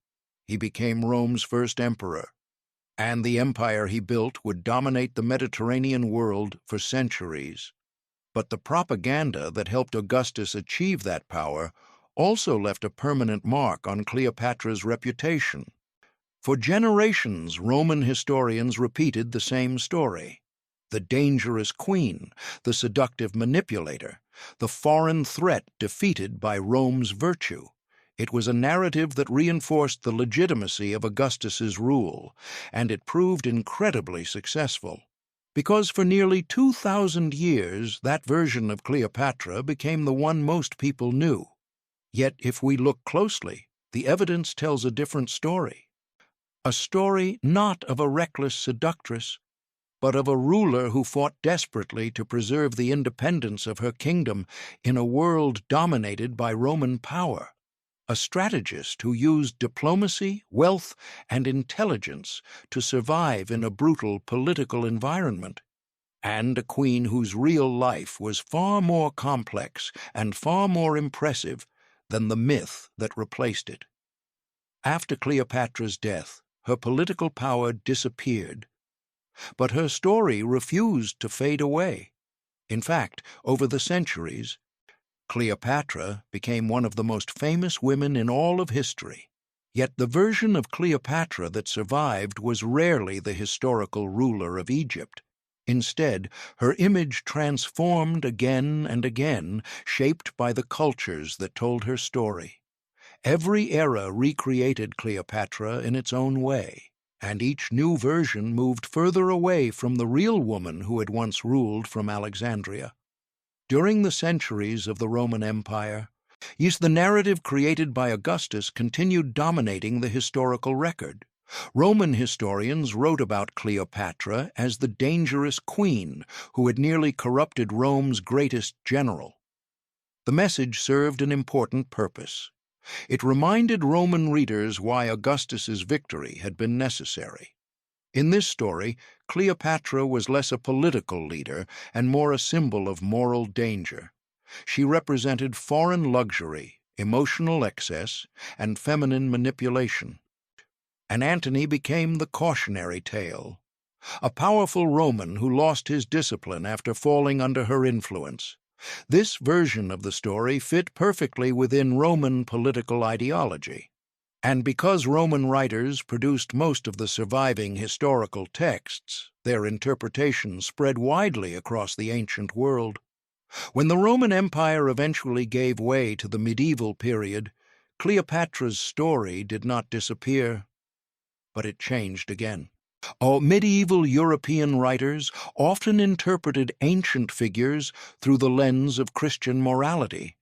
He became Rome's first emperor, and the empire he built would dominate the Mediterranean world for centuries. But the propaganda that helped Augustus achieve that power also left a permanent mark on Cleopatra's reputation. For generations, Roman historians repeated the same story. The dangerous queen, the seductive manipulator, the foreign threat defeated by Rome's virtue. It was a narrative that reinforced the legitimacy of Augustus's rule, and it proved incredibly successful. Because for nearly 2,000 years, that version of Cleopatra became the one most people knew. Yet, if we look closely, the evidence tells a different story. A story not of a reckless seductress, but of a ruler who fought desperately to preserve the independence of her kingdom in a world dominated by Roman power. A strategist who used diplomacy, wealth, and intelligence to survive in a brutal political environment, and a queen whose real life was far more complex and far more impressive than the myth that replaced it. After Cleopatra's death, her political power disappeared, but her story refused to fade away. In fact, over the centuries, Cleopatra became one of the most famous women in all of history. Yet the version of Cleopatra that survived was rarely the historical ruler of Egypt. Instead, her image transformed again and again, shaped by the cultures that told her story. Every era recreated Cleopatra in its own way, and each new version moved further away from the real woman who had once ruled from Alexandria. During the centuries of the Roman Empire, the narrative created by Augustus continued dominating the historical record. Roman historians wrote about Cleopatra as the dangerous queen who had nearly corrupted Rome's greatest general. The message served an important purpose. It reminded Roman readers why Augustus's victory had been necessary. In this story, Cleopatra was less a political leader and more a symbol of moral danger. She represented foreign luxury, emotional excess, and feminine manipulation. And Antony became the cautionary tale, a powerful Roman who lost his discipline after falling under her influence. This version of the story fit perfectly within Roman political ideology. And because Roman writers produced most of the surviving historical texts, their interpretation spread widely across the ancient world. When the Roman Empire eventually gave way to the medieval period, Cleopatra's story did not disappear, but it changed again. Medieval European writers often interpreted ancient figures through the lens of Christian morality.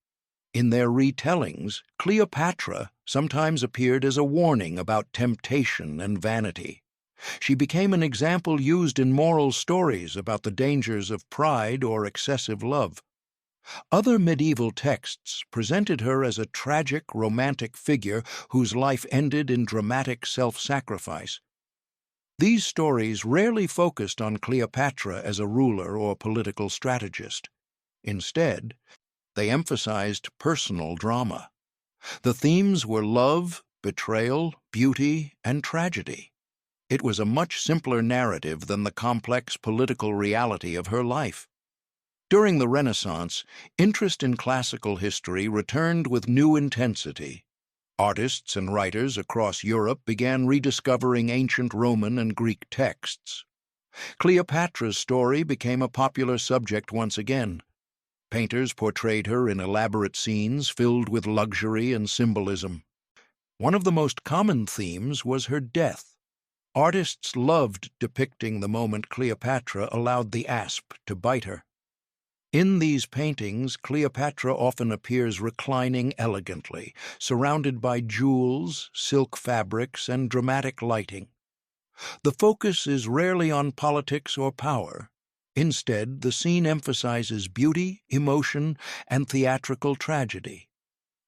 In their retellings, Cleopatra sometimes appeared as a warning about temptation and vanity. She became an example used in moral stories about the dangers of pride or excessive love. Other medieval texts presented her as a tragic, romantic figure whose life ended in dramatic self-sacrifice. These stories rarely focused on Cleopatra as a ruler or political strategist. Instead, they emphasized personal drama. The themes were love, betrayal, beauty, and tragedy. It was a much simpler narrative than the complex political reality of her life. During the Renaissance, interest in classical history returned with new intensity. Artists and writers across Europe began rediscovering ancient Roman and Greek texts. Cleopatra's story became a popular subject once again. Painters portrayed her in elaborate scenes filled with luxury and symbolism. One of the most common themes was her death. Artists loved depicting the moment Cleopatra allowed the asp to bite her. In these paintings, Cleopatra often appears reclining elegantly, surrounded by jewels, silk fabrics, and dramatic lighting. The focus is rarely on politics or power. Instead, the scene emphasizes beauty, emotion, and theatrical tragedy.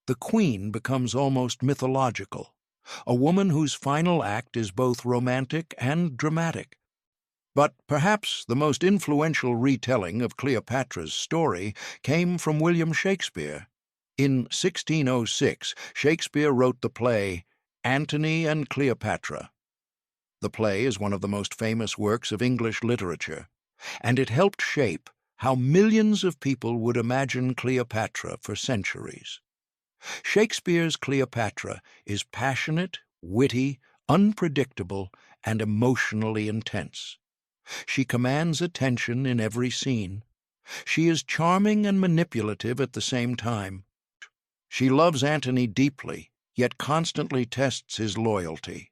The queen becomes almost mythological, a woman whose final act is both romantic and dramatic. But perhaps the most influential retelling of Cleopatra's story came from William Shakespeare. In 1606, Shakespeare wrote the play Antony and Cleopatra. The play is one of the most famous works of English literature, and it helped shape how millions of people would imagine Cleopatra for centuries. Shakespeare's Cleopatra is passionate, witty, unpredictable, and emotionally intense. She commands attention in every scene. She is charming and manipulative at the same time. She loves Antony deeply, yet constantly tests his loyalty.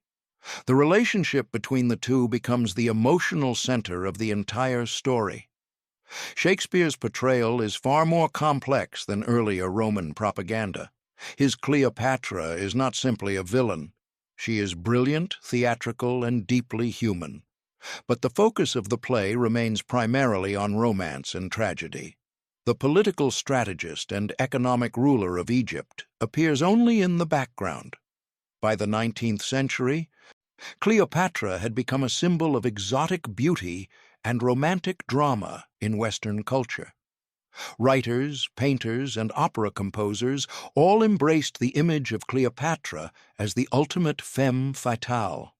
The relationship between the two becomes the emotional center of the entire story. Shakespeare's portrayal is far more complex than earlier Roman propaganda. His Cleopatra is not simply a villain. She is brilliant, theatrical, and deeply human. But the focus of the play remains primarily on romance and tragedy. The political strategist and economic ruler of Egypt appears only in the background. By the 19th century, Cleopatra had become a symbol of exotic beauty and romantic drama in Western culture. Writers, painters, and opera composers all embraced the image of Cleopatra as the ultimate femme fatale.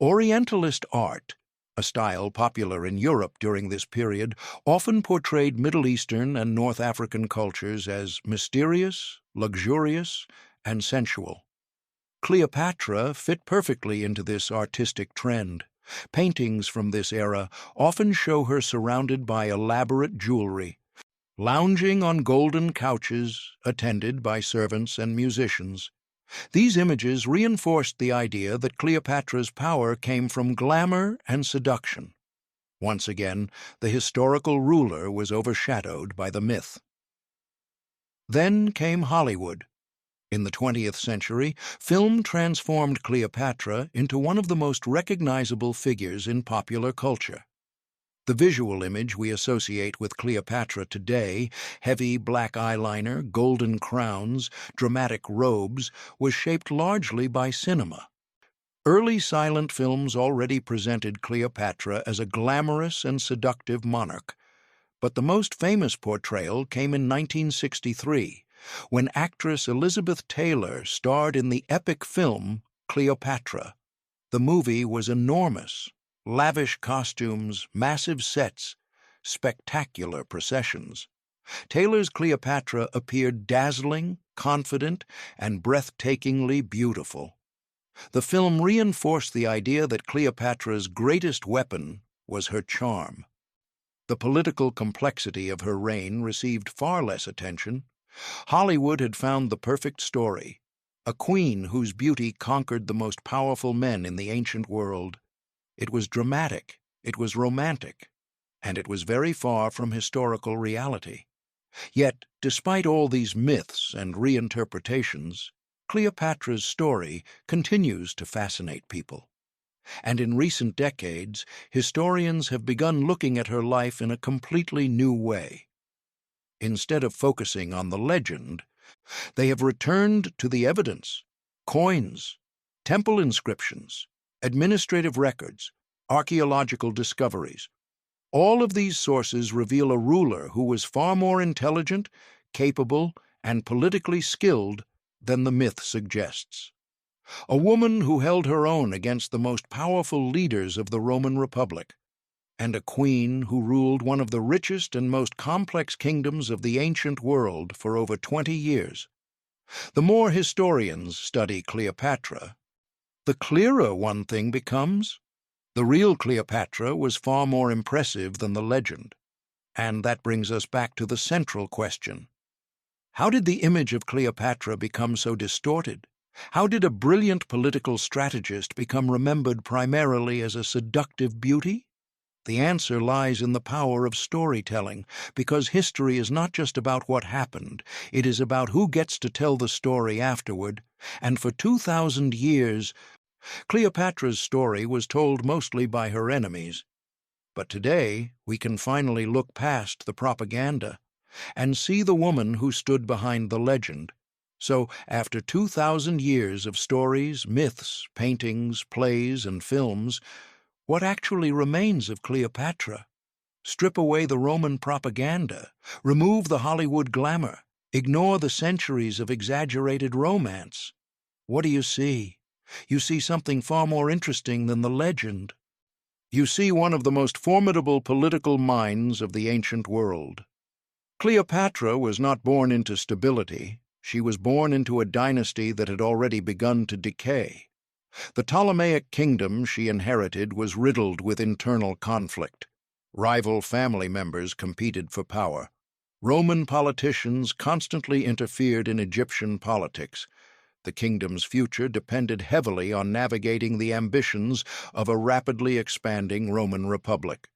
Orientalist art, a style popular in Europe during this period, often portrayed Middle Eastern and North African cultures as mysterious, luxurious, and sensual. Cleopatra fit perfectly into this artistic trend. Paintings from this era often show her surrounded by elaborate jewelry, lounging on golden couches, attended by servants and musicians. These images reinforced the idea that Cleopatra's power came from glamour and seduction. Once again, the historical ruler was overshadowed by the myth. Then came Hollywood. In the 20th century, film transformed Cleopatra into one of the most recognizable figures in popular culture. The visual image we associate with Cleopatra today, heavy black eyeliner, golden crowns, dramatic robes, was shaped largely by cinema. Early silent films already presented Cleopatra as a glamorous and seductive monarch, but the most famous portrayal came in 1963, when actress Elizabeth Taylor starred in the epic film Cleopatra. The movie was enormous. Lavish costumes, massive sets, spectacular processions. Taylor's Cleopatra appeared dazzling, confident, and breathtakingly beautiful. The film reinforced the idea that Cleopatra's greatest weapon was her charm. The political complexity of her reign received far less attention. Hollywood had found the perfect story, a queen whose beauty conquered the most powerful men in the ancient world. It was dramatic, it was romantic, and it was very far from historical reality. Yet, despite all these myths and reinterpretations, Cleopatra's story continues to fascinate people. And in recent decades, historians have begun looking at her life in a completely new way. Instead of focusing on the legend, they have returned to the evidence: coins, temple inscriptions, administrative records, archaeological discoveries. All of these sources reveal a ruler who was far more intelligent, capable, and politically skilled than the myth suggests. A woman who held her own against the most powerful leaders of the Roman Republic, and a queen who ruled one of the richest and most complex kingdoms of the ancient world for over 20 years. The more historians study Cleopatra, the clearer one thing becomes. The real Cleopatra was far more impressive than the legend. And that brings us back to the central question. How did the image of Cleopatra become so distorted? How did a brilliant political strategist become remembered primarily as a seductive beauty? The answer lies in the power of storytelling, because history is not just about what happened, it is about who gets to tell the story afterward. And for 2,000 years, Cleopatra's story was told mostly by her enemies. But today, we can finally look past the propaganda and see the woman who stood behind the legend. So, after 2,000 years of stories, myths, paintings, plays, and films, what actually remains of Cleopatra? Strip away the Roman propaganda, remove the Hollywood glamour, ignore the centuries of exaggerated romance. What do you see? You see something far more interesting than the legend. You see one of the most formidable political minds of the ancient world. Cleopatra was not born into stability. She was born into a dynasty that had already begun to decay. The Ptolemaic Kingdom she inherited was riddled with internal conflict. Rival family members competed for power. Roman politicians constantly interfered in Egyptian politics. The kingdom's future depended heavily on navigating the ambitions of a rapidly expanding Roman Republic.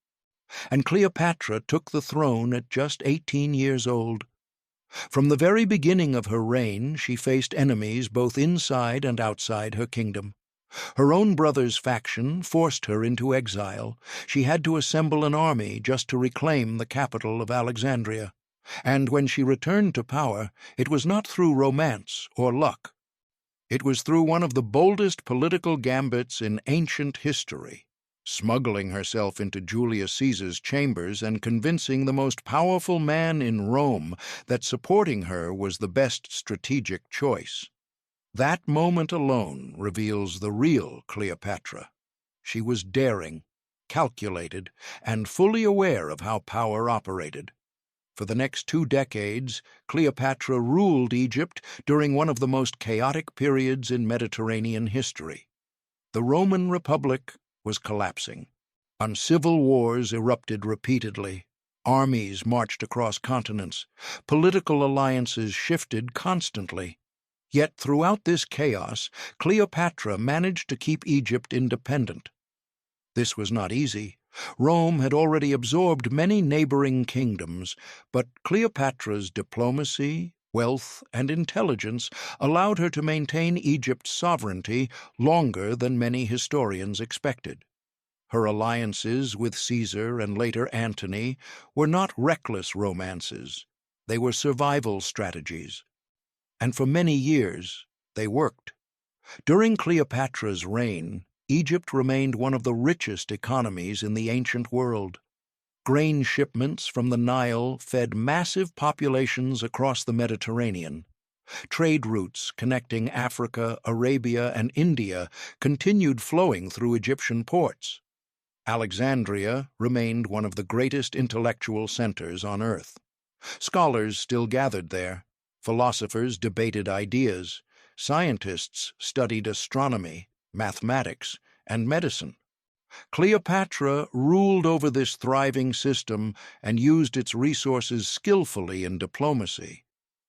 And Cleopatra took the throne at just 18 years old. From the very beginning of her reign, she faced enemies both inside and outside her kingdom. Her own brother's faction forced her into exile. She had to assemble an army just to reclaim the capital of Alexandria. And when she returned to power, it was not through romance or luck. It was through one of the boldest political gambits in ancient history, smuggling herself into Julius Caesar's chambers and convincing the most powerful man in Rome that supporting her was the best strategic choice. That moment alone reveals the real Cleopatra. She was daring, calculated, and fully aware of how power operated. For the next 2 decades, Cleopatra ruled Egypt during one of the most chaotic periods in Mediterranean history. The Roman Republic was collapsing. Civil wars erupted repeatedly. Armies marched across continents. Political alliances shifted constantly. Yet throughout this chaos, Cleopatra managed to keep Egypt independent. This was not easy. Rome had already absorbed many neighboring kingdoms, but Cleopatra's diplomacy, wealth, and intelligence allowed her to maintain Egypt's sovereignty longer than many historians expected. Her alliances with Caesar and later Antony were not reckless romances. They were survival strategies. And for many years, they worked. During Cleopatra's reign, Egypt remained one of the richest economies in the ancient world. Grain shipments from the Nile fed massive populations across the Mediterranean. Trade routes connecting Africa, Arabia, and India continued flowing through Egyptian ports. Alexandria remained one of the greatest intellectual centers on earth. Scholars still gathered there. Philosophers debated ideas. Scientists studied astronomy, mathematics, and medicine. Cleopatra ruled over this thriving system and used its resources skillfully in diplomacy.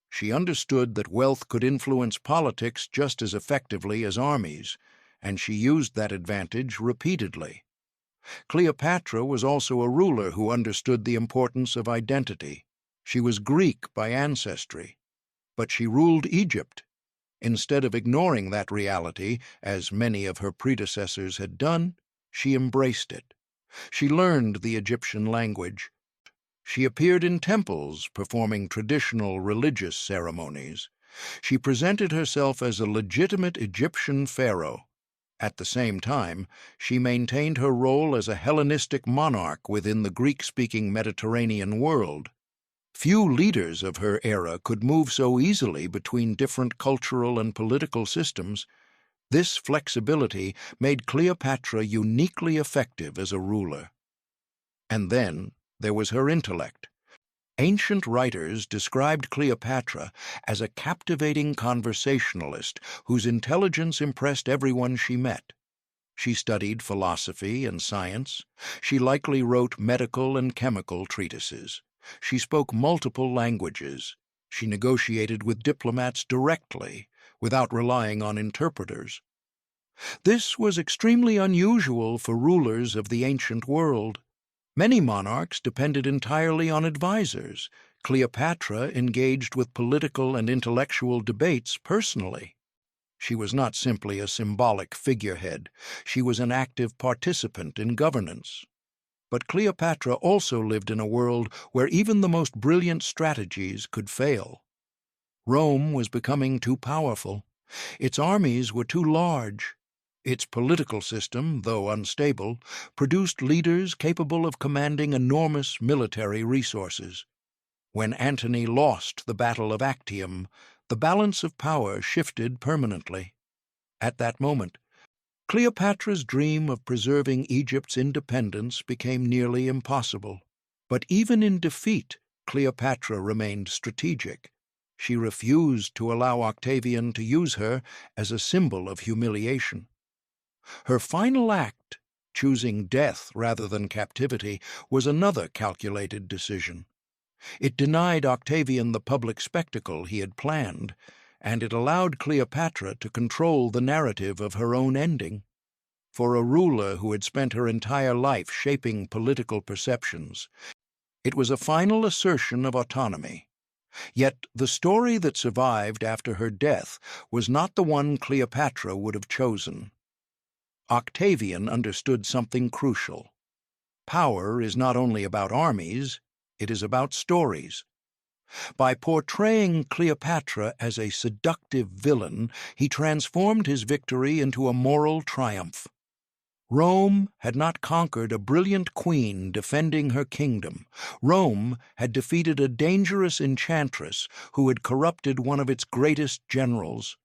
She understood that wealth could influence politics just as effectively as armies, and she used that advantage repeatedly. Cleopatra was also a ruler who understood the importance of identity. She was Greek by ancestry, but she ruled Egypt. Instead of ignoring that reality, as many of her predecessors had done, she embraced it. She learned the Egyptian language. She appeared in temples performing traditional religious ceremonies. She presented herself as a legitimate Egyptian pharaoh. At the same time, she maintained her role as a Hellenistic monarch within the Greek-speaking Mediterranean world. Few leaders of her era could move so easily between different cultural and political systems. This flexibility made Cleopatra uniquely effective as a ruler. And then there was her intellect. Ancient writers described Cleopatra as a captivating conversationalist whose intelligence impressed everyone she met. She studied philosophy and science. She likely wrote medical and chemical treatises. She spoke multiple languages. She negotiated with diplomats directly, without relying on interpreters. This was extremely unusual for rulers of the ancient world. Many monarchs depended entirely on advisors. Cleopatra engaged with political and intellectual debates personally. She was not simply a symbolic figurehead. She was an active participant in governance. But Cleopatra also lived in a world where even the most brilliant strategies could fail. Rome was becoming too powerful. Its armies were too large. Its political system, though unstable, produced leaders capable of commanding enormous military resources. When Antony lost the Battle of Actium, the balance of power shifted permanently. At that moment, Cleopatra's dream of preserving Egypt's independence became nearly impossible. But even in defeat, Cleopatra remained strategic. She refused to allow Octavian to use her as a symbol of humiliation. Her final act, choosing death rather than captivity, was another calculated decision. It denied Octavian the public spectacle he had planned, and it allowed Cleopatra to control the narrative of her own ending. For a ruler who had spent her entire life shaping political perceptions, it was a final assertion of autonomy. Yet the story that survived after her death was not the one Cleopatra would have chosen. Octavian understood something crucial. Power is not only about armies, it is about stories. By portraying Cleopatra as a seductive villain, he transformed his victory into a moral triumph. Rome had not conquered a brilliant queen defending her kingdom. Rome had defeated a dangerous enchantress who had corrupted one of its greatest generals.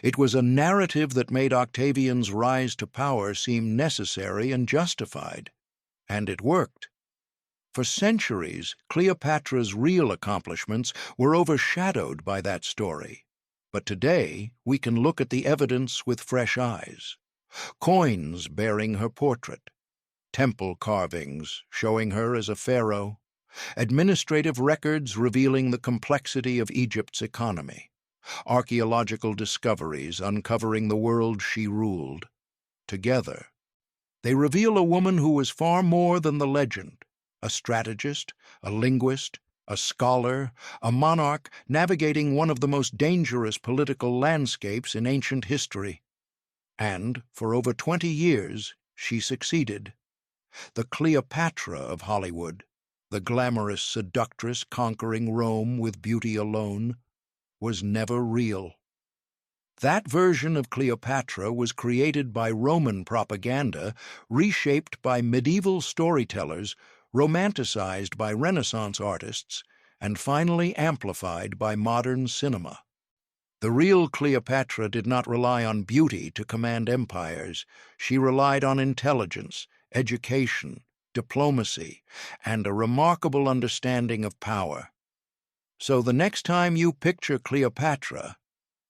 It was a narrative that made Octavian's rise to power seem necessary and justified. And it worked. For centuries, Cleopatra's real accomplishments were overshadowed by that story. But today, we can look at the evidence with fresh eyes. Coins bearing her portrait, temple carvings showing her as a pharaoh, administrative records revealing the complexity of Egypt's economy, archaeological discoveries uncovering the world she ruled. Together, they reveal a woman who was far more than the legend, a strategist, a linguist, a scholar, a monarch navigating one of the most dangerous political landscapes in ancient history. And for over 20 years, she succeeded. The Cleopatra of Hollywood, the glamorous seductress conquering Rome with beauty alone, was never real. That version of Cleopatra was created by Roman propaganda, reshaped by medieval storytellers, romanticized by Renaissance artists, and finally amplified by modern cinema. The real Cleopatra did not rely on beauty to command empires. She relied on intelligence, education, diplomacy, and a remarkable understanding of power. So the next time you picture Cleopatra,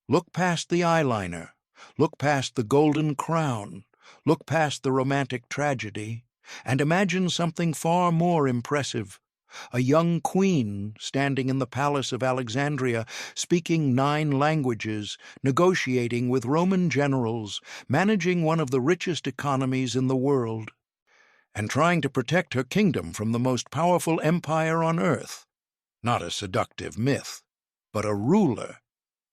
look past the eyeliner, look past the golden crown, look past the romantic tragedy, and imagine something far more impressive. A young queen standing in the palace of Alexandria, speaking 9 languages, negotiating with Roman generals, managing one of the richest economies in the world, and trying to protect her kingdom from the most powerful empire on earth. Not a seductive myth, but a ruler,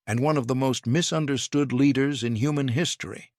and one of the most misunderstood leaders in human history.